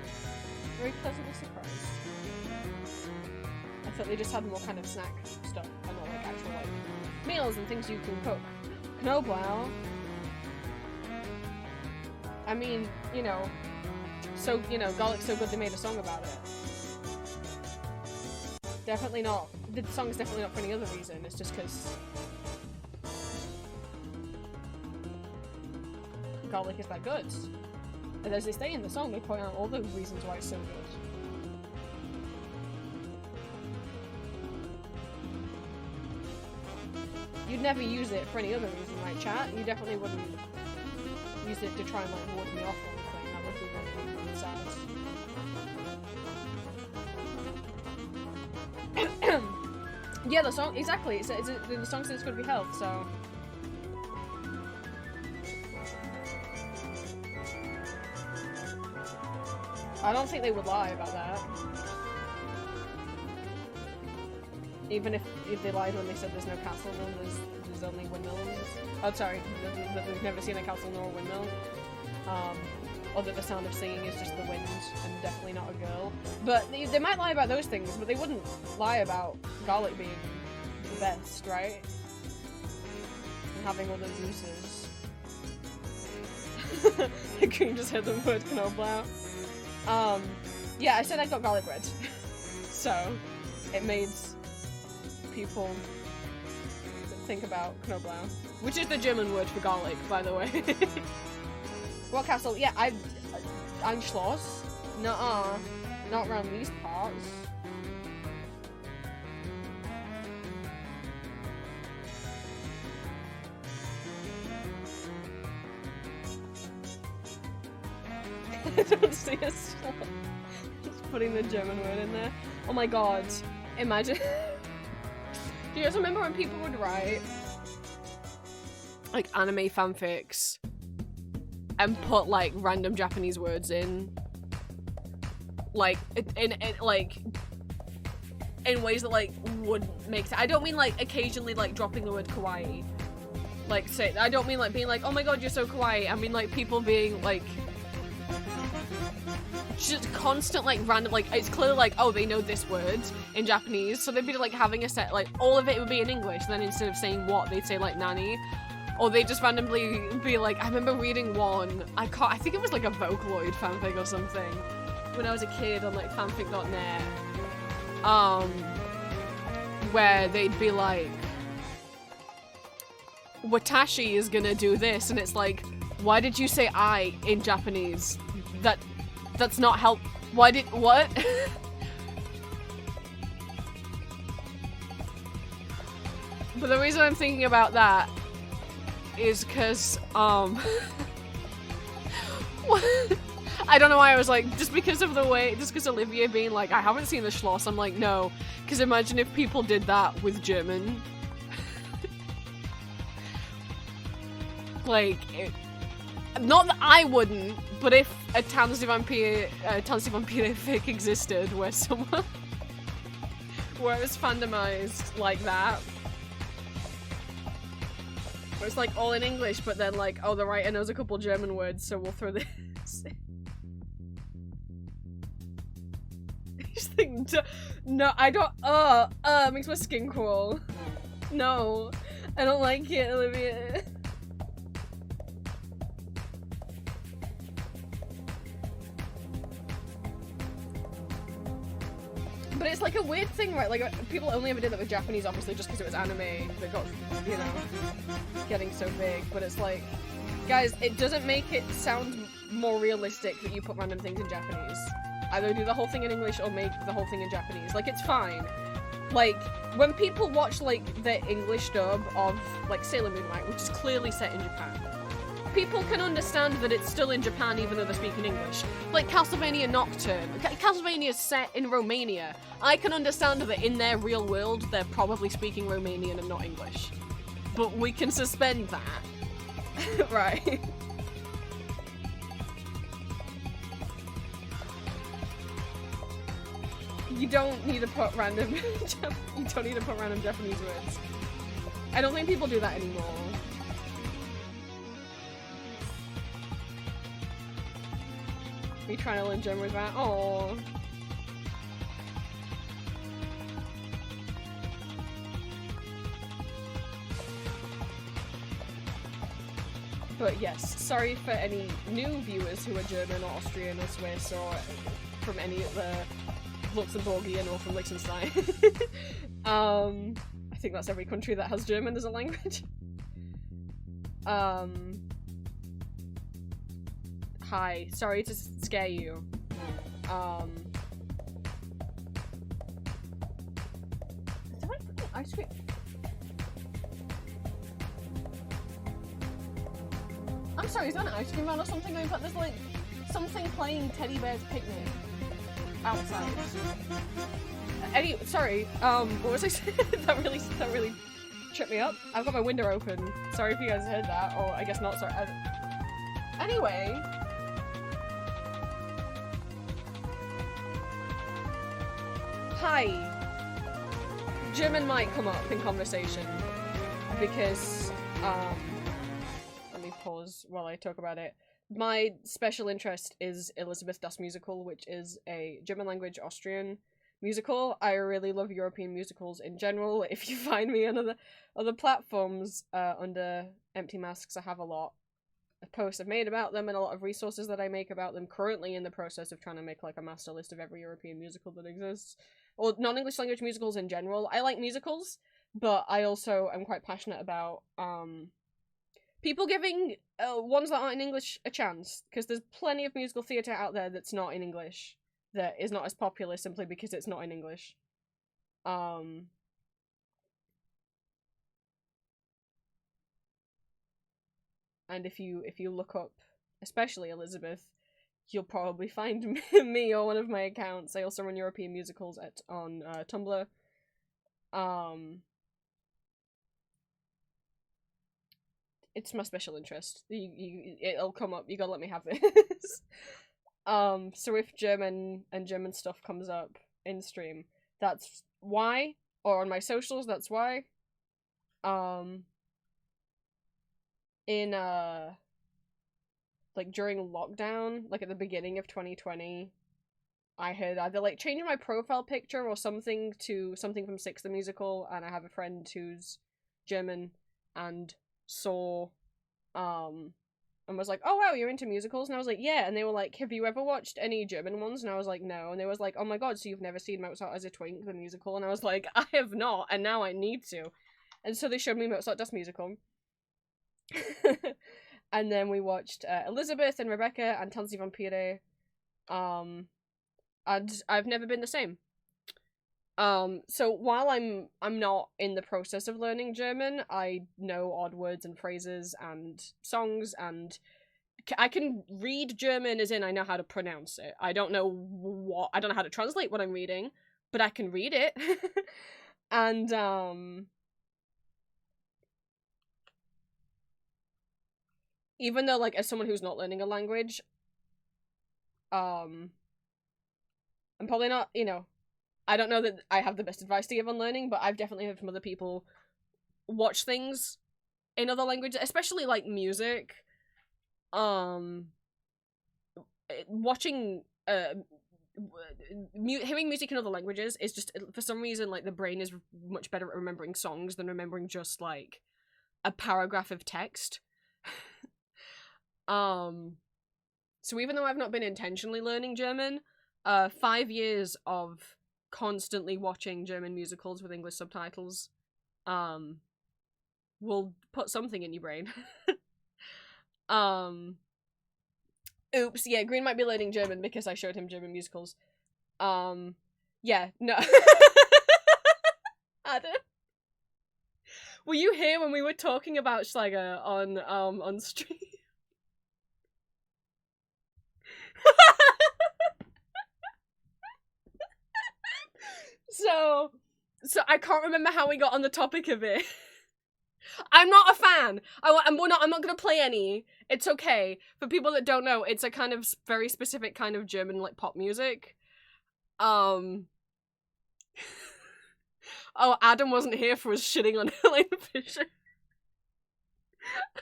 Speaker 1: Very pleasantly surprised. I thought they just had more kind of snack stuff and not like actual like meals and things you can cook. Knoblauch. I mean, you know, so garlic's so good they made a song about it. Definitely not. The song's definitely not for any other reason. It's just because garlic is that good. And as they say in the song, they point out all the reasons why it's so good. You'd never use it for any other reason, right, chat? You definitely wouldn't use it to try and like ward me off or anything. That would be really sad. Yeah, the song, exactly. The song says it's going to be health, so. I don't think they would lie about that. Even if they lied when they said there's no castle and there's only windmills. Oh, sorry, that we've never seen a castle nor a windmill. Or that the sound of singing is just the wind and definitely not a girl. But they might lie about those things, but they wouldn't lie about garlic being the best, right? And having all those uses. The queen just heard the word Knoblauch. Yeah, I said I got garlic bread. So, it made people think about Knoblauch. Which is the German word for garlic, by the way. What castle? Yeah, I'm Schloss. Nuh-uh. Not around these parts. I don't see a Schloss. Just putting the German word in there. Oh my god. Imagine. Do you guys remember when people would write like anime fanfics and put like random Japanese words in, like in like in ways that, like, wouldn't make sense. I don't mean, like, occasionally, like, dropping the word kawaii. Like, say, I don't mean, like, being like, oh my god, you're so kawaii. I mean, like, people being, like, just constant, like, random, like, it's clearly, like, oh, they know this word in Japanese, so they'd be, like, having a set, like, all of it would be in English, and then instead of saying what, they'd say, like, nani. Or they just randomly be like, I remember reading one, I think it was like a Vocaloid fanfic or something, when I was a kid on like fanfic.net, where they'd be like, Watashi is gonna do this, and it's like, why did you say I in Japanese? That's not help. What? But the reason I'm thinking about that is because, I don't know why I was like, just because Olivia being like, I haven't seen the Schloss, I'm like, no, because imagine if people did that with German. Like, not that I wouldn't, but if a Tanz die Vampire fic existed where someone, where it was fandomized like that, where it's like all in English, but then like, oh, the writer knows a couple German words, so we'll throw this in. Just think, no, I don't, makes my skin crawl. No, I don't like it, Olivia. But it's like a weird thing, right? Like, people only ever did that with Japanese, obviously, just because it was anime that got, you know, getting so big. But it's like, guys, it doesn't make it sound more realistic that you put random things in Japanese. Either do the whole thing in English or make the whole thing in Japanese. Like, it's fine. Like, when people watch, like, the English dub of, like, Sailor Moon, right, which is clearly set in Japan, people can understand that it's still in Japan even though they're speaking English. Like Castlevania Nocturne. Castlevania is set in Romania. I can understand that in their real world they're probably speaking Romanian and not English. But we can suspend that. Right. You don't need to put random Japanese words. I don't think people do that anymore. Are you trying to learn German with that? Aww. But yes, sorry for any new viewers who are German or Austrian or Swiss or from any of the Luxembourgian or from Liechtenstein. I think that's every country that has German as a language. Hi, sorry to scare you. Did I put ice cream? I'm sorry, is that an ice cream man or something? But there's like something playing Teddy Bear's Picnic outside. Sorry, what was I saying? that really tripped me up. I've got my window open. Sorry if you guys heard that, or I guess not, sorry. Anyway. Hi. German might come up in conversation because, let me pause while I talk about it. My special interest is Elizabeth Das Musical, which is a German language Austrian musical. I really love European musicals in general. If you find me on other platforms under Empty Masks, I have a lot of posts I've made about them and a lot of resources that I make about them. Currently in the process of trying to make like a master list of every European musical that exists. Or non-English language musicals in general. I like musicals, but I also am quite passionate about people giving ones that aren't in English a chance, because there's plenty of musical theatre out there that's not in English, that is not as popular simply because it's not in English. And if you look up, especially Elizabeth, you'll probably find me or one of my accounts. I also run European musicals on Tumblr. It's my special interest. It'll come up. You gotta let me have this. So if German stuff comes up in stream, that's why, or on my socials, that's why. In like during lockdown, like at the beginning of 2020, I had either like changed my profile picture or something to something from Six the Musical, and I have a friend who's German and saw and was like, "Oh wow, you're into musicals?" And I was like, "Yeah." And they were like, "Have you ever watched any German ones?" And I was like, "No." And they was like, "Oh my god, so you've never seen Mozart as a Twink, the musical?" And I was like, "I have not, and now I need to." And so they showed me Mozart Das Musical. And then we watched Elizabeth and Rebecca and Tanz die Vampire. And I've never been the same. So while I'm not in the process of learning German, I know odd words and phrases and songs, and I can read German as in I know how to pronounce it. I don't know how to translate what I'm reading, but I can read it. And even though, like, as someone who's not learning a language, I'm probably not, I don't know that I have the best advice to give on learning, but I've definitely heard from other people watch things in other languages, especially like music. Watching hearing music in other languages is just, for some reason, like, the brain is much better at remembering songs than remembering just like a paragraph of text. So even though I've not been intentionally learning German, 5 years of constantly watching German musicals with English subtitles will put something in your brain. Oops, yeah, Green might be learning German because I showed him German musicals. Yeah, no. Adam? Were you here when we were talking about Schläger on stream? So I can't remember how we got on the topic of it. I'm not a fan. I'm not gonna play any. It's okay. For people that don't know, it's a kind of very specific kind of German, like, pop music. Oh, Adam wasn't here for us shitting on Helene Fisher.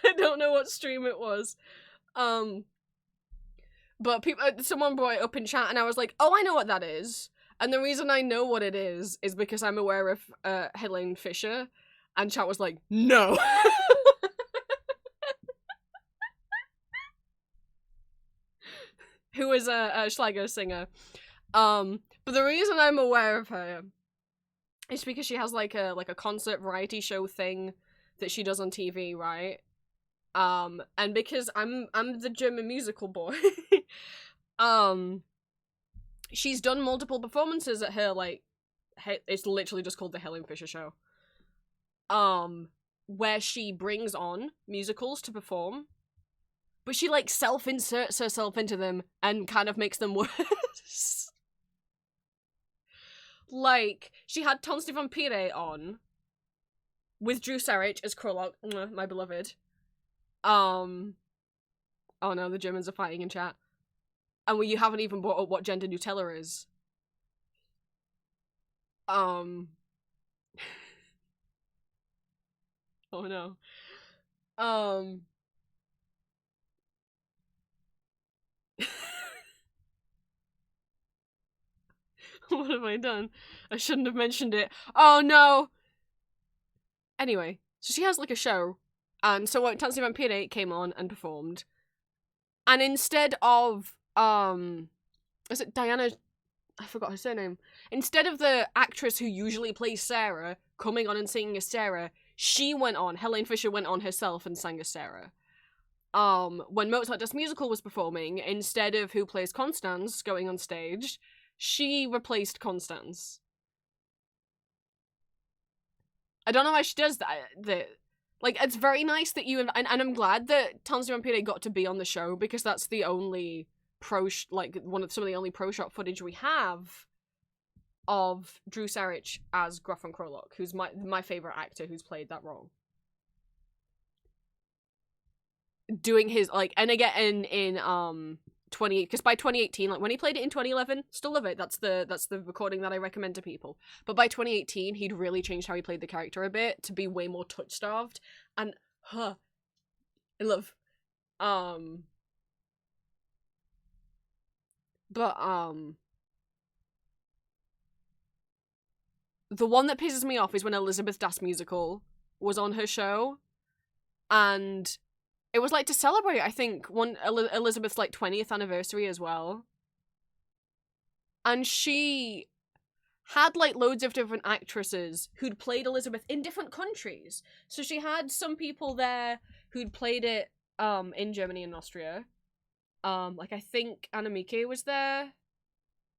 Speaker 1: I don't know what stream it was. But someone brought it up in chat, and I was like, "Oh, I know what that is." And the reason I know what it is because I'm aware of Helene Fisher, and chat was like, "No." Who is a Schlager singer. But the reason I'm aware of her is because she has like a concert variety show thing that she does on TV, right? And because I'm the German musical boy, she's done multiple performances at her, like, it's literally just called the Helene Fisher Show. Where she brings on musicals to perform, but she, like, self-inserts herself into them and kind of makes them worse. Like, she had Tanz die Vampire on with Drew Sarich as Krolok, my beloved. Oh no, the Germans are fighting in chat. And you haven't even brought up what gender Nutella is. Oh no. What have I done? I shouldn't have mentioned it. Oh no! Anyway, so she has, like, a show, and so Tanz die Vampire came on and performed, and instead of, is it Diana? I forgot her surname. Instead of the actress who usually plays Sarah coming on and singing as Sarah, Helene Fisher went on herself and sang as Sarah. When Mozart Das Musical was performing, instead of who plays Constance going on stage, she replaced Constance. I don't know why she does that. Like, it's very nice that you, and I'm glad that Tanz die Vampire got to be on the show, because that's the only some of the only pro shot footage we have of Drew Sarich as Gruff von Krolok, who's my favorite actor who's played that role. Doing his, like, and again in because by 2018, like when he played it in 2011, still love it. That's the recording that I recommend to people. But by 2018, he'd really changed how he played the character a bit to be way more touch starved, and I love, but the one that pisses me off is when Elizabeth Das Musical was on her show, and it was like to celebrate, I think, Elizabeth's like 20th anniversary as well. And she had like loads of different actresses who'd played Elizabeth in different countries. So she had some people there who'd played it in Germany and Austria. Like I think Anna Mike was there,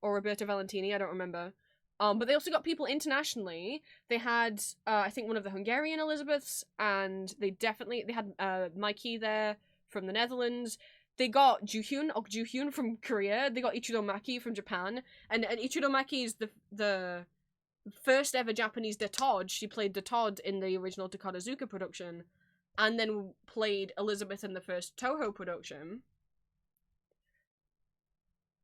Speaker 1: or Roberta Valentini, I don't remember. But they also got people internationally. They had, I think, one of the Hungarian Elizabeths, and they had Mikey there from the Netherlands. They got Juhyun from Korea. They got Ichiro Maki from Japan. And Ichiro Maki is the first ever Japanese Detod. She played Detod in the original Takarazuka production, and then played Elizabeth in the first Toho production.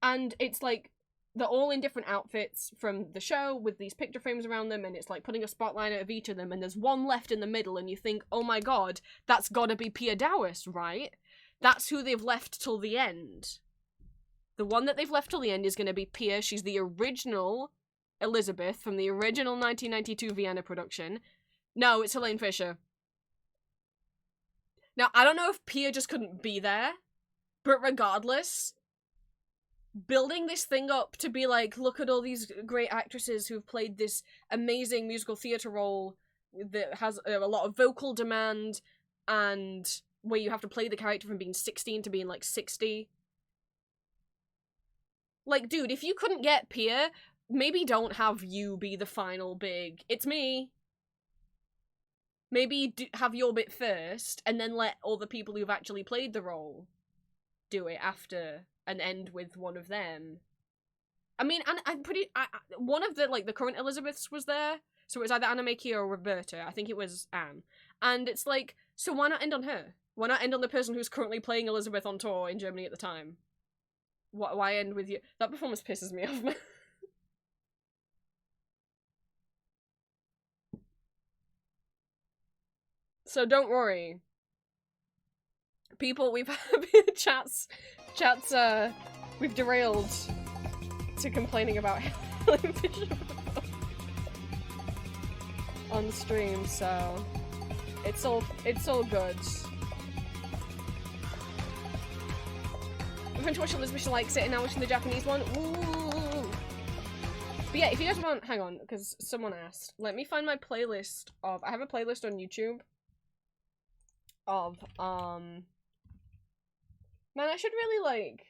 Speaker 1: And it's like, they're all in different outfits from the show with these picture frames around them, and it's like putting a spotlight out of each of them, and there's one left in the middle, and you think, oh my god, that's gotta be Pia Dowis, right? That's who they've left till the end. The one that they've left till the end is gonna be Pia. She's the original Elizabeth from the original 1992 Vienna production. No, it's Helene Fisher. Now, I don't know if Pia just couldn't be there, but regardless, building this thing up to be like, look at all these great actresses who've played this amazing musical theatre role that has a lot of vocal demand, and where you have to play the character from being 16 to being like 60. Like, dude, if you couldn't get Pia, maybe don't have you be the final big, it's me. Maybe have your bit first, and then let all the people who've actually played the role do it after, and end with one of them. I mean, and I'm one of the current Elizabeths was there, so it was either Anna Maki or Roberta. I think it was Anne. And it's like, so why not end on her? Why not end on the person who's currently playing Elizabeth on tour in Germany at the time? Why end with you? That performance pisses me off. So don't worry. People, we've had chats, we've derailed to complaining about Helene Fisher on stream, so it's all good. We're going to watch Elizabeth, she likes it, and now watching the Japanese one. Ooh. But yeah, if you guys want, hang on, because someone asked. Let me find my playlist of, I have a playlist on YouTube of, man, I should really, like,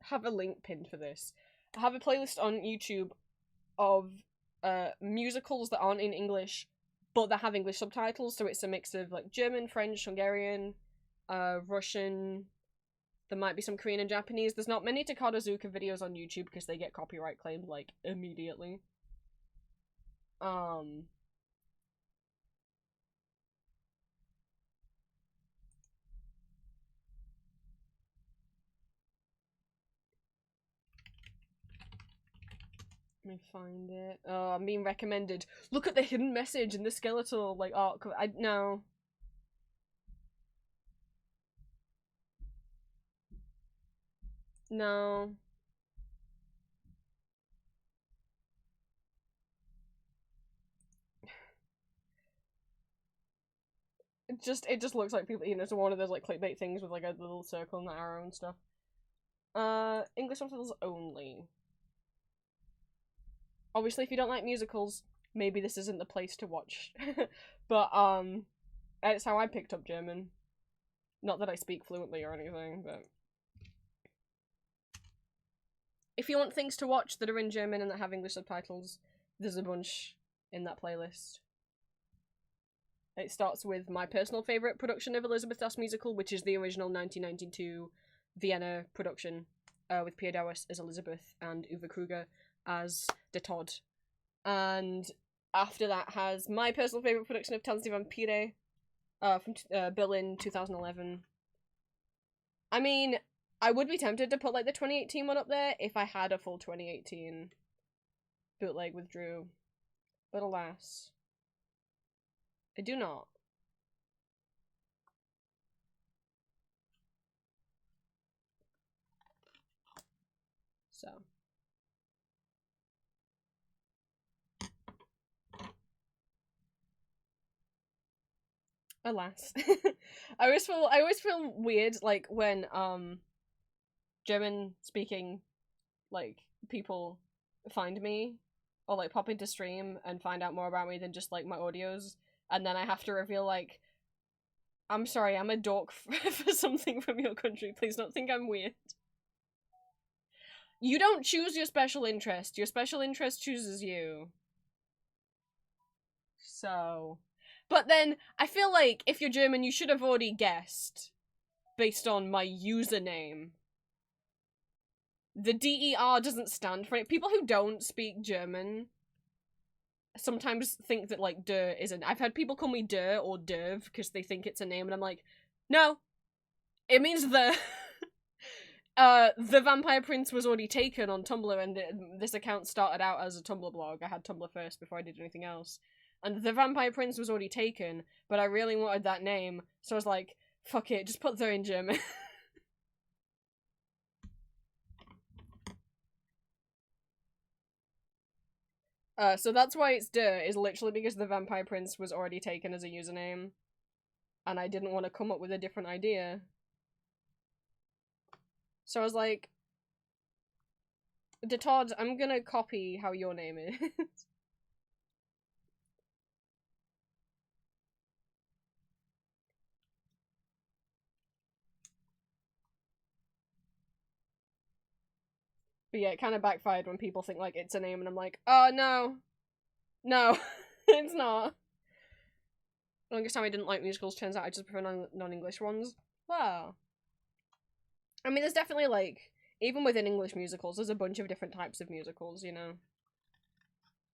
Speaker 1: have a link pinned for this. I have a playlist on YouTube of musicals that aren't in English, but that have English subtitles, so it's a mix of, like, German, French, Hungarian, Russian, there might be some Korean and Japanese. There's not many Takarazuka videos on YouTube because they get copyright claimed, like, immediately. Let me find it. Oh, I'm being recommended. Look at the hidden message in the skeletal, like, arc. No. No. It just looks like people, it's one of those, like, clickbait things with, like, a little circle and the arrow and stuff. English subtitles only. Obviously, if you don't like musicals, maybe this isn't the place to watch. But, it's how I picked up German. Not that I speak fluently or anything, but... If you want things to watch that are in German and that have English subtitles, there's a bunch in that playlist. It starts with my personal favourite production of Elizabeth Das Musical, which is the original 1992 Vienna production, with Pia Dowis as Elizabeth and Uwe Kruger as de Todd. And after that has my personal favourite production of Tanz die Vampire, from Berlin 2011. I mean, I would be tempted to put, like, the 2018 one up there if I had a full 2018 bootleg with Drew. But alas, I do not. So. Alas. I always feel weird, like, when, German speaking, like, people find me, or, like, pop into stream and find out more about me than just, like, my audios, and then I have to reveal, like, I'm sorry, I'm a dork for something from your country, please don't think I'm weird. You don't choose your special interest chooses you. So... But then, I feel like, if you're German, you should have already guessed, based on my username. The DER doesn't stand for it. People who don't speak German sometimes think that, like, der isn't. I've had people call me der or derv because they think it's a name, and I'm like, no, it means the... The Vampire Prince was already taken on Tumblr, and this account started out as a Tumblr blog. I had Tumblr first before I did anything else. And the Vampire Prince was already taken, but I really wanted that name, so I was like, fuck it, just put the in German. So that's why it's der, is literally because the Vampire Prince was already taken as a username, and I didn't want to come up with a different idea. So I was like, Todd, I'm gonna copy how your name is. But yeah, it kind of backfired when people think, like, it's a name, and I'm like, oh, no. No, it's not. The longest time I didn't like musicals, turns out I just prefer non-English ones. Wow. I mean, there's definitely, like, even within English musicals, there's a bunch of different types of musicals, you know?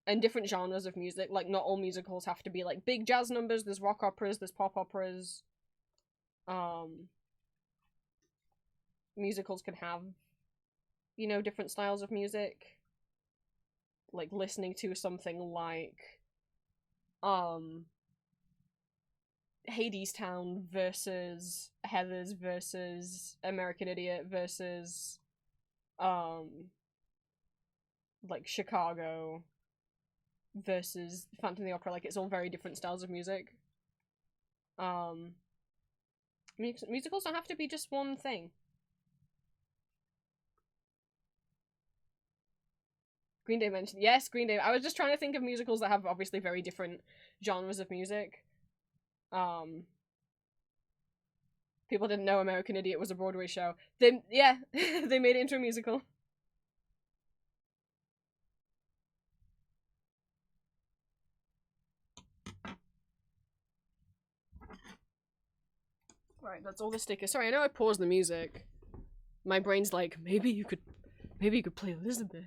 Speaker 1: And different genres of music. Like, not all musicals have to be, like, big jazz numbers. There's rock operas, there's pop operas. Musicals can have, you know, different styles of music. Like, listening to something like, Hadestown versus Heathers versus American Idiot versus, like, Chicago versus Phantom of the Opera. Like, it's all very different styles of music. Musicals don't have to be just one thing. Green Day mentioned. Yes, Green Day. I was just trying to think of musicals that have obviously very different genres of music. People didn't know American Idiot was a Broadway show. They they made it into a musical. Right, that's all the stickers. Sorry, I know I paused the music. My brain's like, maybe you could play Elizabeth.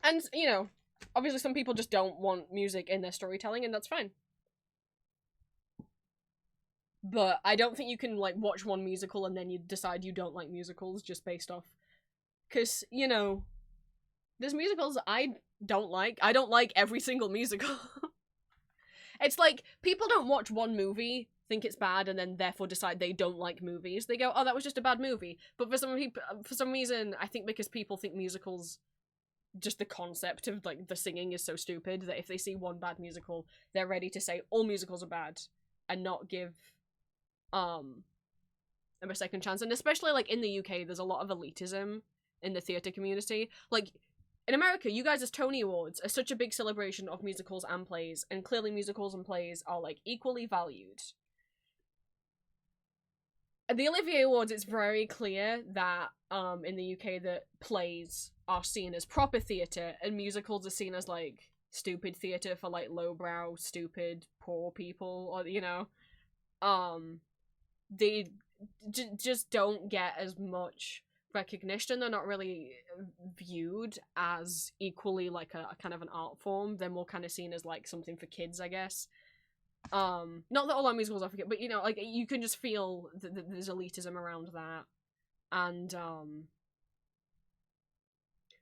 Speaker 1: And, you know, obviously some people just don't want music in their storytelling, and that's fine. But I don't think you can, like, watch one musical and then you decide you don't like musicals just based off... Because, you know, there's musicals I don't like. I don't like every single musical. It's like, people don't watch one movie, think it's bad, and then therefore decide they don't like movies. They go, oh, that was just a bad movie. But for some reason, I think because people think musicals... just the concept of, like, the singing is so stupid that if they see one bad musical, they're ready to say all musicals are bad and not give them a second chance. And especially, like, in the UK, there's a lot of elitism in the theatre community. Like, in America, you guys' Tony Awards are such a big celebration of musicals and plays, and clearly musicals and plays are, like, equally valued. At the Olivier Awards, it's very clear that, in the UK, that plays are seen as proper theatre, and musicals are seen as, like, stupid theatre for, like, lowbrow, stupid, poor people, or, you know, they just don't get as much recognition. They're not really viewed as equally, like, a kind of an art form. They're more kind of seen as, like, something for kids, I guess. Not that all our musicals are forget, but you know, like you can just feel that there's elitism around that, and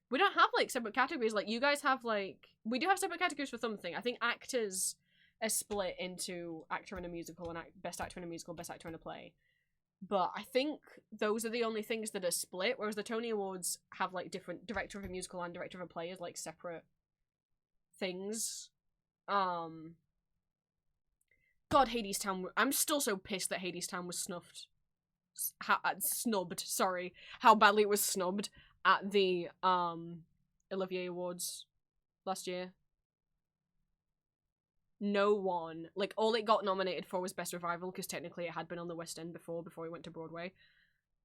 Speaker 1: we don't have like separate categories. Like you guys have like we do have separate categories for something. I think actors are split into actor in a musical and best actor in a musical, best actor in a play. But I think those are the only things that are split, whereas the Tony Awards have like different director of a musical and director of a play as like separate things. God, Hadestown. I'm still so pissed that Hadestown was snubbed. Sorry, how badly it was snubbed at the Olivier Awards last year. No one, like, all it got nominated for was Best Revival, because technically it had been on the West End before it went to Broadway.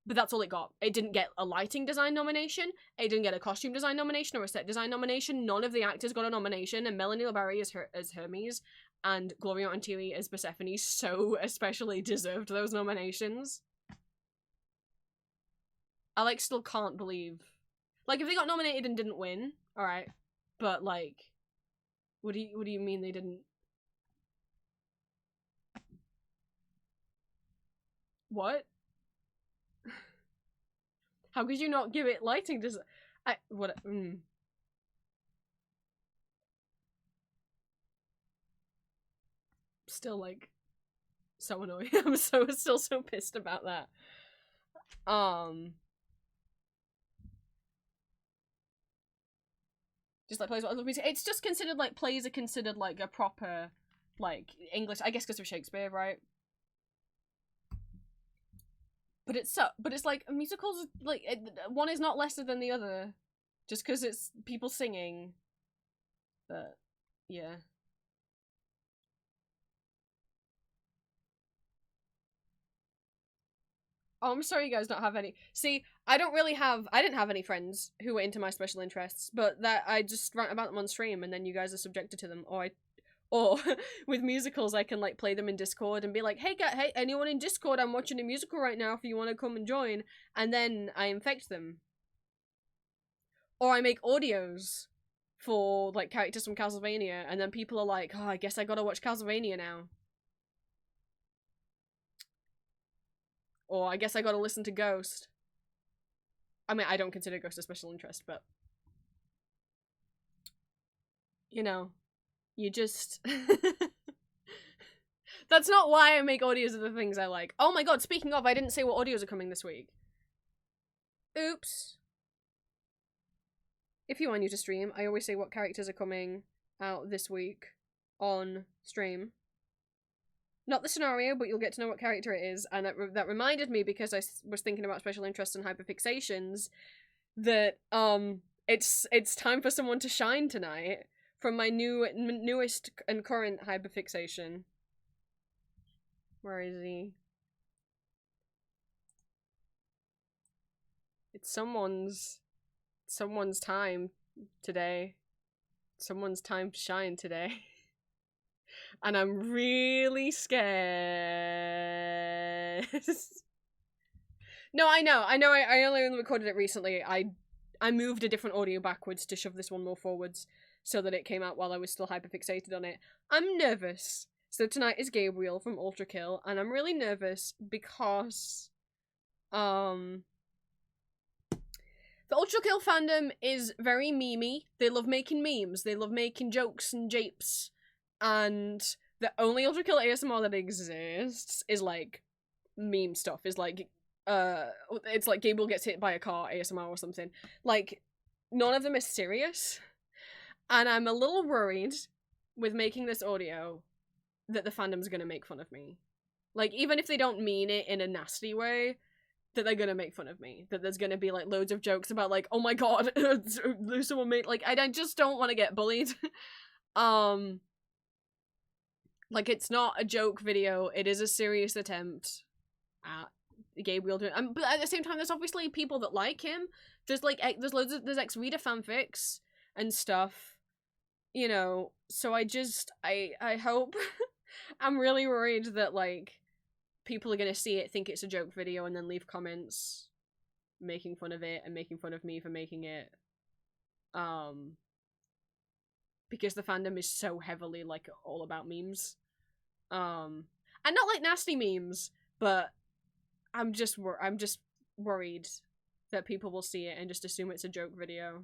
Speaker 1: But that's all it got. It didn't get a lighting design nomination, it didn't get a costume design nomination or a set design nomination, none of the actors got a nomination, and Melanie Labarre as Hermes, and Gloria Antilli as Persephone so especially deserved those nominations. I, like, still can't believe... Like, if they got nominated and didn't win, alright, but, like, what do you mean they didn't... What? How could you not give it lighting design? Still, like, so annoying. I'm still so pissed about that. Just like plays what I love music. It's just considered like plays are considered like a proper like English, I guess, because of Shakespeare, right? But it's like musicals, like one is not lesser than the other, just because it's people singing. But yeah. Oh, I'm sorry you guys don't have any. See, I didn't have any friends who were into my special interests, but that I just rant about them on stream, and then you guys are subjected to them, or with musicals, I can like play them in Discord and be like, hey, hey, anyone in Discord, I'm watching a musical right now if you want to come and join, and then I infect them. Or I make audios for like characters from Castlevania, and then people are like, oh, I guess I gotta watch Castlevania now. Or I guess I gotta listen to Ghost. I mean, I don't consider Ghost a special interest, but... You know, you just... That's not why I make audios of the things I like. Oh my god, speaking of, I didn't say what audios are coming this week. Oops. If you are new to stream, I always say what characters are coming out this week on stream. Not the scenario, but you'll get to know what character it is, and that reminded me, because I was thinking about special interests and hyperfixations, that it's time for someone to shine tonight from my newest and current hyperfixation. Where is he? It's someone's time today. Someone's time to shine today. And I'm really scared. No, I know. I only recorded it recently. I moved a different audio backwards to shove this one more forwards so that it came out while I was still hyperfixated on it. I'm nervous. So tonight is Gabriel from Ultra Kill, and I'm really nervous because the Ultra Kill fandom is very memey. They love making memes. They love making jokes and japes. And the only Ultra Kill ASMR that exists is like meme stuff. Is like it's like Gabriel gets hit by a car ASMR or something. Like, none of them is serious. And I'm a little worried with making this audio that the fandom's gonna make fun of me. Like, even if they don't mean it in a nasty way, that they're gonna make fun of me. That there's gonna be like loads of jokes about like, oh my god, someone made, like, I just don't want to get bullied. Like, it's not a joke video, it is a serious attempt at Gabriel doing, but at the same time, there's obviously people that like him. There's like, there's ex-reader fanfics and stuff, you know, so I hope, I'm really worried that, like, people are gonna see it, think it's a joke video, and then leave comments making fun of it, and making fun of me for making it, because the fandom is so heavily, like, all about memes. And not like nasty memes, but I'm just worried that people will see it and just assume it's a joke video.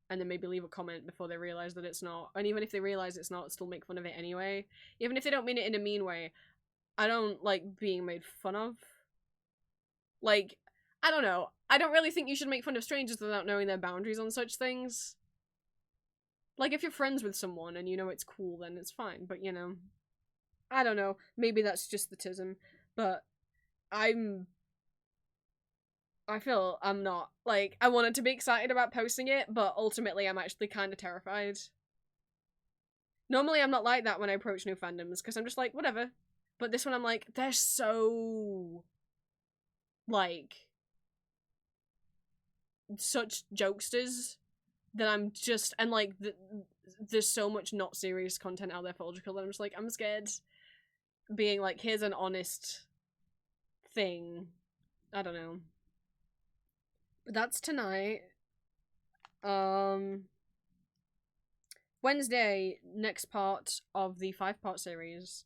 Speaker 1: And then maybe leave a comment before they realize that it's not. And even if they realize it's not, still make fun of it anyway. Even if they don't mean it in a mean way. I don't like being made fun of. Like, I don't know. I don't really think you should make fun of strangers without knowing their boundaries on such things. Like, if you're friends with someone and you know it's cool, then it's fine. But, you know, I don't know. Maybe that's just the tism. But I feel I'm not. Like, I wanted to be excited about posting it, but ultimately I'm actually kind of terrified. Normally I'm not like that when I approach new fandoms, because I'm just like, whatever. But this one I'm like, they're so... like... such jokesters that I'm just... and, like, there's so much not serious content out there for Ultra that I'm just like, I'm scared. Being like, here's an honest thing. I don't know. But that's tonight. Wednesday, next part of the 5-part series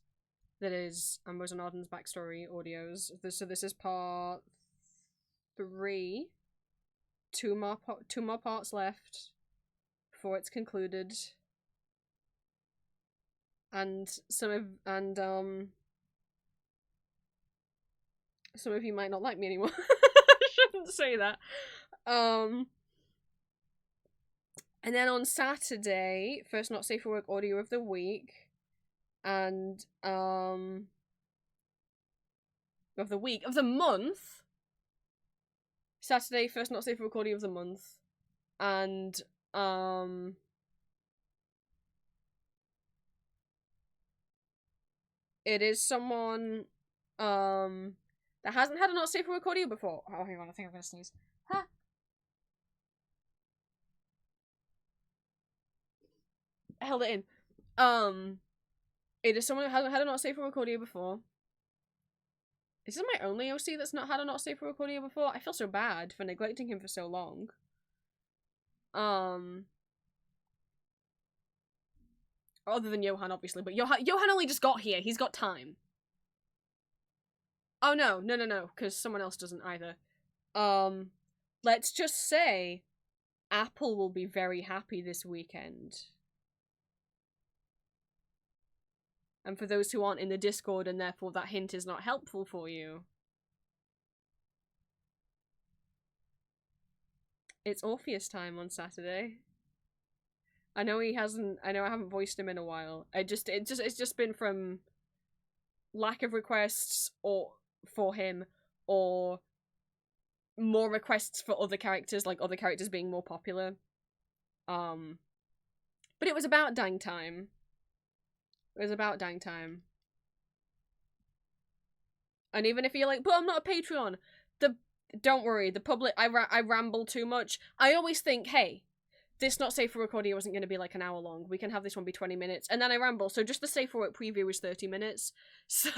Speaker 1: that is Ambrose and Arden's backstory audios. So this is part 3. Two more parts left before it's concluded. And some of you might not like me anymore. I shouldn't say that. And then on Saturday, first not safe for work audio of the week, and of the month. Saturday, first not safe for work audio of the month, and it is someone that hasn't had a not safe for work audio before. Oh, hang on, I think I'm gonna sneeze. Huh? I held it in. It is someone who hasn't had a not safe for work audio before. Is this my only OC that's not had a not safe for work audio before? I feel so bad for neglecting him for so long. Other than Johan, obviously, but Johan only just got here. He's got time. Oh no, because someone else doesn't either. Let's just say Apple will be very happy this weekend. And for those who aren't in the Discord and therefore that hint is not helpful for you, it's Orpheus time on Saturday. I know I haven't voiced him in a while. It's just been from lack of requests or for him, or more requests for other characters, like other characters being more popular. But it was about dang time. And even if you're like, but I'm not a Patreon, don't worry, the public, I ramble too much. I always think, hey, this not safe for work audio wasn't going to be like an hour long. We can have this one be 20 minutes. And then I ramble. So just the safe for work preview is 30 minutes. So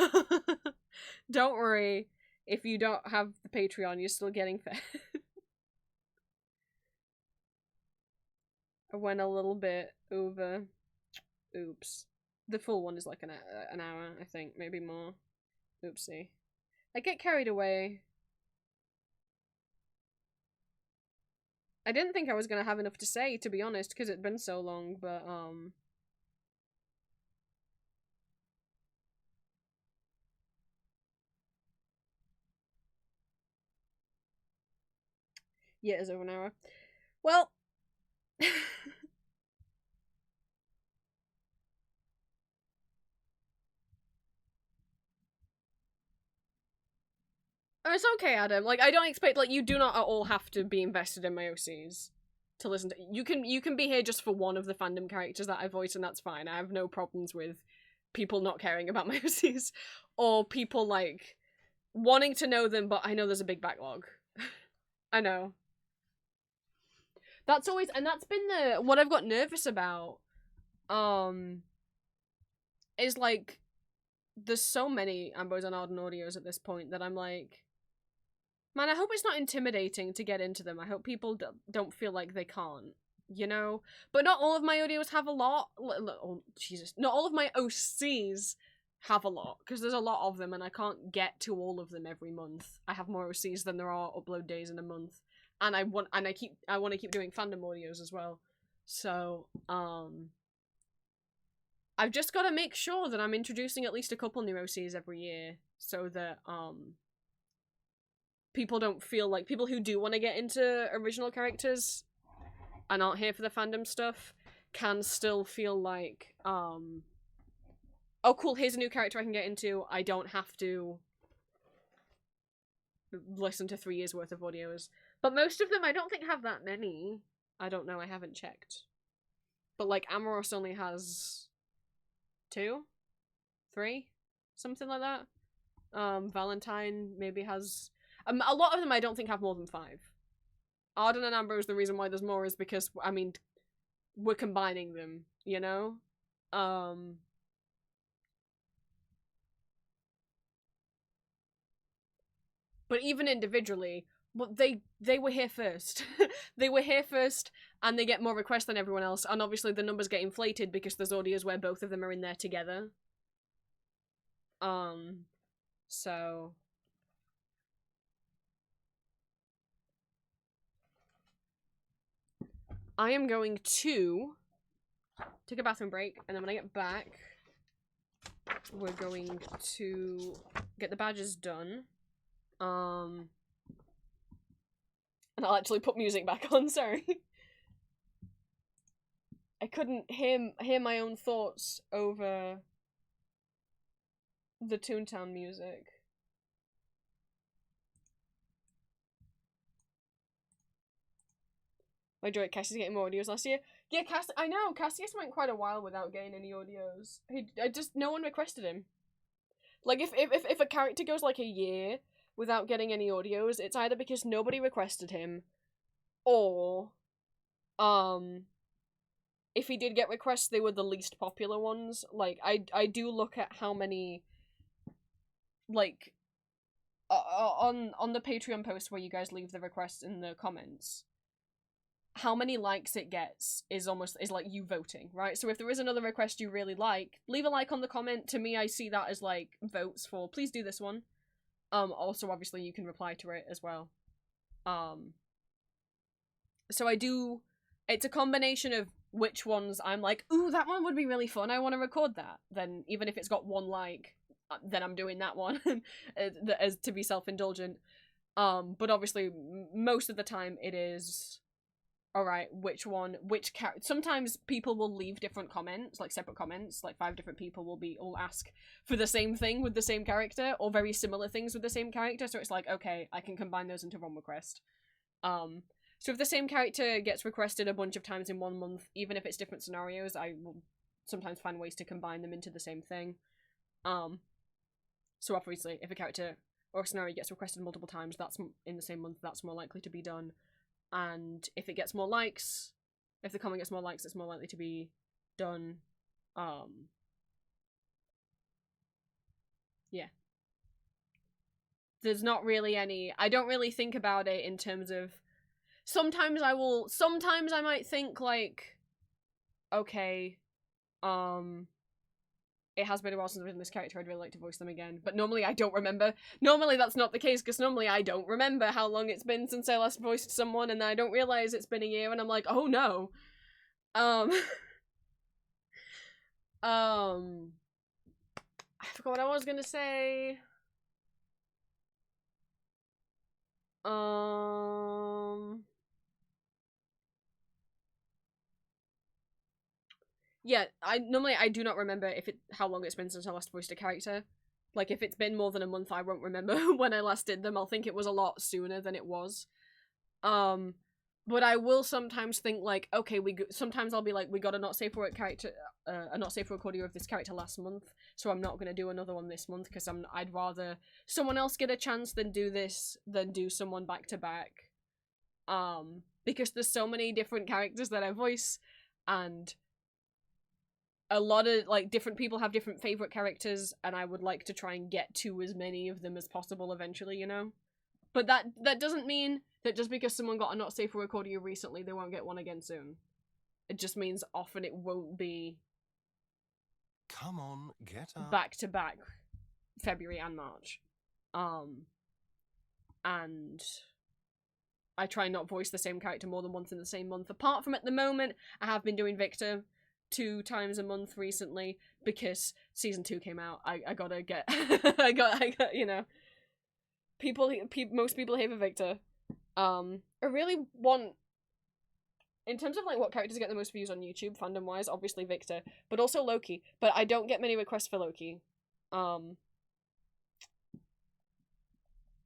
Speaker 1: don't worry. If you don't have the Patreon, you're still getting fed. I went a little bit over. Oops. The full one is like an hour, I think. Maybe more. Oopsie. I get carried away. I didn't think I was going to have enough to say, to be honest, because it'd been so long, but, yeah, it's over an hour. Well... It's okay, Adam. Like, I don't expect, like, you do not at all have to be invested in my OCs to listen to. You can be here just for one of the fandom characters that I voice, and that's fine. I have no problems with people not caring about my OCs, or people, like, wanting to know them, but I know there's a big backlog. I know. That's always, and that's been what I've got nervous about, is, like, there's so many Ambrose and Arden audios at this point that I'm like, man, I hope it's not intimidating to get into them. I hope people don't feel like they can't. you know? But not all of my audios have a lot. Oh, Jesus. Not all of my OCs have a lot, because there's a lot of them, and I can't get to all of them every month. I have more OCs than there are upload days in a month. And I want to keep doing fandom audios as well. So, I've just got to make sure that I'm introducing at least a couple new OCs every year, so that, people don't feel like, people who do want to get into original characters and aren't here for the fandom stuff can still feel like, oh cool, here's a new character I can get into, I don't have to listen to 3 years worth of audios. But most of them I don't think have that many. I don't know, I haven't checked. But like Amoros only has 2? 3? Something like that. Valentine maybe has... a lot of them I don't think have more than 5. Arden and Ambrose, the reason why there's more is because, I mean, we're combining them, you know? But even individually, well, they were here first. They were here first, and they get more requests than everyone else, and obviously the numbers get inflated because there's audios where both of them are in there together. So... I am going to take a bathroom break, and then when I get back, we're going to get the badges done. And I'll actually put music back on, sorry. I couldn't hear my own thoughts over the Toontown music. My joy, Cassie's getting more audios last year. Yeah, I know, Cassius went quite a while without getting any audios. No one requested him. Like, if a character goes like a year without getting any audios, it's either because nobody requested him, or, if he did get requests, they were the least popular ones. Like, I do look at how many, like, on the Patreon post where you guys leave the requests in the comments, how many likes it gets is like you voting, right? So if there is another request you really like, leave a like on the comment. To me, I see that as like votes for please do this one. Also obviously you can reply to it as well. So it's a combination of which ones I'm like, ooh, that one would be really fun, I want to record that. Then even if it's got 1 like, then I'm doing that one as to be self-indulgent. But obviously most of the time it is, alright, sometimes people will leave different comments, like separate comments, like 5 different people will ask for the same thing with the same character, or very similar things with the same character, so it's like, okay, I can combine those into one request. So if the same character gets requested a bunch of times in 1 month, even if it's different scenarios, I will sometimes find ways to combine them into the same thing. So obviously, if a character or a scenario gets requested multiple times, that's in the same month, that's more likely to be done. And if it gets more likes, if the comment gets more likes, it's more likely to be done. Yeah. There's not really any, I don't really think about it in terms of, sometimes I might think like, okay, it has been a while since I've written this character, I'd really like to voice them again. But normally I don't remember. Normally that's not the case, because normally I don't remember how long it's been since I last voiced someone, and then I don't realize it's been a year, and I'm like, oh no. I forgot what I was gonna say. Yeah, I do not remember how long it's been since I last voiced a character. Like, if it's been more than a month, I won't remember when I last did them. I'll think it was a lot sooner than it was. But I will sometimes think like, okay, sometimes I'll be like, we got a not safe for work character, a not safe for work audio of this character last month, so I'm not gonna do another one this month because I'd rather someone else get a chance than do someone back to back. Because there's so many different characters that I voice, and a lot of, like, different people have different favorite characters, and I would like to try and get to as many of them as possible eventually, you know? But that doesn't mean that just because someone got a not safe for work audio recently, they won't get one again soon. It just means often it won't be
Speaker 2: Come on, get up.
Speaker 1: back-to-back February and March. And I try not voice the same character more than once in the same month. Apart from at the moment, I have been doing Victor 2 times a month recently because season 2 came out. I gotta get I got you know, most people hate Victor. I really want, in terms of like what characters get the most views on YouTube fandom wise, obviously Victor, but also Loki. But I don't get many requests for Loki.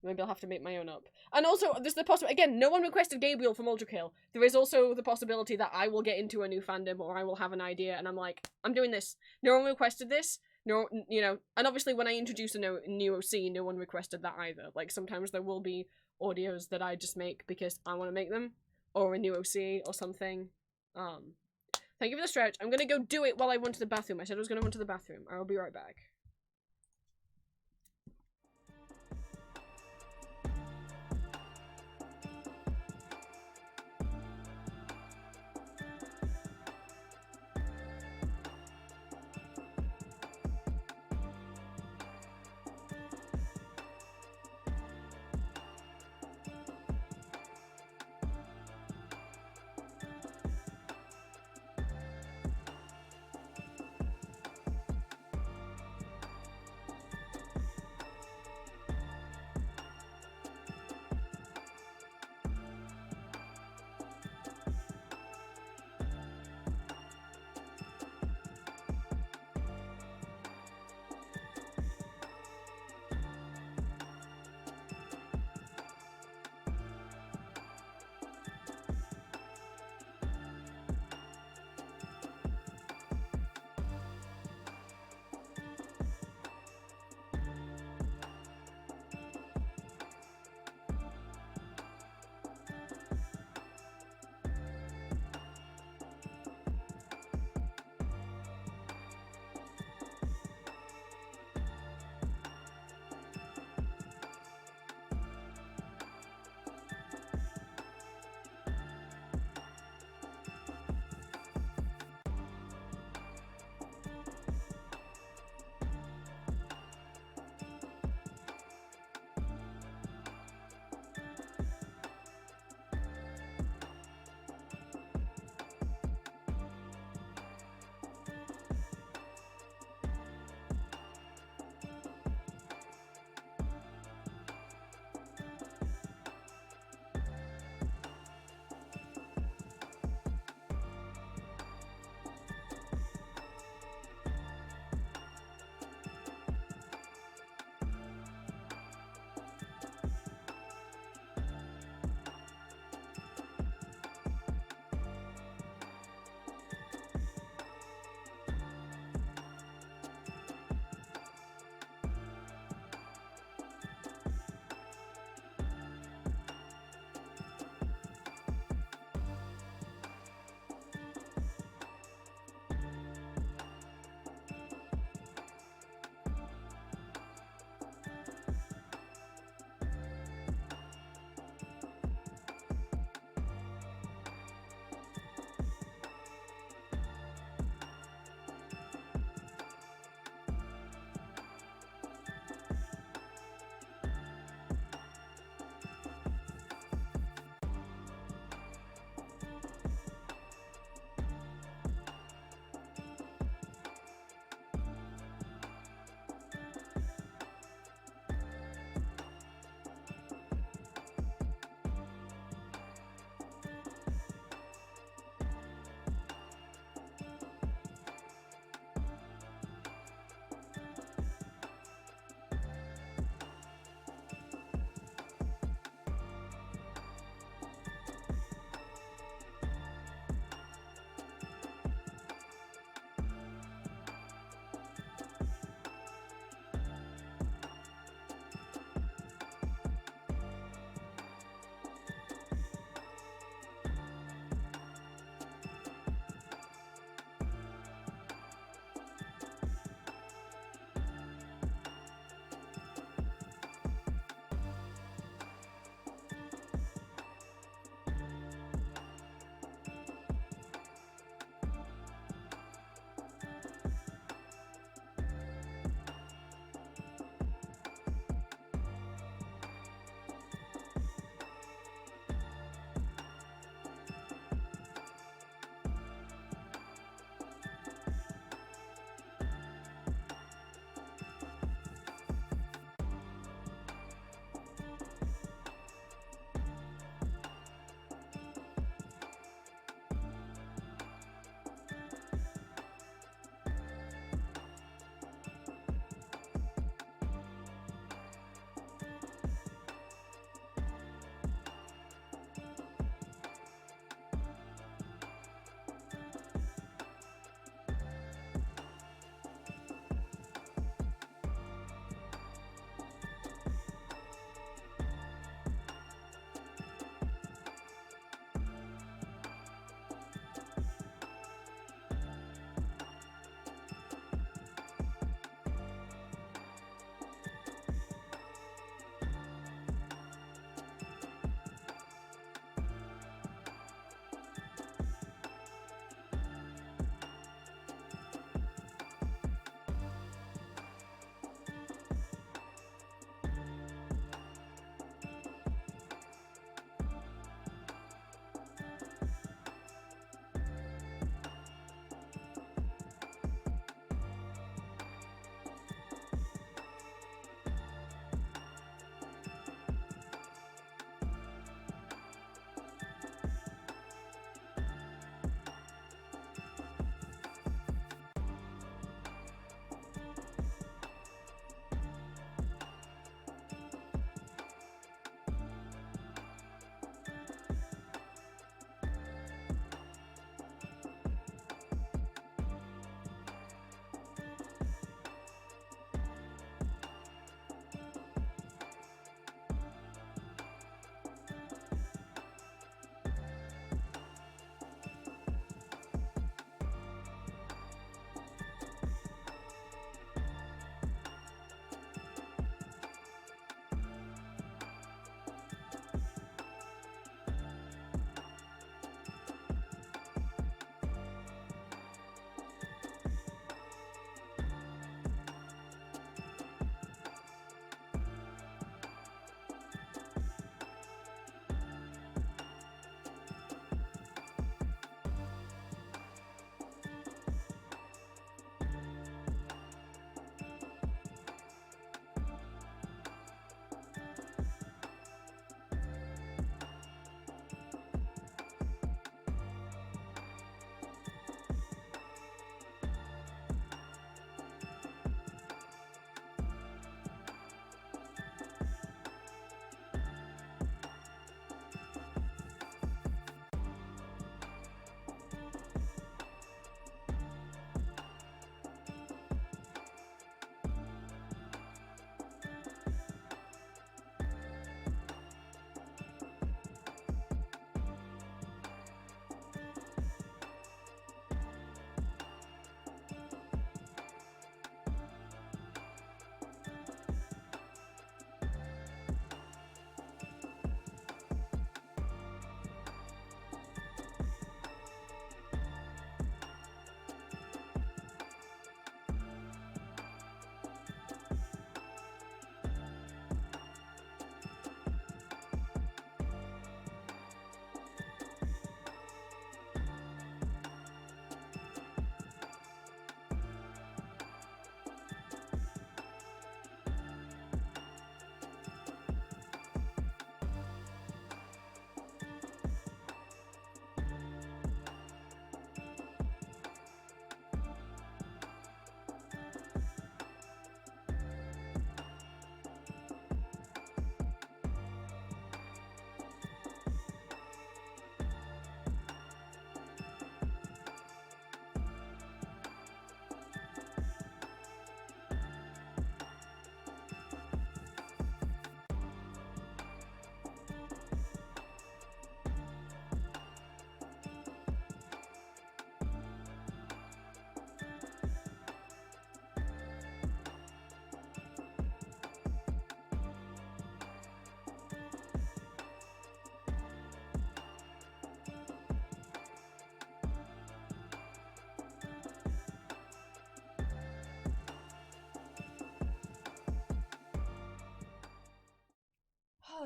Speaker 1: Maybe I'll have to make my own up. And also, there's the possibility, again, no one requested Gabriel from Ultra Kill. There is also the possibility that I will get into a new fandom, or I will have an idea, and I'm like, I'm doing this. No one requested this. No, you know, and obviously when I introduce a new OC, no one requested that either. Like, sometimes there will be audios that I just make because I want to make them, or a new OC, or something. Thank you for the stretch. I'm gonna go do it while I went to the bathroom. I said I was gonna run to the bathroom. I'll be right back.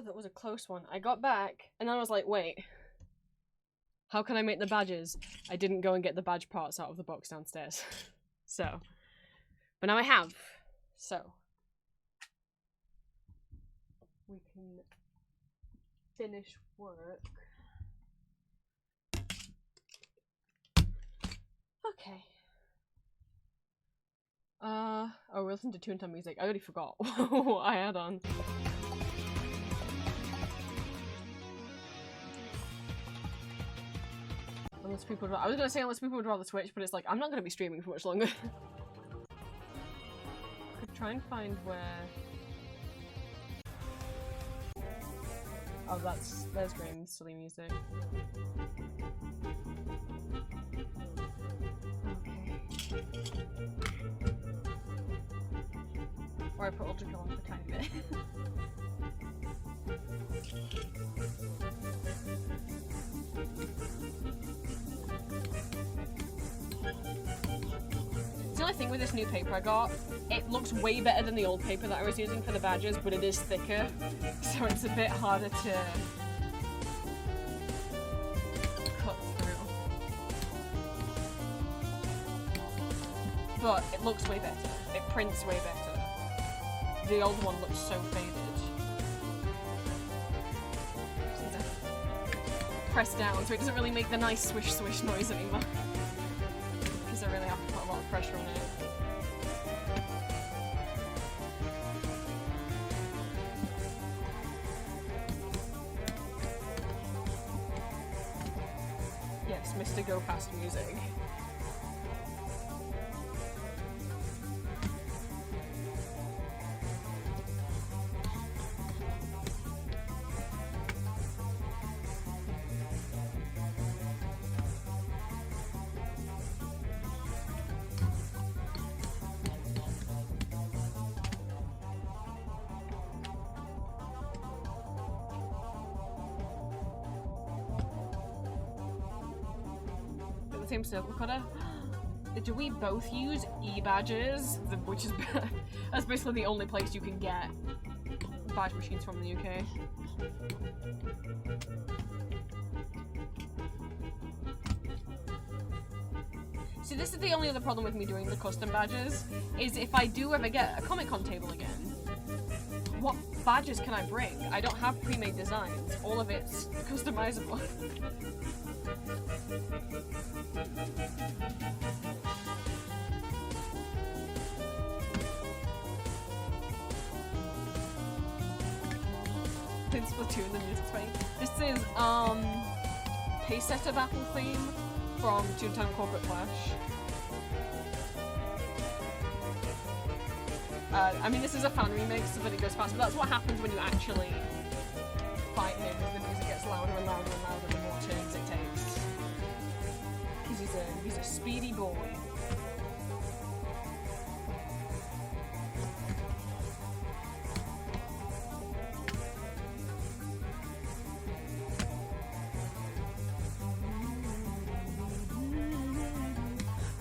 Speaker 1: that was a close one. I got back, and then I was like, wait. How can I make the badges? I didn't go and get the badge parts out of the box downstairs. So. But now I have. So. We can finish work. Okay. Oh, we're listening to Toontown music. I already forgot what I had on. Unless people would, I was gonna say unless people would rather Switch, but it's like, I'm not gonna be streaming for much longer. Could try and find where... Oh, there's Graham's silly music. Okay. Or I put Ultra Kill on for a tiny bit. The only thing with this new paper I got, it looks way better than the old paper that I was using for the badges, but it is thicker, so it's a bit harder to cut through. But it looks way better. It prints way better. The old one looks so faded. Press down, so it doesn't really make the nice swish swish noise anymore. Because I really have to put a lot of pressure on it. Yes, Mr. Go Fast music. Same circle cutter. Do we both use e-badges? Which is that's basically the only place you can get badge machines from in the UK. See, this is the only other problem with me doing the custom badges, is if I do ever get a Comic-Con table again, what badges can I bring? I don't have pre-made designs. All of it's customizable. In Splatoon, the music's funny. This is Pace Setter Battle theme from Toontown Corporate Clash. I mean, this is a fan remix, but it goes fast. But that's what happens when you actually fight him. The music gets louder and louder and louder the more turns it takes. Because he's a speedy boy.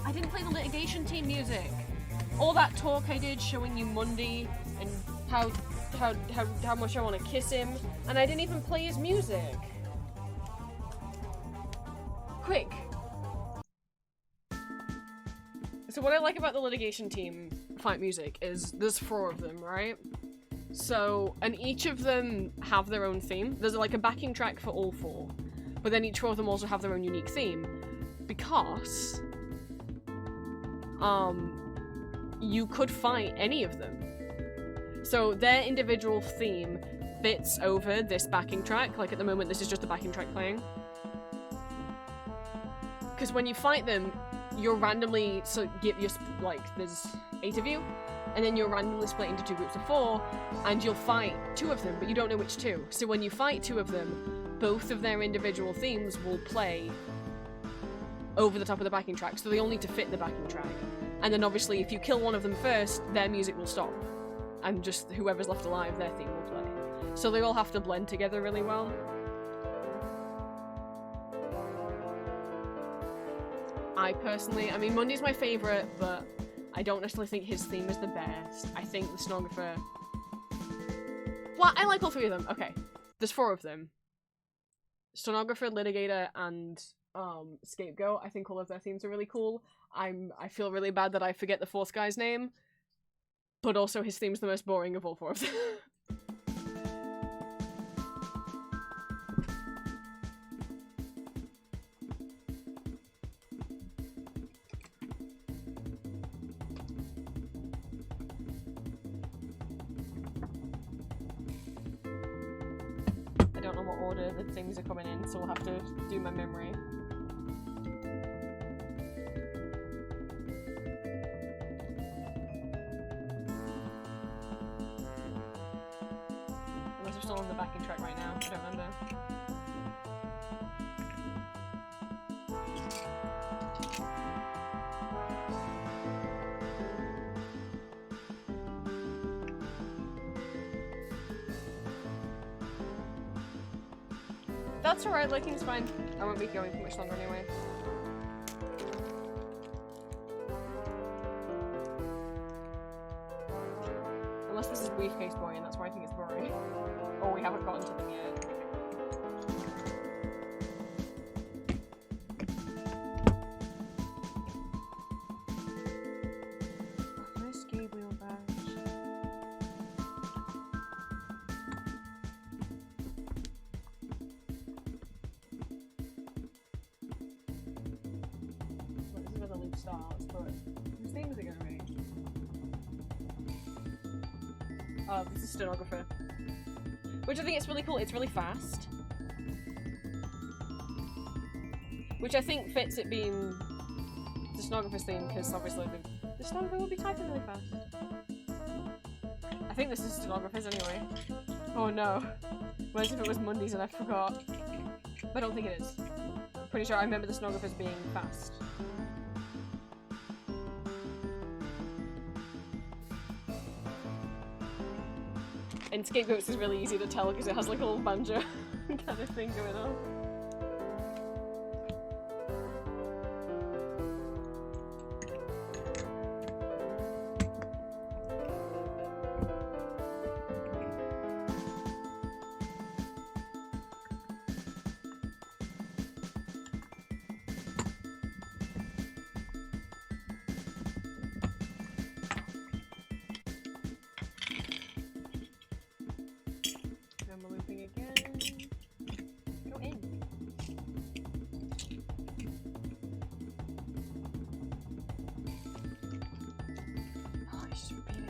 Speaker 1: I didn't play the litigation team music. All that talk I did showing you Mundy and how much I want to kiss him, and I didn't even play his music. Quick. So what I like about the litigation team fight music is there's 4 of them, right? So, and each of them have their own theme. There's like a backing track for all 4, but then each 4 of them also have their own unique theme because you could fight any of them. So their individual theme fits over this backing track. Like at the moment, this is just the backing track playing. Because when you fight them, you're randomly, there's 8 of you, and then you're randomly split into 2 groups of 4, and you'll fight 2 of them, but you don't know which 2. So when you fight 2 of them, both of their individual themes will play over the top of the backing track, so they all need to fit the backing track. And then obviously if you kill one of them first, their music will stop. And just whoever's left alive, their theme will play. So they all have to blend together really well. I personally, I mean, Mundy's my favourite, but I don't necessarily think his theme is the best. I think the stenographer... Well, I like all 3 of them. Okay. There's 4 of them. Stenographer, Litigator, and Scapegoat. I think all of their themes are really cool. I feel really bad that I forget the 4th guy's name, but also his theme's the most boring of all 4 of them. I don't know what order the things are coming in, so we'll have to do my memory. Unless we're still on the backing track right now, I don't remember. That's alright, licking's fine. I won't be going for much longer anyway. Unless this is Briefcase Boy, and that's why I think it's boring. Or we haven't gotten to them yet. Nice ski wheel badge. Well, this is where the loop starts, but whose name is it gonna be? This is Stenographer. Which I think is really cool. It's really fast. Which I think fits it being the Stenographer's theme, because obviously the Stenographer will be typing really fast. I think this is Stenographer's anyway. Oh no. Whereas if it was Mondays and I forgot. But I don't think it is. I'm pretty sure I remember the Stenographer's being fast. And Scapegoats is really easy to tell because it has like a little banjo kind of thing going on. I'm looping again. Go in. Oh, he's just repeating it.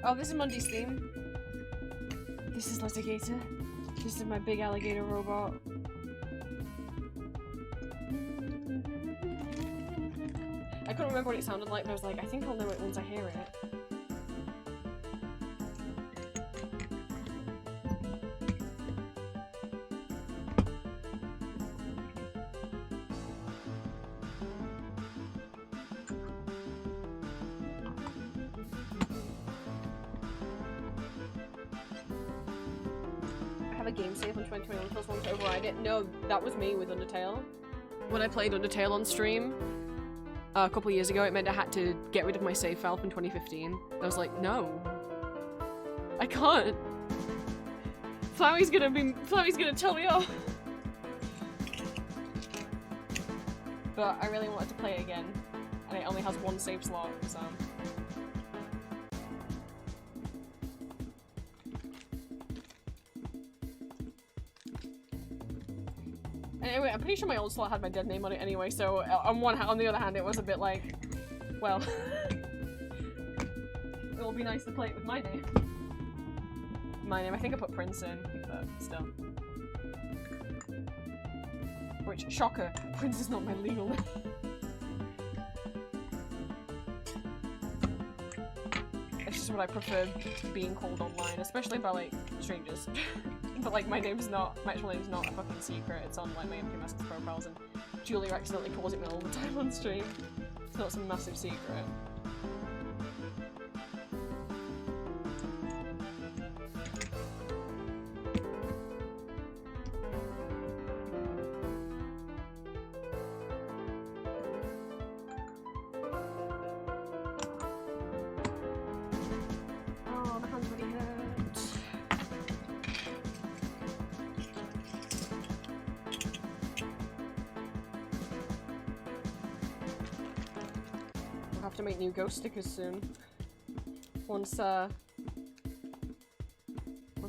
Speaker 1: Oh, this is Mundy's theme. This is Litigator. This is my big alligator robot. I couldn't remember what it sounded like, but I was like, I think I'll know it once I hear it. A game save on 2021 plus one to override it. No, that was me with Undertale. When I played Undertale on stream a couple years ago, it meant I had to get rid of my save file from 2015. I was like, no, I can't. Flowey's gonna tell me off. but I really wanted to play it again, and it only has one save slot, so... Anyway, I'm pretty sure my old slot had my dead name on it anyway, so on the other hand, it was a bit like, well, it will be nice to play it with my name. My name, I think I put Prince in, but still. Which, shocker, Prince is not my legal name. It's just what I prefer being called online, especially by, like, strangers. But, like, my actual name's not a fucking secret, it's on, like, my Empty Masks profiles, and Julia accidentally calls it me all the time on stream. It's not some massive secret. To make new ghost stickers soon. Once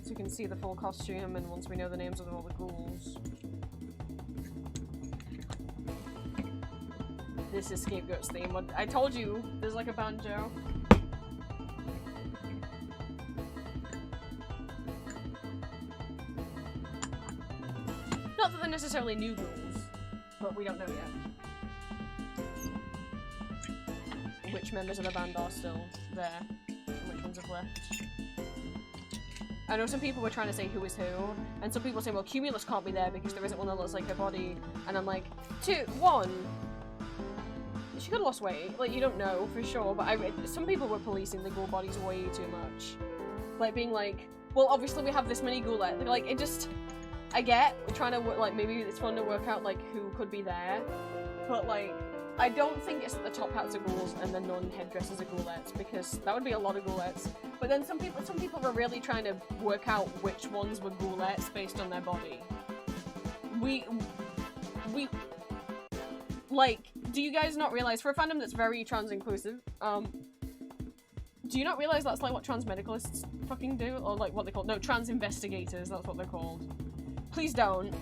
Speaker 1: we can see the full costume and once we know the names of all the ghouls. This is Scapegoat's theme. I told you, there's like a banjo. Not that they're necessarily new ghouls, but we don't know yet. Which members of the band are still there, and which ones have left. I know some people were trying to say who is who, and some people say, well, Cumulus can't be there because there isn't one that looks like her body, and I'm like, 2, 1. She could have lost weight, like, you don't know for sure, but some people were policing the ghoul bodies way too much. Like, being like, well, obviously we have this many ghoulettes, like, it just, I get, we're trying to, like, maybe it's fun to work out, like, who could be there, but, like, I don't think it's that the top hats are ghouls and the non-headdresses are ghoulettes, because that would be a lot of ghoulettes. But then some people were really trying to work out which ones were ghoulettes based on their body. Like, do you guys not realize, for a fandom that's very trans-inclusive, do you not realize that's like what trans medicalists fucking do? Or like what they call, no, trans investigators, that's what they're called. Please don't.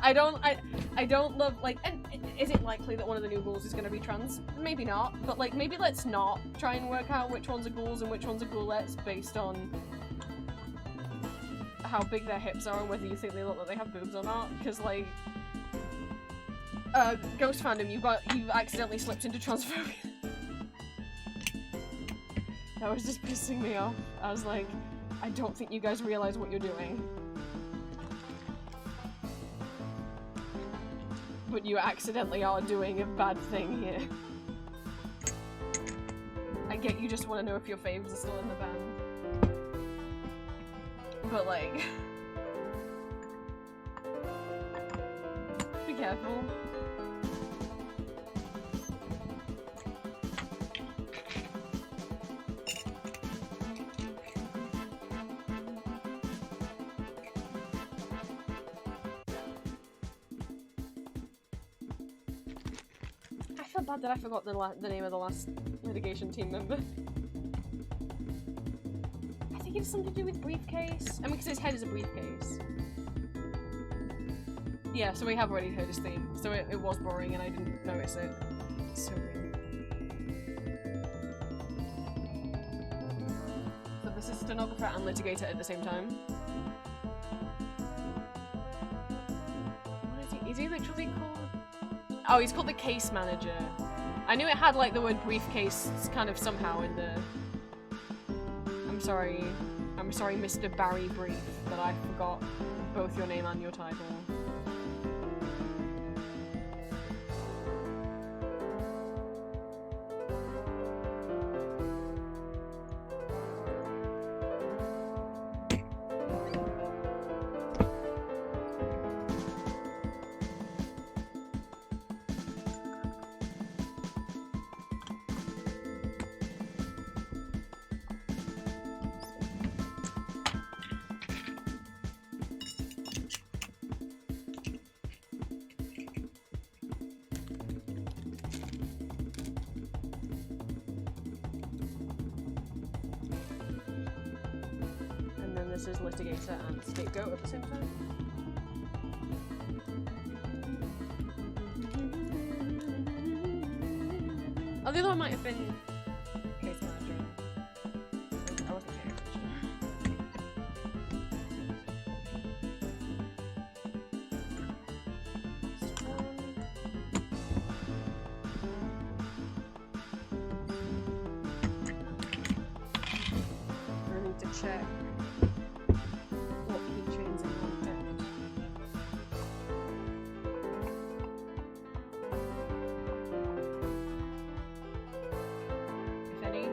Speaker 1: I don't love, like, and is it likely that one of the new ghouls is going to be trans? Maybe not, but like, maybe let's not try and work out which ones are ghouls and which ones are ghoulettes based on how big their hips are and whether you think they look like they have boobs or not, because like, Ghost fandom, you've accidentally slipped into transphobia. That was just pissing me off. I was like, I don't think you guys realize what you're doing. But you accidentally are doing a bad thing here. I get you just want to know if your faves are still in the band. But like... be careful. I feel bad that I forgot the name of the last litigation team member. I think it's something to do with briefcase. I mean, because his head is a briefcase. Yeah, so we have already heard his theme. So it was boring and I didn't notice it. It's so weird. So this is stenographer and litigator at the same time. What is he? Is he literally called? Oh, he's called the case manager. I knew it had like the word briefcase kind of somehow in the... I'm sorry, Mr. Barry Brief, that I forgot both your name and your title. this is litigator and scapegoat at the same time. Oh, the other one might have been case manager. I wasn't paying attention. I need to check what keychains I want to get. If any.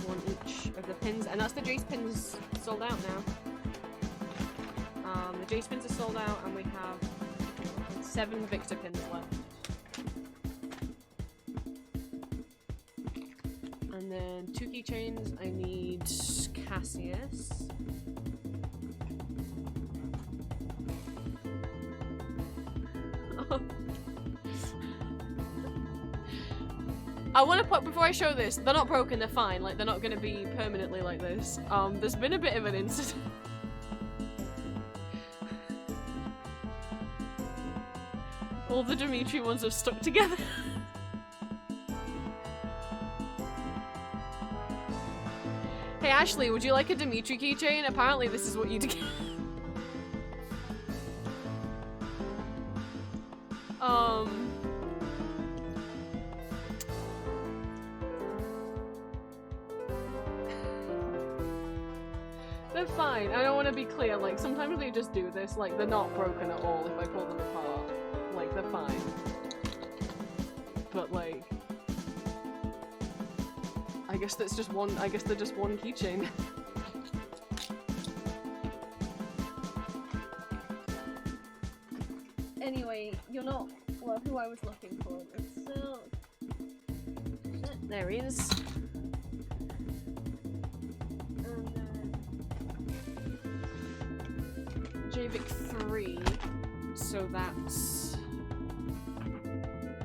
Speaker 1: One each of the pins, and that's the Jace pins sold out now. The Jace pins are sold out, and we have 7 Victor pins left. And then 2 keychains. I need Cassius. I want to put, before I show this, they're not broken, they're fine, like they're not going to be permanently like this. There's been a bit of an incident. All the Dimitri ones have stuck together. Hey Ashley, would you like a Dimitri keychain? Apparently this is what you do. They're fine. I don't want to be clear, like, sometimes they just do this, like, they're not broken at all if I pull them apart. Like, they're fine. But, like, I guess that's just one, I guess they're just one keychain. Anyway, you're not, well, who I was looking for. So, there he is. JVIC 3, so that's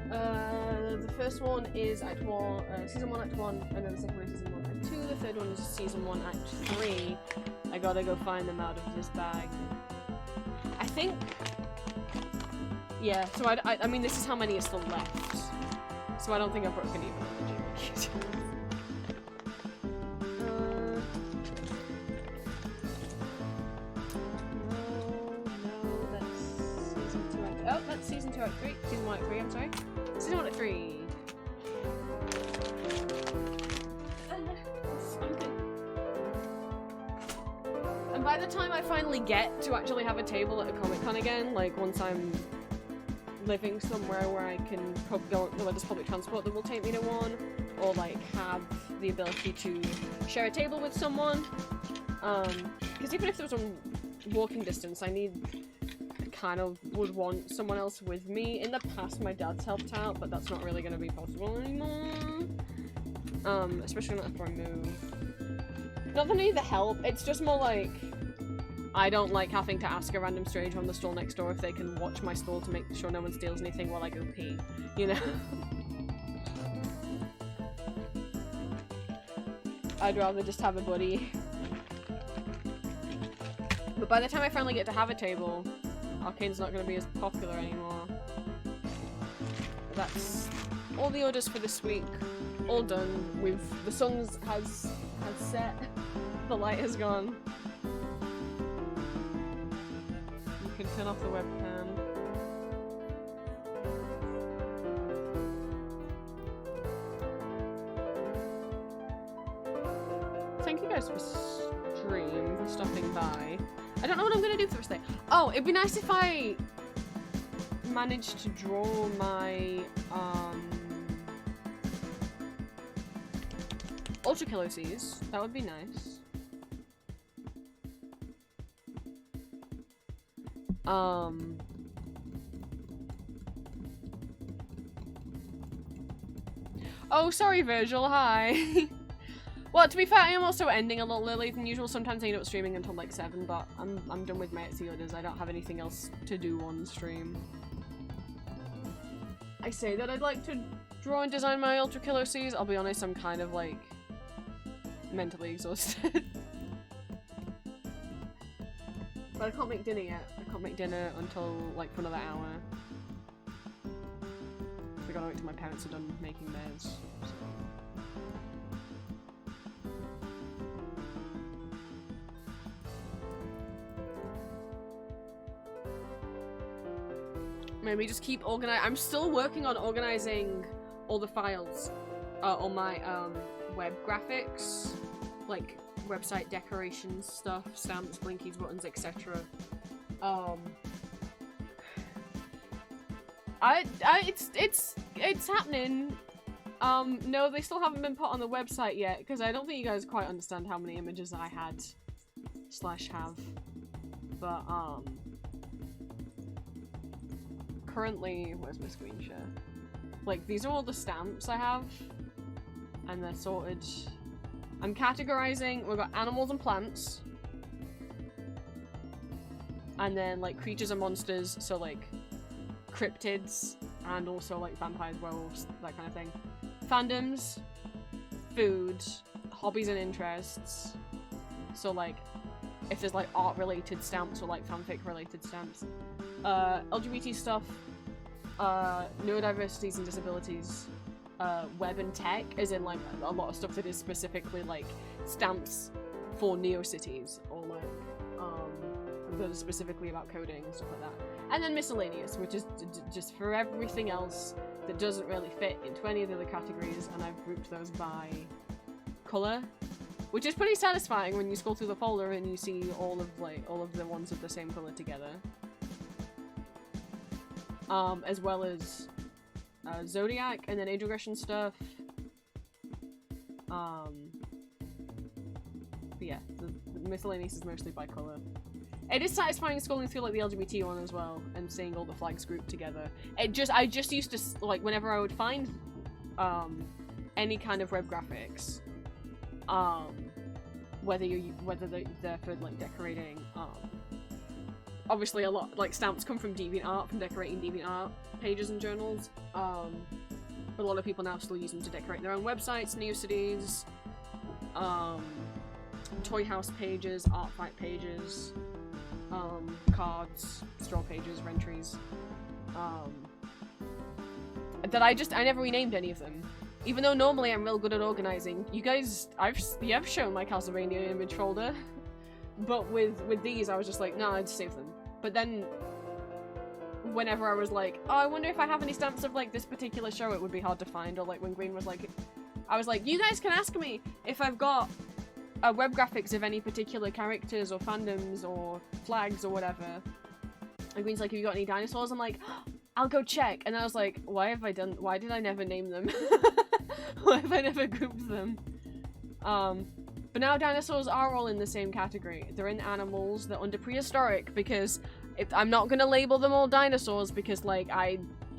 Speaker 1: the first one is Act 1, Season 1 Act 1, and then the second one is Season 1 Act 2, the third one is Season 1 Act 3. I gotta go find them out of this bag. I think, yeah, so I mean this is how many is still left, so I don't think I've broken even on the JVIC. Season 2 Act 3. Season 1 Act 3, I'm sorry. Season 1 Act 3. And by the time I finally get to actually have a table at a Comic-Con again, like once I'm living somewhere where I can go, where there's public transport that will take me to one, or like have the ability to share a table with someone, because even if there was on walking distance, I kind of would want someone else with me. In the past, my dad's helped out, but that's not really going to be possible anymore. Especially not after I move. Not that I need the help, it's just more like, I don't like having to ask a random stranger on the stall next door if they can watch my stall to make sure no one steals anything while I go pee, you know? I'd rather just have a buddy. But by the time I finally get to have a table, Arcane's not going to be as popular anymore. That's all the orders for this week. All done. The sun has set. The light has gone. You can turn off the webcam. Thank you guys for stopping by. I don't know what I'm gonna do for this day. Oh, it'd be nice if I managed to draw my Ultra Killer Seas. That would be nice. Oh, sorry, Virgil. Hi. Well, to be fair, I am also ending a little earlier than usual. Sometimes I end up streaming until like 7, but I'm done with my Etsy orders. I don't have anything else to do on stream. I say that I'd like to Draw and design my Ultra Killer Cs. I'll be honest, I'm kind of like mentally exhausted. But I can't make dinner yet. I can't make dinner until like for another hour. I gotta wait till my parents are done making theirs. So. Maybe just keep organizing. I'm still working on organizing all the files on my web graphics, like website decorations stuff, stamps, blinkies, buttons, etc. It's happening. No, they still haven't been put on the website yet because I don't think you guys quite understand how many images I had / have. But currently, where's my screen share? Like, these are all the stamps I have, and they're sorted. I'm categorizing. We've got animals and plants, and then like creatures and monsters. So like cryptids, and also like vampires, werewolves, that kind of thing. Fandoms, food, hobbies and interests. So like, if there's like art-related stamps or like fanfic-related stamps. LGBT stuff, neurodiversities and disabilities, web and tech, as in like a lot of stuff that is specifically like stamps for Neocities, or like that are specifically about coding and stuff like that. And then miscellaneous, which is just for everything else that doesn't really fit into any of the other categories, and I've grouped those by colour, which is pretty satisfying when you scroll through the folder and you see all of the ones of the same colour together. As well as Zodiac, and then age regression stuff. But yeah, the miscellaneous is mostly by colour. It is satisfying scrolling through like the LGBT one as well, and seeing all the flags grouped together. I just used to, like, whenever I would find any kind of web graphics, whether they're for like decorating, obviously a lot, like, stamps come from DeviantArt, from decorating DeviantArt pages and journals, but a lot of people now still use them to decorate their own websites, Neocities, toy house pages, art fight pages, cards, straw pages, rentries, that I never renamed any of them. Even though normally I'm real good at organizing. You guys, I've shown my Castlevania image folder, but with these I was just like, nah, I'd save them. But then, whenever I was like, oh, I wonder if I have any stamps of like this particular show, it would be hard to find. Or like when Green was like, I was like, you guys can ask me if I've got web graphics of any particular characters or fandoms or flags or whatever. And Green's like, have you got any dinosaurs? I'm like, oh, I'll go check. And I was like, why did I never name them? Why have I never grouped them? But now dinosaurs are all in the same category. They're in animals, they're under prehistoric, because I'm not gonna label them all dinosaurs because, like,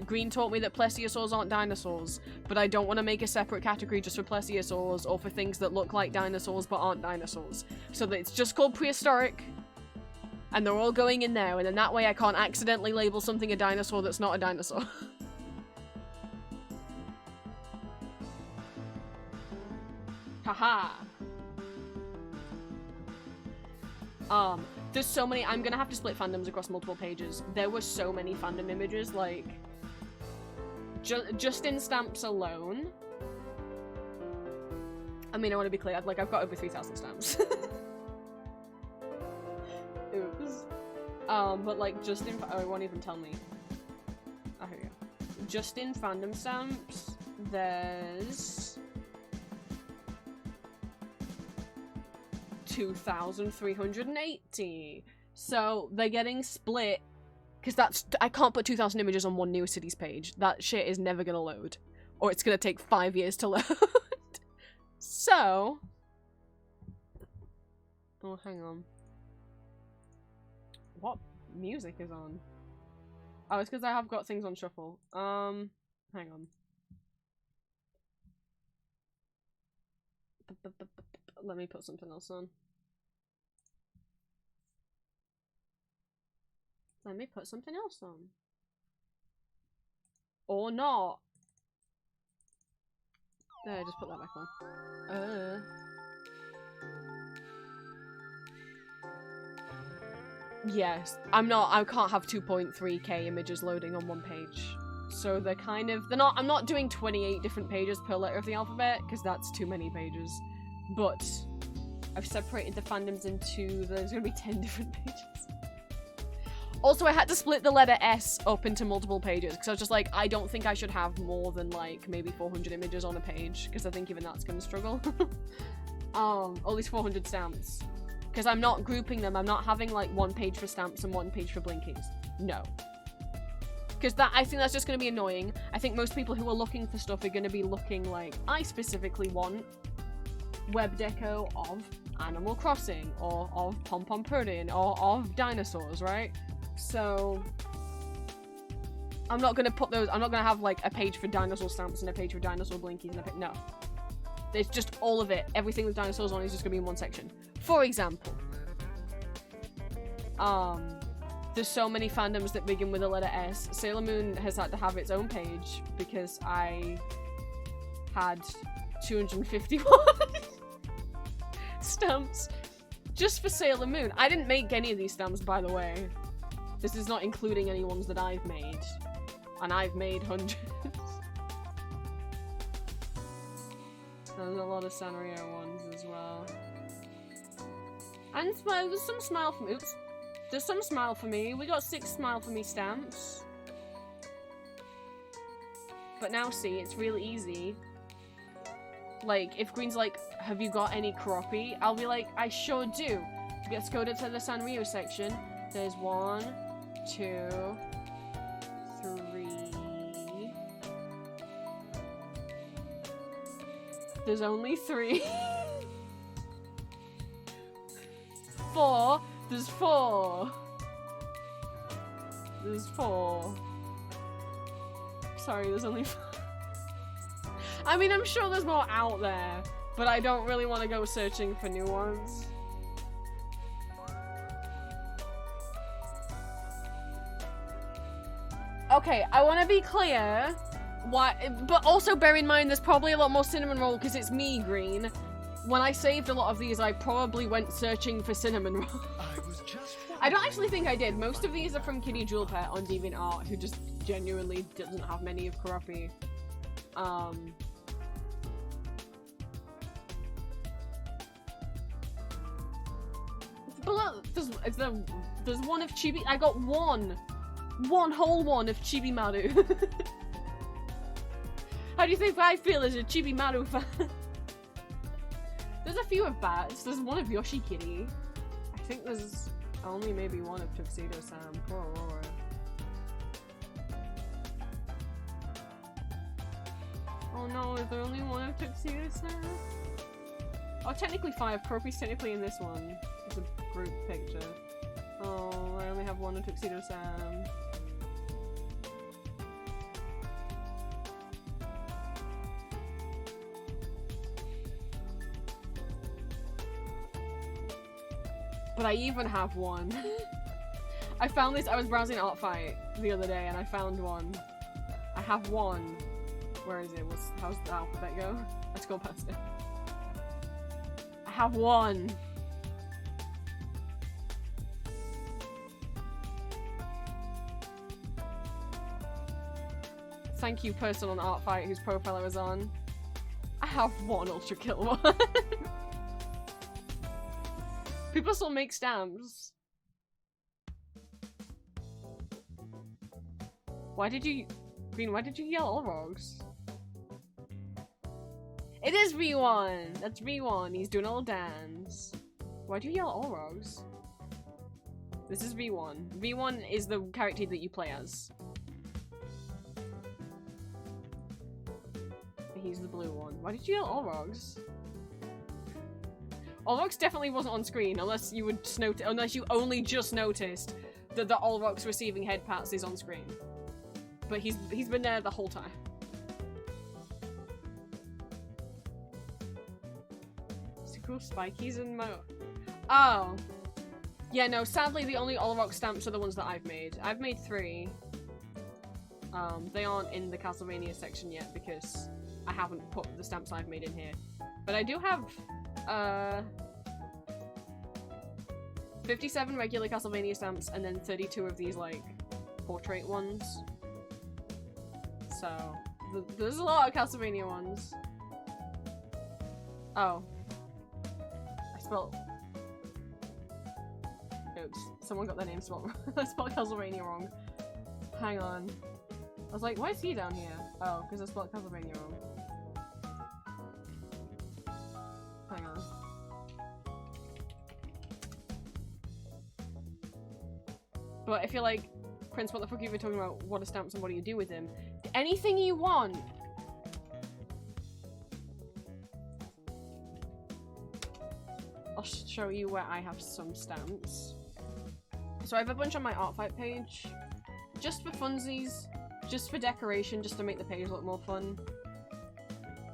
Speaker 1: Green taught me that plesiosaurs aren't dinosaurs, but I don't want to make a separate category just for plesiosaurs or for things that look like dinosaurs but aren't dinosaurs. So that it's just called prehistoric, and they're all going in there, and then that way I can't accidentally label something a dinosaur that's not a dinosaur. Haha. There's so many. I'm gonna have to split fandoms across multiple pages. There were so many fandom images, like, just in stamps alone. I mean, I want to be clear, I've got over 3,000 stamps. Oops. But like, just in, oh, it won't even tell me. Oh, here we go. Just in fandom stamps, there's 2,380. So they're getting split, because I can't put 2,000 images on one Neocities page. That shit is never gonna load, or it's gonna take 5 years to load. So, oh, hang on. What music is on? Oh, it's because I have got things on shuffle. Hang on. Let me put something else on. Let me put something else on. Or not. There, just put that back on. Yes, I can't have 2.3k images loading on one page. So they're I'm not doing 28 different pages per letter of the alphabet, because that's too many pages. But I've separated the fandoms into, there's gonna be 10 different pages. Also, I had to split the letter S up into multiple pages, because I was just like, I don't think I should have more than, like, maybe 400 images on a page, because I think even that's gonna struggle. At least 400 stamps. Because I'm not grouping them, I'm not having, like, one page for stamps and one page for blinkies. No. Because I think that's just gonna be annoying. I think most people who are looking for stuff are gonna be looking like, I specifically want web deco of Animal Crossing, or of Pom Pom Pudding, or of dinosaurs, right? So I'm not gonna put those, I'm not gonna have like a page for dinosaur stamps and a page for dinosaur blinkies and a page, no. It's just all of it. Everything with dinosaurs on is just gonna be in one section. For example, there's so many fandoms that begin with the letter S. Sailor Moon has had to have its own page because I had 251 stamps just for Sailor Moon. I didn't make any of these stamps, by the way. This is not including any ones that I've made. And I've made hundreds. There's a lot of Sanrio ones as well. And there's some Smile for me. Oops. There's some Smile for me. We got 6 Smile for me stamps. But now see, it's really easy. Like, if Green's like, have you got any Karopi? I'll be like, I sure do. Let's go to the Sanrio section. There's 1, 2, 3. There's only 3. 4. There's 4. There's 4. Sorry, there's only 4. I mean, I'm sure there's more out there, but I don't really want to go searching for new ones. Okay, I want to be clear. But also bear in mind there's probably a lot more cinnamon roll because it's me, Green. When I saved a lot of these, I probably went searching for cinnamon roll. I don't actually think I did. Most of these are from Kitty Jewel Pet on DeviantArt, who just genuinely doesn't have many of Karopi. Below, there's one of Chibi. I got one whole one of Chibi Maru. How do you think I feel as a Chibi Maru fan? There's a few of Bats. There's one of Yoshi Kitty. I think there's only maybe one of Tuxedo Sam. Poor Aurora. Oh no, is there only one of Tuxedo Sam? Oh, technically 5. Karopi's technically in this one. It's a group picture. Oh, I only have one of Tuxedo Sam. But I even have one. I found this, I was browsing Artfight the other day and I found one. I have one. Where is it? How's the alphabet go? Let's go past it. I have one. Thank you, person on Artfight whose profile I was on. I have one Ultra Kill one. People still make stamps. Why did you yell all rogues? It is V1! That's V1. He's doing a little dance. Why'd you yell all rogues? This is V1. V1 is the character that you play as. He's the blue one. Why did you yell all rogues? Olrox definitely wasn't on screen unless you only just noticed that the Olrox receiving head pats is on screen. But he's been there the whole time. Cool spikies and mo. Oh. Yeah, no, sadly the only Olrox stamps are the ones that I've made. I've made 3. They aren't in the Castlevania section yet because I haven't put the stamps I've made in here. But I do have 57 regular Castlevania stamps and then 32 of these like portrait ones. So there's a lot of Castlevania ones. Oh. I spelled... Oops. Someone got their name spelled wrong. I spelled Castlevania wrong. Hang on. I was like, why is he down here? Oh, because I spelled Castlevania wrong. Hang on. But if you're like, Prince, what the fuck are you even talking about? What are stamps and what do you do with them? Anything you want! I'll show you where I have some stamps. So I have a bunch on my Artfight page. Just for funsies. Just for decoration, just to make the page look more fun.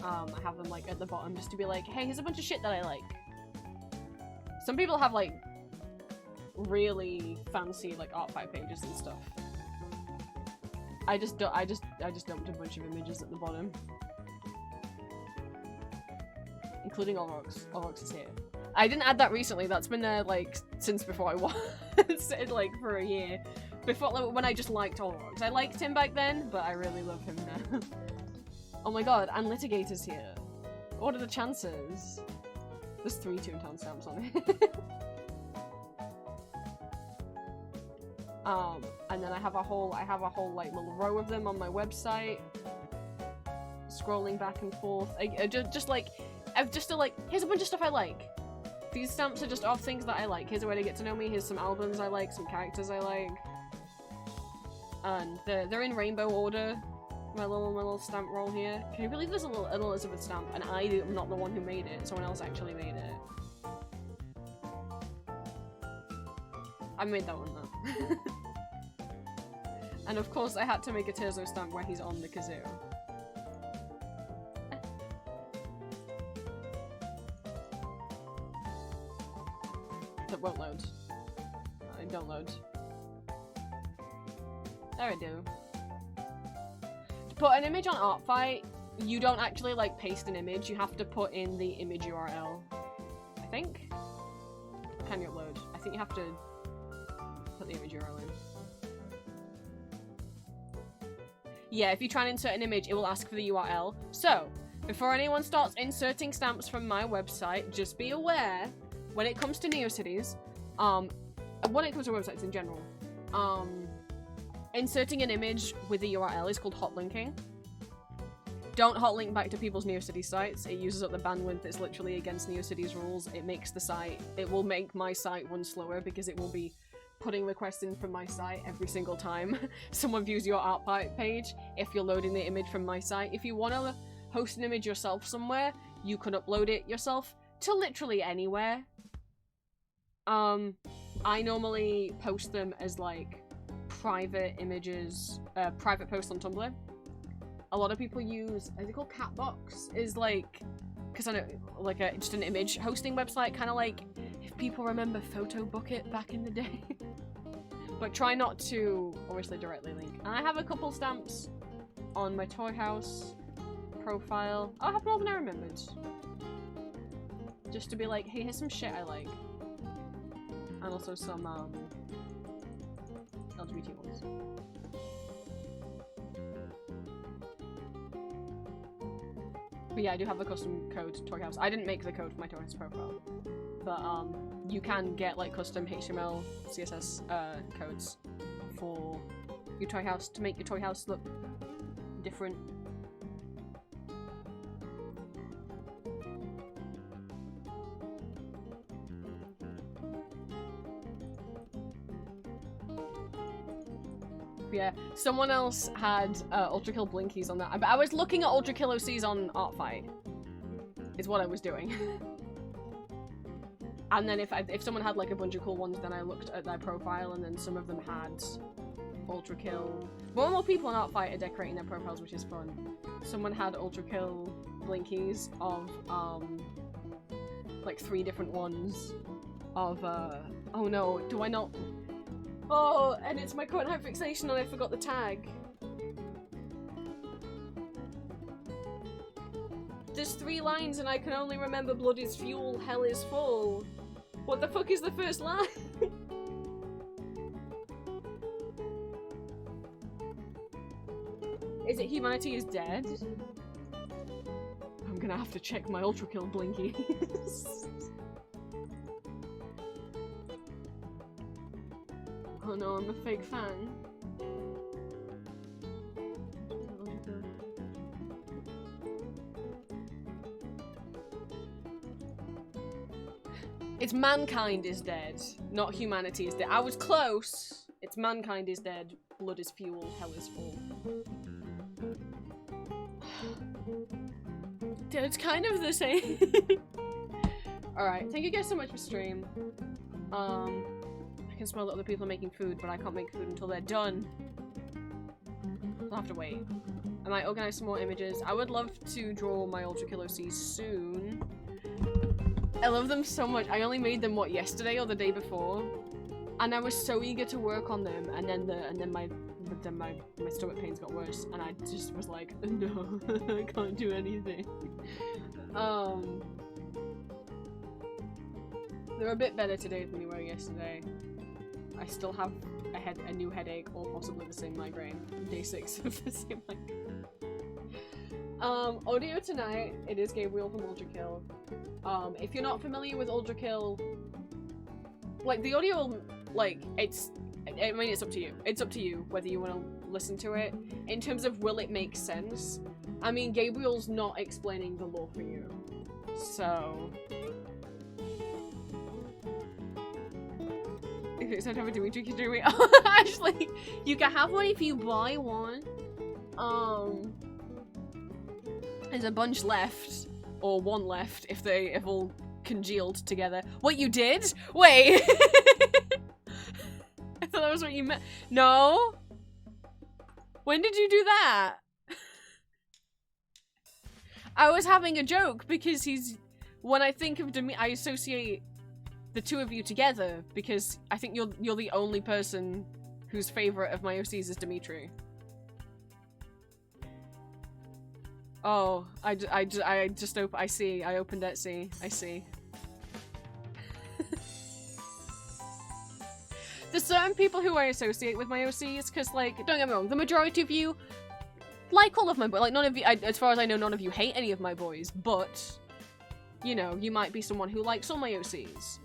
Speaker 1: I have them like at the bottom just to be like, hey, here's a bunch of shit that I like. Some people have like really fancy like Artfight pages and stuff. I just dumped a bunch of images at the bottom. Including Olrox. Olrox is here. I didn't add that recently, that's been there like since before I was like for a year. Before, like, when I just liked Olrox. I liked him back then, but I really love him now. Oh my god, and Litigator's here. What are the chances? There's 3 Toontown stamps on it. And then I have a whole like little row of them on my website. Scrolling back and forth. Just like, here's a bunch of stuff I like. These stamps are just of things that I like. Here's a way to get to know me. Here's some albums I like, some characters I like. And they're in rainbow order. My little stamp roll here. Can you believe there's an Elizabeth stamp and I am not the one who made it? Someone else actually made it. I made that one though. And of course I had to make a Terzo stamp where he's on the kazoo. That won't load. Don't load. There I do. To put an image on Artfight, you don't actually like paste an image, you have to put in the image URL. I think? Can you upload? I think you have to put the image URL in. Yeah, if you try and insert an image, it will ask for the URL. So, before anyone starts inserting stamps from my website, just be aware, when it comes to NeoCities, when it comes to websites in general, inserting an image with the URL is called hotlinking. Don't hotlink back to people's NeoCities sites. It uses up the bandwidth. It's literally against NeoCities rules. It will make my site run slower because it will be putting requests in from my site every single time someone views your Artfight page if you're loading the image from my site. If you want to host an image yourself somewhere, you can upload it yourself to literally anywhere. I normally post them as like private images, private posts on Tumblr. A lot of people use, is it called Catbox? Is like, because I know, like just an image hosting website, kind of like, if people remember PhotoBucket back in the day. But try not to, obviously, directly link. And I have a couple stamps on my Toy House profile. I have more than I remembered. Just to be like, hey, here's some shit I like. And also some, LGBT ones. But yeah, I do have a custom code Toy House. I didn't make the code for my Toy House profile. But, you can get, like, custom HTML, CSS, codes for your Toy House to make your Toy House look different. Yeah, someone else had Ultra Kill Blinkies on that. I was looking at Ultra Kill OCs on Artfight. Is what I was doing. And then if someone had like a bunch of cool ones, then I looked at their profile, and then some of them had Ultra Kill. More and more people on Artfight are decorating their profiles, which is fun. Someone had Ultra Kill Blinkies of like 3 different ones of oh no, do I not? Oh, and it's my current hyperfixation and I forgot the tag. There's 3 lines and I can only remember blood is fuel, hell is full. What the fuck is the first line? Is it humanity is dead? I'm gonna have to check my ultra kill blinkies. Oh no, I'm a fake fan. It's mankind is dead, not humanity is dead. I was close. It's mankind is dead, blood is fuel, hell is full. Dude, it's kind of the same. Alright, thank you guys so much for stream. I can smell that other people are making food, but I can't make food until they're done. I'll have to wait. I might organize some more images. I would love to draw my Ultra Kill OCs soon. I love them so much. I only made them, what, yesterday or the day before? And I was so eager to work on them, and then my stomach pains got worse, and I just was like, no, I can't do anything. They're a bit better today than they were yesterday. I still have a new headache, or possibly the same migraine. Day 6 of the same migraine. Audio tonight, it is Gabriel from Ultra Kill. If you're not familiar with Ultra Kill, like, the audio, like, I mean, it's up to you. It's up to you whether you want to listen to it. In terms of will it make sense, I mean, Gabriel's not explaining the lore for you. So... if it's not to have a Dimitri Kidumi, actually, you can have one if you buy one. There's a bunch left, or one left if they have all congealed together. What, you did? Wait! I thought that was what you meant. No? When did you do that? I was having a joke because he's... when I think of Dimitri, I associate the two of you together because I think you're the only person whose favorite of my OCs is Dimitri. Oh, I see. I opened Etsy. I see. There's certain people who I associate with my OCs, because, like, don't get me wrong, the majority of you like all of my boys. Like, none of you, as far as I know, none of you hate any of my boys, but, you know, you might be someone who likes all my OCs.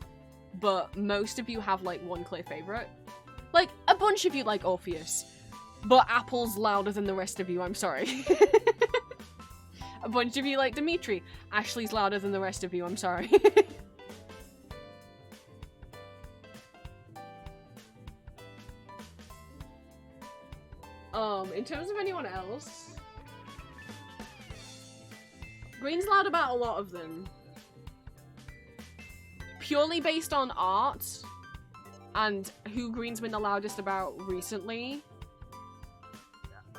Speaker 1: But most of you have, like, one clear favorite. Like, a bunch of you like Orpheus, but Apple's louder than the rest of you, I'm sorry. A bunch of you like Dimitri. Ashley's louder than the rest of you, I'm sorry. In terms of anyone else, Green's loud about a lot of them. Purely based on art and who Green's been the loudest about recently.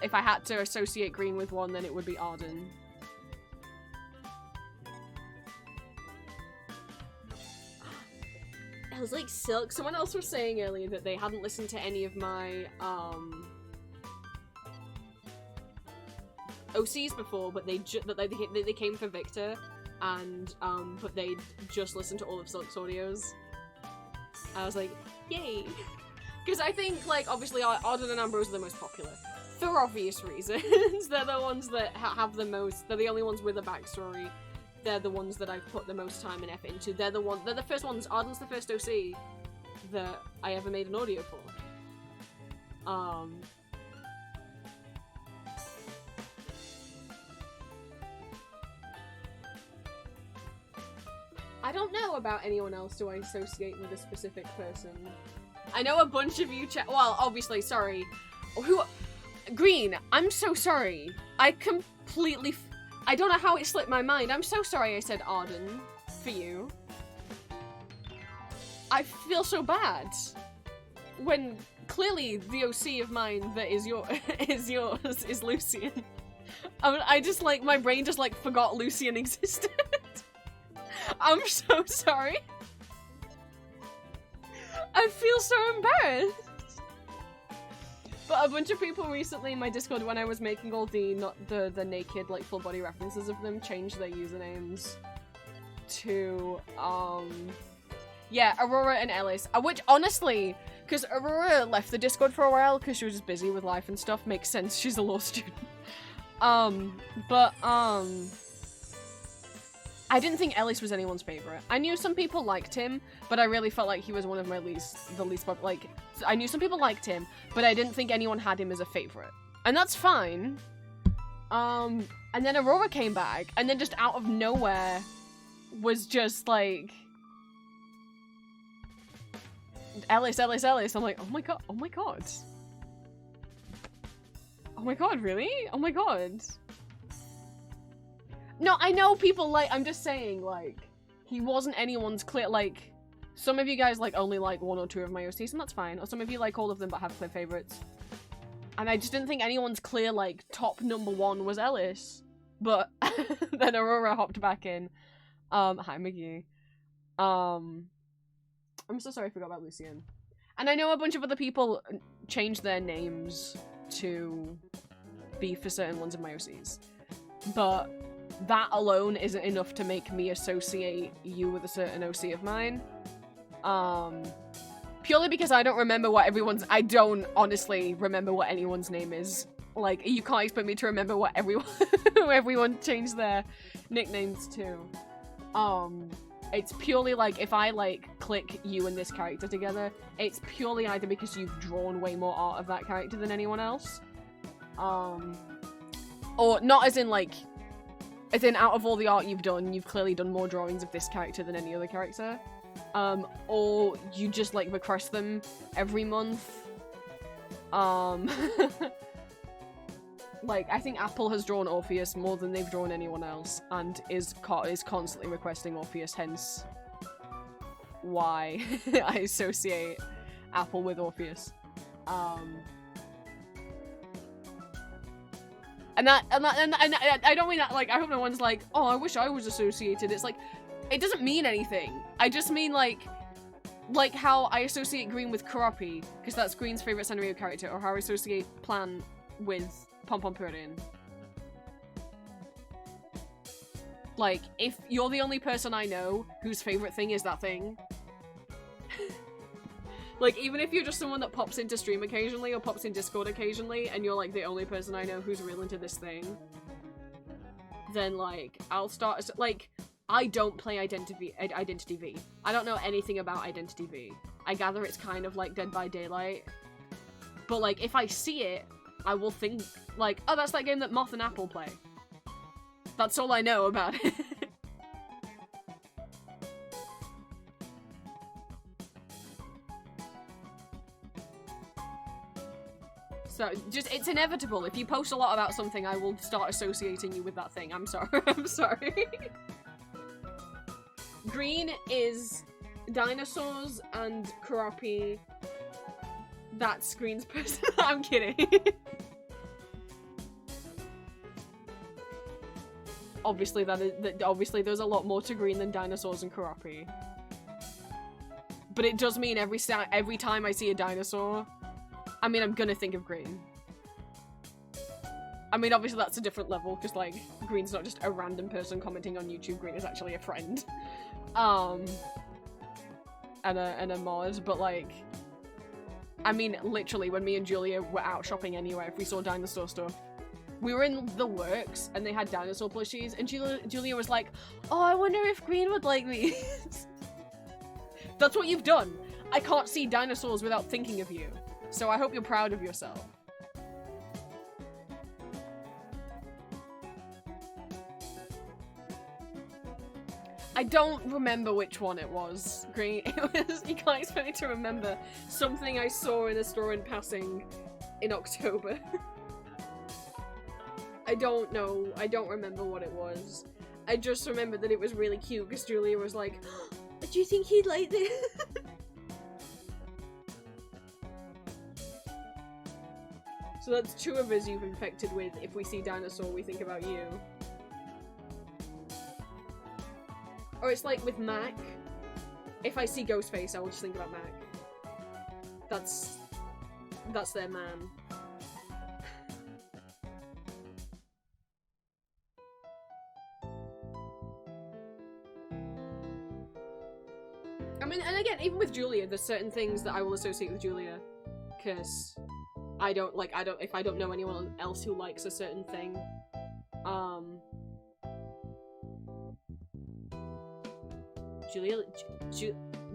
Speaker 1: If I had to associate Green with one, then it would be Arden. I was like, Silk. Someone else was saying earlier that they hadn't listened to any of my, OCs before, but they came for Victor, and, but they just listened to all of Silk's audios. I was like, yay! Because I think, like, obviously, Arden and Ambrose are the most popular. For obvious reasons. They're the ones that have the most, they're the only ones with a backstory. They're the ones that I've put the most time and effort into. They're the first ones. Arden's the first OC that I ever made an audio for. I don't know about anyone else who I associate with a specific person. I know a bunch of you well, obviously, sorry. Green, I'm so sorry. I completely... I don't know how it slipped my mind. I'm so sorry I said Arden for you. I feel so bad. When clearly the OC of mine that is yours is Lucian. I just like, my brain just like forgot Lucian existed. I'm so sorry. I feel so embarrassed. But a bunch of people recently in my Discord when I was making all the the naked like full body references of them changed their usernames to yeah, Aurora and Ellis, which honestly, because Aurora left the Discord for a while because she was just busy with life and stuff, makes sense, she's a law student. I didn't think Ellis was anyone's favorite. I knew some people liked him, but I really felt like he was one of my the least like, I knew some people liked him, but I didn't think anyone had him as a favorite. And that's fine. And then Aurora came back, and then just out of nowhere was just like, Ellis, Ellis, Ellis. I'm like, oh my god, oh my god. Oh my god, really? Oh my god. No, I know people like, I'm just saying, like, he wasn't anyone's clear, like, some of you guys, like, only like one or two of my OCs, and that's fine. Or some of you like all of them but have clear favorites. And I just didn't think anyone's clear, like, top #1 was Ellis. But then Aurora hopped back in. Hi, McGee. I'm so sorry I forgot about Lucian. And I know a bunch of other people changed their names to be for certain ones of my OCs. But that alone isn't enough to make me associate you with a certain OC of mine. Purely because I don't remember what I don't honestly remember what anyone's name is. Like, you can't expect me to remember what everyone changed their nicknames to. It's purely like, if I like click you and this character together, it's purely either because you've drawn way more art of that character than anyone else. Or not as in like, as in out of all the art you've done, you've clearly done more drawings of this character than any other character. Or you just like request them every month. Like, I think Apple has drawn Orpheus more than they've drawn anyone else, and is constantly requesting Orpheus, hence why I associate Apple with Orpheus. And I don't mean that, like, I hope no one's like, oh, I wish I was associated. It's like, it doesn't mean anything. I just mean, like how I associate Green with Kurapi, because that's Green's favorite Sanrio character, or how I associate Plan with Pom Pom Purin. Like, if you're the only person I know whose favorite thing is that thing, like, even if you're just someone that pops into stream occasionally or pops in Discord occasionally, and you're like the only person I know who's real into this thing, then like, I'll start, like, I don't play Identity V. I don't know anything about Identity V. I gather it's kind of like Dead by Daylight. But like, if I see it, I will think, like, oh, that's that game that Moth and Apple play. That's all I know about it. So, just, it's inevitable. If you post a lot about something, I will start associating you with that thing. I'm sorry. I'm sorry. Green is dinosaurs and Kurapi. That's Green's person. I'm kidding. Obviously, obviously there's a lot more to Green than dinosaurs and Kurapi. But it does mean every time I see a dinosaur, I mean, I'm gonna think of Green. I mean, obviously that's a different level, because, like, Green's not just a random person commenting on YouTube. Green is actually a friend. And a mod, but, like, I mean, literally, when me and Julia were out shopping anywhere, if we saw dinosaur stuff, we were in the works, and they had dinosaur plushies, and Julia was like, oh, I wonder if Green would like these. That's what you've done. I can't see dinosaurs without thinking of you. So I hope you're proud of yourself. I don't remember which one it was, Green. It was, you can't expect me to remember something I saw in a store in passing in October. I don't know. I don't remember what it was. I just remember that it was really cute because Julia was like, oh, do you think he'd like this? So that's 2 of us you've infected with. If we see dinosaur, we think about you. Or it's like with Mac. If I see Ghostface, I will just think about Mac. That's their man. Julia, there's certain things that I will associate with Julia, because if I don't know anyone else who likes a certain thing,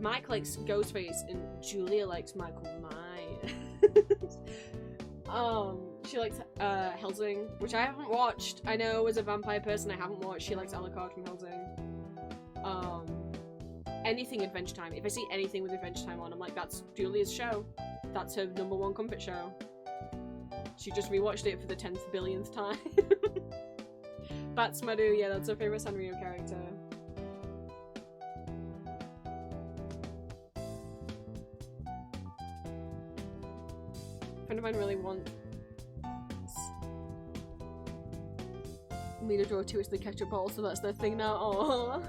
Speaker 1: Mike likes Ghostface and Julia likes Michael Myers. She likes Helsing, which I haven't watched. I know as a vampire person I haven't watched. She likes Alucard from Helsing. Anything Adventure Time. If I see anything with Adventure Time on, I'm like, that's Julia's show. That's her #1 comfort show. She just rewatched it for the 10th billionth time. Batsmadu, yeah, that's her favourite Sanrio character. A friend of mine really wants me to draw Twisted Ketchup Ball, so that's their thing now. Aww.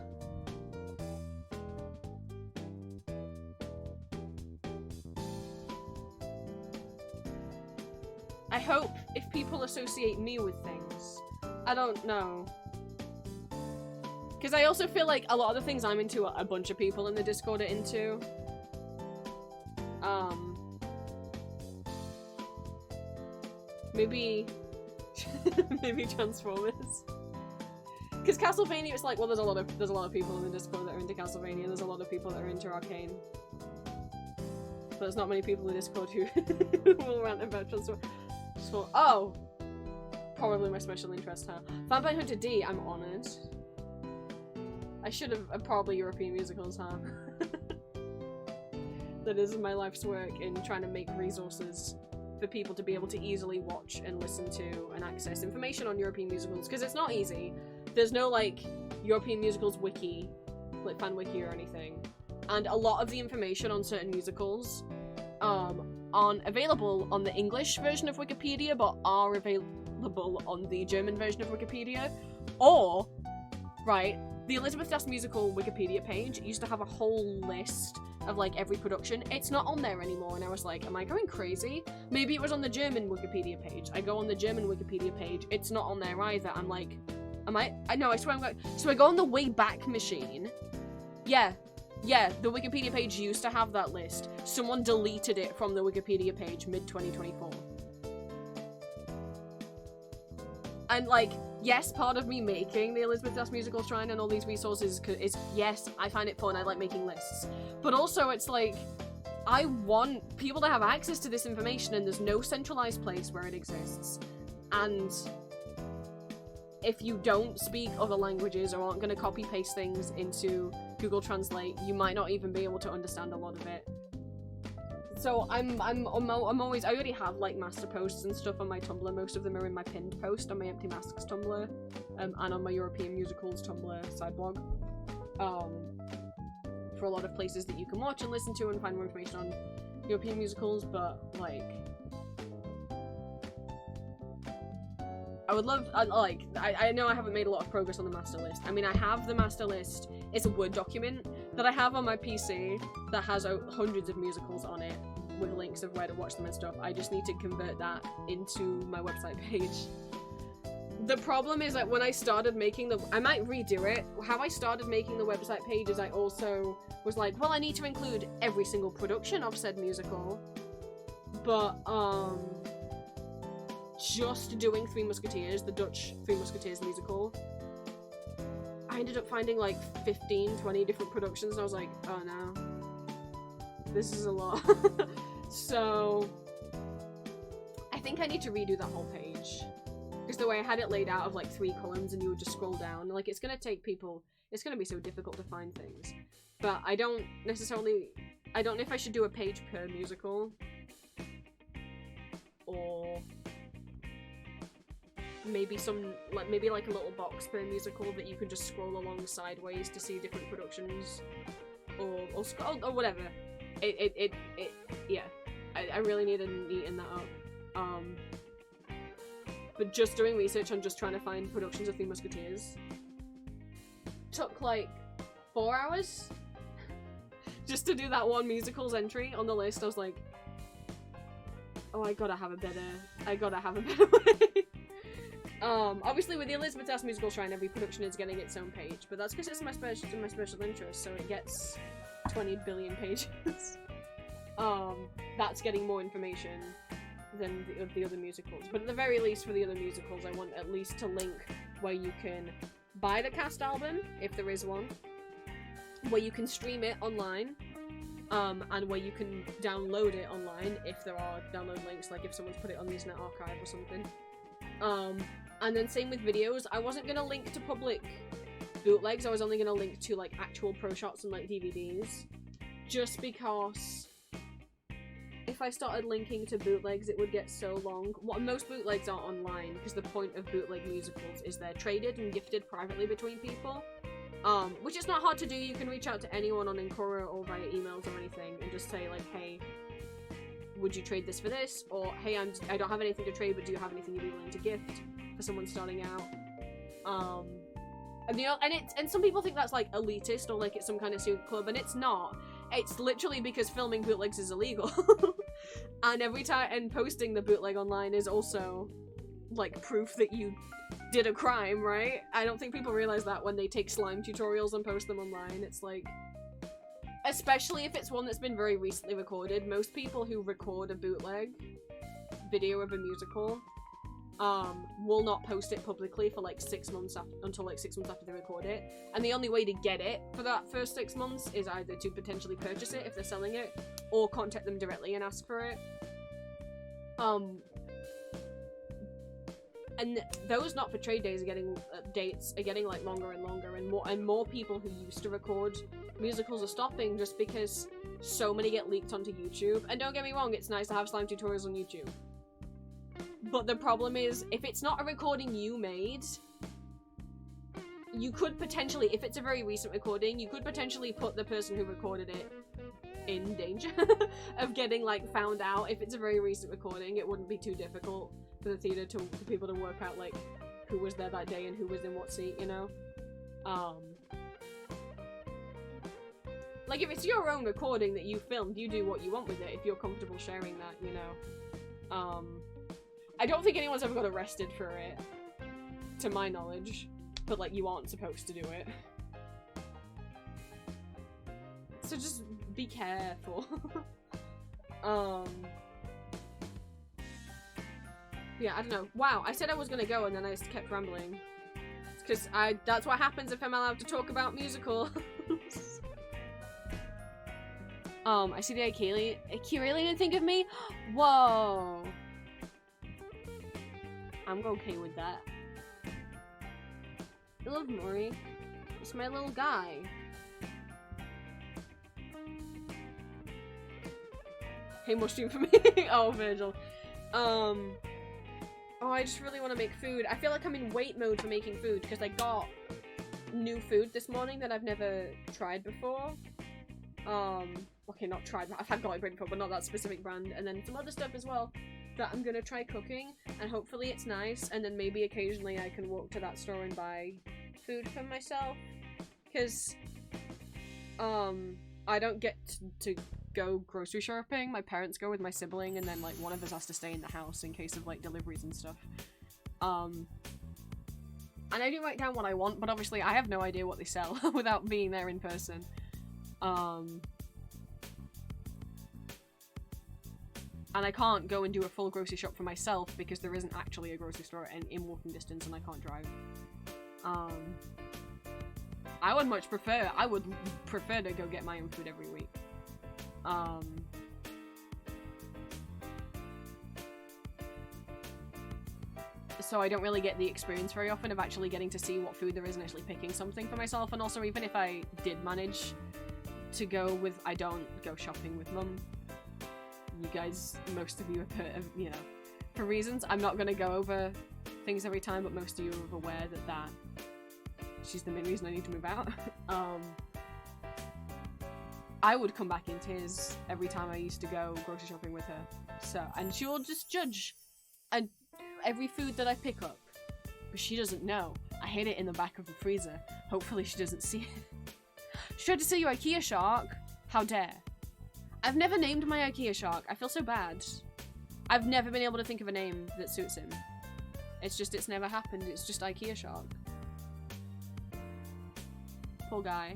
Speaker 1: I hope if people associate me with things. I don't know. Because I also feel like a lot of the things I'm into a bunch of people in the Discord are into. Maybe maybe Transformers. Because Castlevania, it's like, well, there's a lot of people in the Discord that are into Castlevania, and there's a lot of people that are into Arcane. But there's not many people in the Discord who will rant about Transformers. So, oh! Probably my special interest, huh? Vampire Hunter D, I'm honoured. I should have probably European musicals, huh? That is my life's work in trying to make resources for people to be able to easily watch and listen to and access information on European musicals, because it's not easy. There's no, like, European musicals wiki, like fan wiki or anything. And a lot of the information on certain musicals aren't available on the English version of Wikipedia, but are available on the German version of Wikipedia. Or, right, the Elizabeth Das Musical Wikipedia page used to have a whole list of, like, every production. It's not on there anymore, and I was like, am I going crazy? Maybe it was on the German Wikipedia page. I go on the German Wikipedia page, it's not on there either. I'm like, I swear I'm going. So I go on the Wayback Machine. Yeah, the Wikipedia page used to have that list. Someone deleted it from the Wikipedia page mid-2024. And, like, yes, part of me making the Elizabeth Das Musical Shrine and all these resources is, yes, I find it fun, I like making lists. But also, it's like, I want people to have access to this information, and there's no centralized place where it exists. And if you don't speak other languages or aren't going to copy-paste things into Google Translate, you might not even be able to understand a lot of it. So I'm always, I already have, like, master posts and stuff on my Tumblr. Most of them are in my pinned post on my Empty Masks Tumblr, and on my European Musicals Tumblr side blog. For a lot of places that you can watch and listen to and find more information on European musicals, but, like, I would love, I know I haven't made a lot of progress on the master list. I mean, I have the master list. It's a Word document that I have on my PC that has hundreds of musicals on it with links of where to watch them and stuff. I just need to convert that into my website page. The problem is that when I started making I might redo it. How I started making the website page is I also was like, well, I need to include every single production of said musical. But, just doing Three Musketeers, the Dutch Three Musketeers musical, I ended up finding like 15, 20 different productions, and I was like, oh no, this is a lot. So I think I need to redo that whole page, because the way I had it laid out of like 3 columns and you would just scroll down, like, it's gonna take people, it's gonna be so difficult to find things. But I don't know if I should do a page per musical, or maybe maybe like a little box per musical that you can just scroll along sideways to see different productions, or scroll, or whatever. Yeah, I really need to neaten that up. But just doing research on just trying to find productions of Three Musketeers took like 4 hours just to do that one musicals entry on the list. I was like, oh, I gotta have a better way. Obviously with the Elizabeth Das Musical Shrine, every production is getting its own page, but that's because it's my special interest, so it gets 20 billion pages. That's getting more information than the other musicals. But at the very least, for the other musicals, I want at least to link where you can buy the cast album, if there is one, where you can stream it online, and where you can download it online if there are download links, like if someone's put it on the Internet Archive or something. And then same with videos. I wasn't gonna link to public bootlegs, I was only gonna link to like actual pro shots and like DVDs, just because if I started linking to bootlegs it would get so long. Most bootlegs are online, because the point of bootleg musicals is they're traded and gifted privately between people, which is not hard to do. You can reach out to anyone on Encora or via emails or anything and just say like, hey, would you trade this for this? Or hey, I don't have anything to trade, but do you have anything you'd be willing to gift for someone starting out? And you know, and some people think that's like elitist or like it's some kind of student club, and it's not. It's literally because filming bootlegs is illegal. And every time, and posting the bootleg online is also like proof that you did a crime, right? I don't think people realize that when they take slime tutorials and post them online. It's like, especially if it's one that's been very recently recorded, most people who record a bootleg video of a musical will not post it publicly for like 6 months until like 6 months after they record it. And the only way to get it for that first 6 months is either to potentially purchase it if they're selling it, or contact them directly and ask for it. And those not for trade days are getting dates are getting like longer and longer, and more people who used to record musicals are stopping just because so many get leaked onto YouTube. And don't get me wrong, it's nice to have slime tutorials on YouTube. But the problem is, if it's not a recording you made, you could potentially, if it's a very recent recording, you could potentially put the person who recorded it in danger of getting, like, found out. If it's a very recent recording, it wouldn't be too difficult for the theatre for people to work out, like, who was there that day and who was in what seat, you know? Like, if it's your own recording that you filmed, you do what you want with it if you're comfortable sharing that, you know? I don't think anyone's ever got arrested for it, to my knowledge, but like you aren't supposed to do it. So just be careful. Yeah, I don't know. Wow, I said I was gonna go and then I just kept rambling. It's because that's what happens if I'm allowed to talk about musicals. I see the Kiralian think of me? Whoa. I'm okay with that. I love Maury. It's my little guy. Hey, more stream for me. Oh, Virgil. Oh, I just really want to make food. I feel like I'm in wait mode for making food because I got new food this morning that I've never tried before. Okay, not tried. I've had garlic bread before, but not that specific brand. And then some other stuff as well that I'm gonna try cooking, and hopefully it's nice, and then maybe occasionally I can walk to that store and buy food for myself, because I don't get to go grocery shopping. My parents go with my sibling, and then like one of us has to stay in the house in case of like deliveries and stuff. And I do write down what I want, but obviously I have no idea what they sell without being there in person. And I can't go and do a full grocery shop for myself because there isn't actually a grocery store in walking distance and I can't drive. I would prefer to go get my own food every week. So I don't really get the experience very often of actually getting to see what food there is and actually picking something for myself. And also, even if I did manage to go with, I don't go shopping with mum. You guys, most of you have, you know, for reasons, I'm not going to go over things every time, but most of you are aware that she's the main reason I need to move out. I would come back in tears every time I used to go grocery shopping with her. So, and she will just judge every food that I pick up. But she doesn't know. I hid it in the back of the freezer. Hopefully she doesn't see it. She tried to sell you IKEA shark. How dare. I've never named my IKEA shark. I feel so bad. I've never been able to think of a name that suits him. It's never happened. It's just IKEA shark. Poor guy.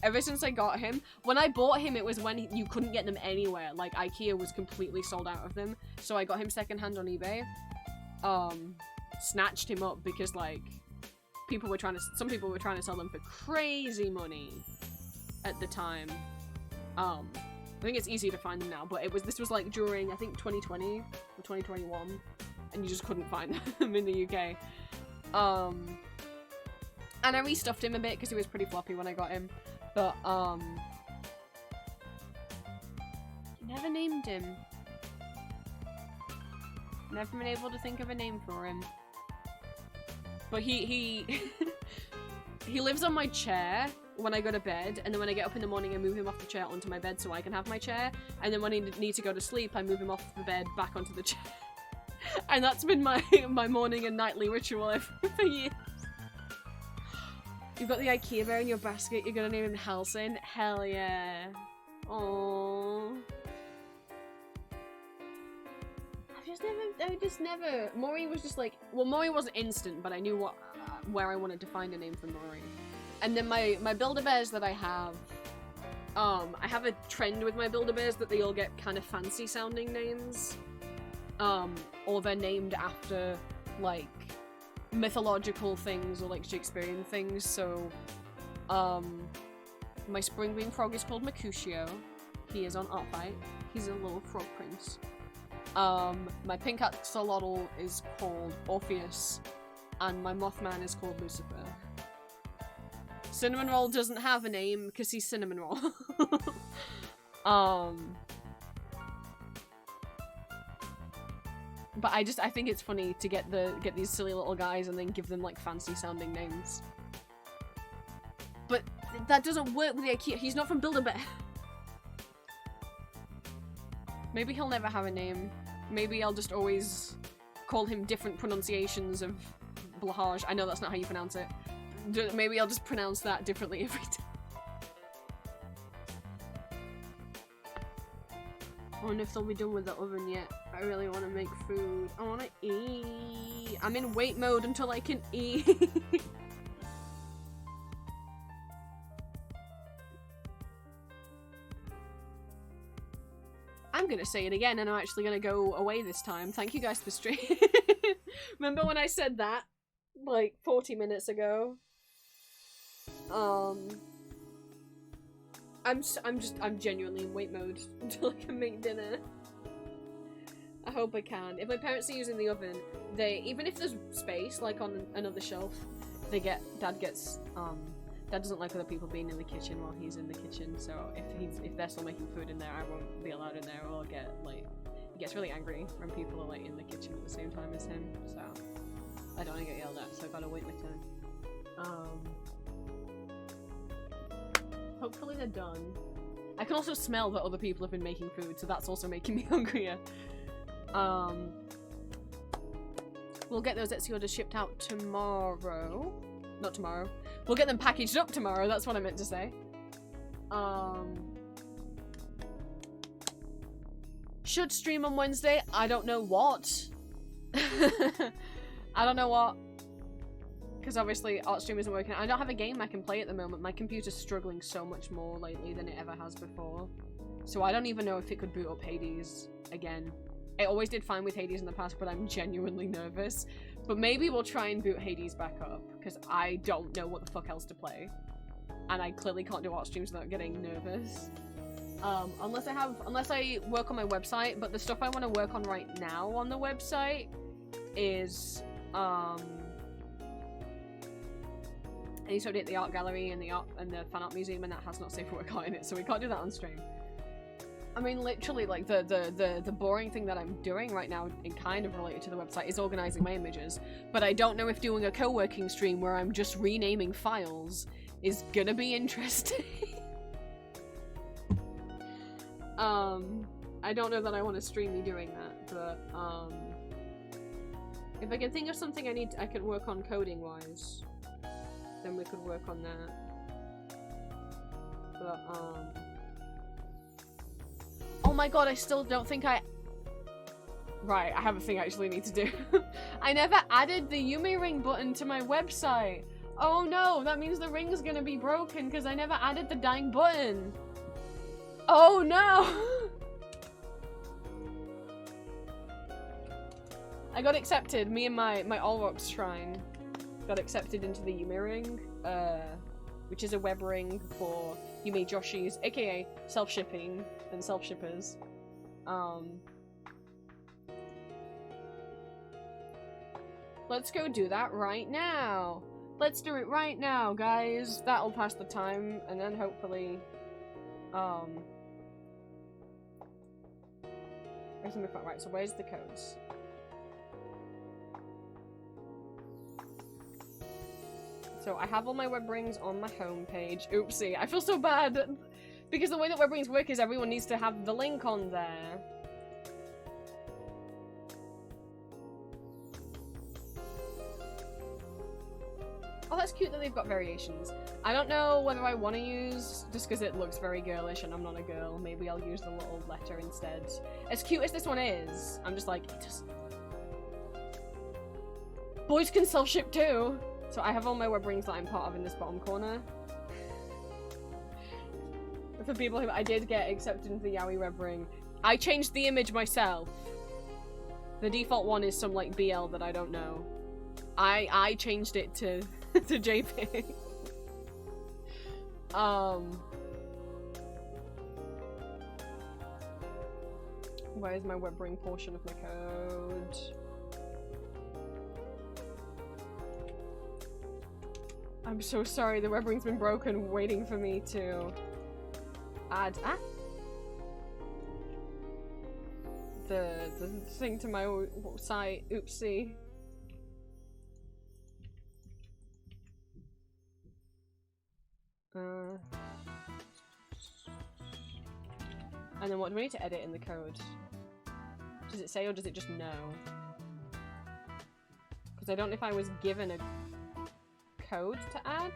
Speaker 1: ever since I got him, when I bought him, it was when you couldn't get them anywhere. Like, IKEA was completely sold out of them. So I got him secondhand on eBay. Snatched him up because, like, some people were trying to sell them for crazy money at the time. I think it's easy to find them now, but this was like during, I think, 2020 or 2021, and you just couldn't find them in the UK. And I restuffed him a bit because he was pretty floppy when I got him, but never named him. Never been able to think of a name for him. But he he lives on my chair when I go to bed, and then when I get up in the morning I move him off the chair onto my bed so I can have my chair, and then when I need to go to sleep I move him off the bed back onto the chair. And that's been my morning and nightly ritual for years. You've got the IKEA bear in your basket, you're gonna name him Halcyon? Hell yeah. Aww. I just never, Maury was just like, well, Maury wasn't instant, but I knew where I wanted to find a name for Maury. And then my Build-A-Bears that I have a trend with my Build-A-Bears that they all get kind of fancy sounding names. Or they're named after, like, mythological things or, like, Shakespearean things, so, my Spring Green Frog is called Mercutio. He is on Artfight. He's a little frog prince. My Pink Axolotl is called Orpheus, and my Mothman is called Lucifer. Cinnamon Roll doesn't have a name because he's Cinnamon Roll. But I think it's funny to get these silly little guys and then give them like fancy sounding names. But that doesn't work with the IKEA. He's not from Build-A-Bear. Maybe he'll never have a name. Maybe I'll just always call him different pronunciations of Blahage. I know that's not how you pronounce it. Maybe I'll just pronounce that differently every time. I wonder if they'll be done with the oven yet. I really want to make food. I want to eat. I'm in wait mode until I can eat. I'm gonna say it again, and I'm actually gonna go away this time. Thank you guys for streaming. Remember when I said that? Like, 40 minutes ago? I'm genuinely in wait mode until I can make dinner. I hope I can. If my parents are using the oven, even if there's space, like on another shelf, Dad doesn't like other people being in the kitchen while he's in the kitchen, so if they're still making food in there, I won't be allowed in there, or I'll get, like, he gets really angry when people are, like, in the kitchen at the same time as him, so I don't want to get yelled at, so I gotta wait my turn. Hopefully they're done. I can also smell that other people have been making food, so that's also making me hungrier. We'll get those Etsy orders shipped out tomorrow. Not tomorrow. We'll get them packaged up tomorrow, that's what I meant to say. Should stream on Wednesday? I don't know what. I don't know what. Because obviously Artstream isn't working. I don't have a game I can play at the moment. My computer's struggling so much more lately than it ever has before. So I don't even know if it could boot up Hades again. It always did fine with Hades in the past, but I'm genuinely nervous. But maybe we'll try and boot Hades back up, because I don't know what the fuck else to play. And I clearly can't do art streams without getting nervous. Unless I work on my website, but the stuff I want to work on right now on the website is, I need to update the art gallery and the fan art museum, and that has not safe for work art in it, so we can't do that on stream. I mean, literally, like, the boring thing that I'm doing right now, and kind of related to the website, is organizing my images. But I don't know if doing a co-working stream where I'm just renaming files is gonna be interesting. I don't know that I want to stream me doing that, but, if I can think of something I could work on coding-wise, then we could work on that. But, oh my god, I still don't think Right, I have a thing I actually need to do. I never added the Yumi Ring button to my website. Oh no, that means the ring's gonna be broken because I never added the dang button. Oh no! I got accepted, me and my Olrox shrine got accepted into the Yume ring, which is a web ring for Yume Joshis, aka self-shipping and self-shippers. Let's go do that right now. Let's do it right now, guys. That'll pass the time, and then hopefully, right, so where's the codes? So I have all my web rings on my homepage. Oopsie, I feel so bad. Because the way that web rings work is everyone needs to have the link on there. Oh, that's cute that they've got variations. I don't know whether I want to use, just because it looks very girlish and I'm not a girl, maybe I'll use the little letter instead. As cute as this one is, I'm just like, it just... Boys can self-ship too! So I have all my web rings that I'm part of in this bottom corner. For people who I did get accepted into the Yaoi web ring, I changed the image myself. The default one is some like BL that I don't know. I changed it to to JPEG. Where's my web ring portion of my code? I'm so sorry, the web ring's been broken, waiting for me to add the thing to my site. Oopsie. And then what do we need to edit in the code? Does it say or does it just know? Because I don't know if I was given a code to add.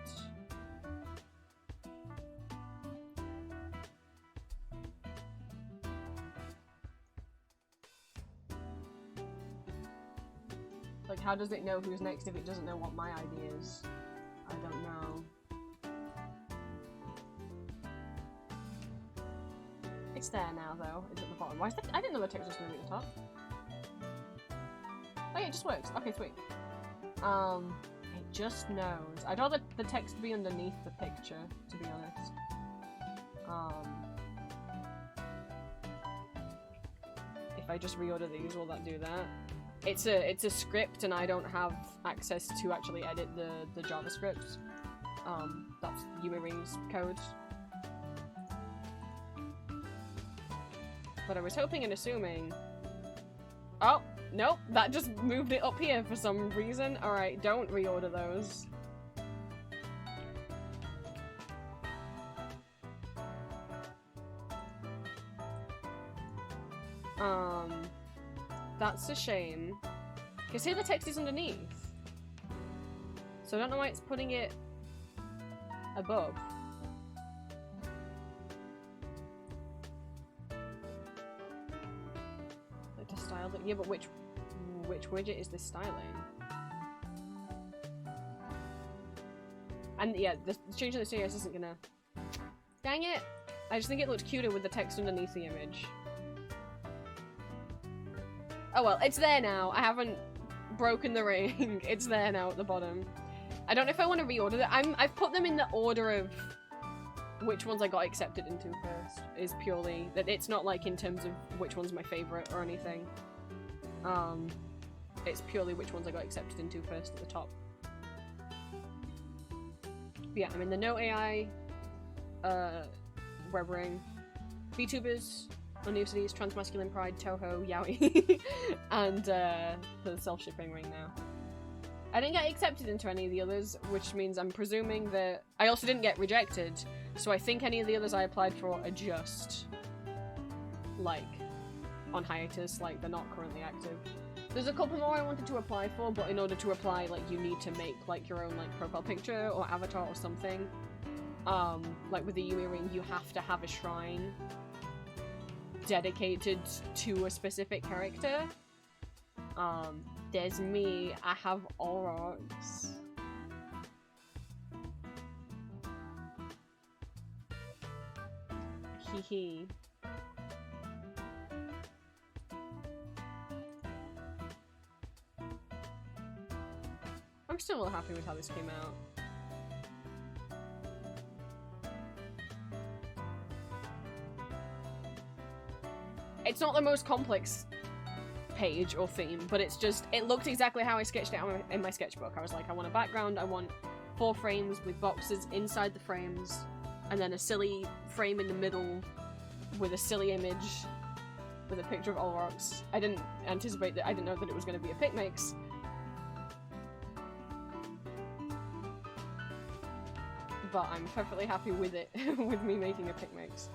Speaker 1: Like, how does it know who's next if it doesn't know what my ID is? I don't know. It's there now, though. It's at the bottom. Why is that? I didn't know the text was going to be at the top. Oh yeah, it just works. Okay, sweet. It just knows. I'd rather the text be underneath the picture, to be honest. If I just reorder these, will that do that? It's a script, and I don't have access to actually edit the JavaScript. That's Yume Ring's code. But I was hoping and assuming... Oh, nope, that just moved it up here for some reason. Alright, don't reorder those. That's a shame. Because here the text is underneath. So I don't know why it's putting it above. To style it. Yeah, but which widget is this styling? And yeah, the changing the CSS isn't gonna... Dang it! I just think it looks cuter with the text underneath the image. Oh well, it's there now. I haven't broken the ring. It's there now at the bottom. I don't know if I want to reorder it. I've put them in the order of which ones I got accepted into first. Is purely that it's not like in terms of which one's my favorite or anything. It's purely which ones I got accepted into first at the top. But yeah, I'm in the No AI web ring, VTubers, Universities, Transmasculine Pride, Toho, Yaoi, and the self-shipping ring now. I didn't get accepted into any of the others, which means I'm presuming that I also didn't get rejected, so I think any of the others I applied for are just like on hiatus, like they're not currently active. There's a couple more I wanted to apply for, but in order to apply, like, you need to make like your own like profile picture or avatar or something. Like with the Yume ring, you have to have a shrine dedicated to a specific character. There's me, I have Aurochs. Hee hee. I'm still real happy with how this came out. It's not the most complex page or theme, but it's just, it looked exactly how I sketched it out in my sketchbook. I was like, I want a background, I want 4 frames with boxes inside the frames, and then a silly frame in the middle with a silly image with a picture of Olrox. I didn't anticipate that, I didn't know that it was going to be a pic mix. But I'm perfectly happy with it, with me making a pic mix.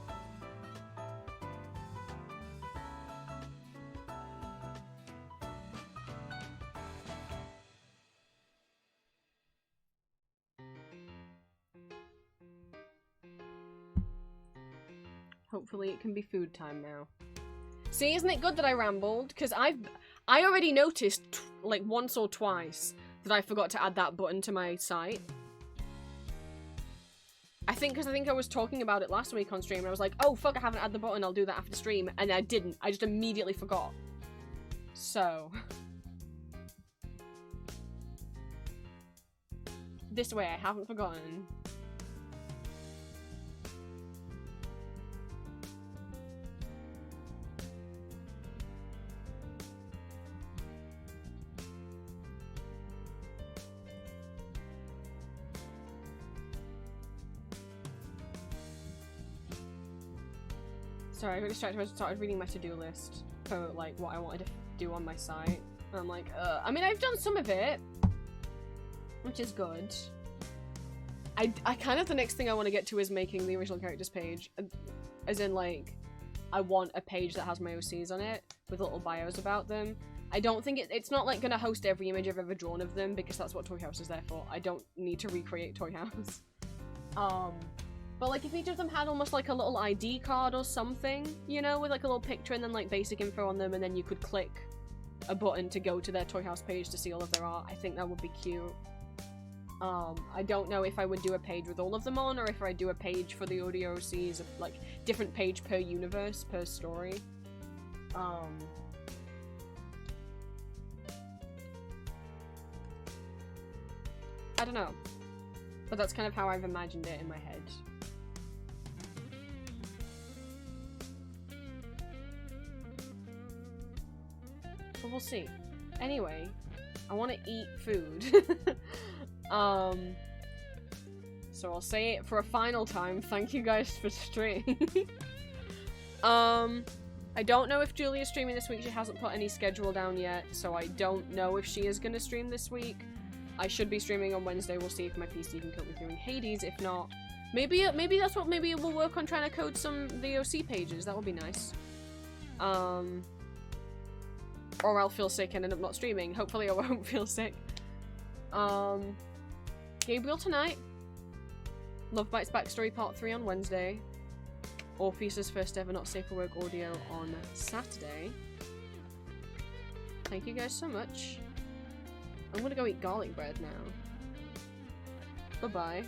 Speaker 1: Hopefully it can be food time now. See, isn't it good that I rambled? Because I already noticed, like, once or twice that I forgot to add that button to my site. I think I was talking about it last week on stream, and I was like, oh fuck, I haven't added the button, I'll do that after stream, and I didn't. I just immediately forgot. So... this way, I haven't forgotten. Sorry, I got distracted. I started reading my to-do list for, like, what I wanted to do on my site. And I'm like, I mean, I've done some of it, which is good. I kind of, the next thing I want to get to is making the original characters page. As in, like, I want a page that has my OCs on it, with little bios about them. I don't think it's not, like, gonna host every image I've ever drawn of them, because that's what Toy House is there for. I don't need to recreate Toy House. But, like, if each of them had almost, like, a little ID card or something, you know, with, like, a little picture and then, like, basic info on them, and then you could click a button to go to their Toy House page to see all of their art, I think that would be cute. I don't know if I would do a page with all of them on, or if I'd do a page for the audio OCs, like, different page per universe, per story. I don't know. But that's kind of how I've imagined it in my head. But we'll see. Anyway, I want to eat food. So I'll say it for a final time. Thank you guys for streaming. I don't know if Julia's streaming this week. She hasn't put any schedule down yet, so I don't know if she is going to stream this week. I should be streaming on Wednesday. We'll see if my PC can cope with doing Hades. If not, maybe that's what, maybe we'll work on trying to code some VOC pages. That would be nice. Or I'll feel sick and end up not streaming. Hopefully I won't feel sick. Gabriel tonight. Love Bites Backstory Part 3 on Wednesday. Orpheus's first ever Not Safe for Work audio on Saturday. Thank you guys so much. I'm gonna go eat garlic bread now. Bye-bye.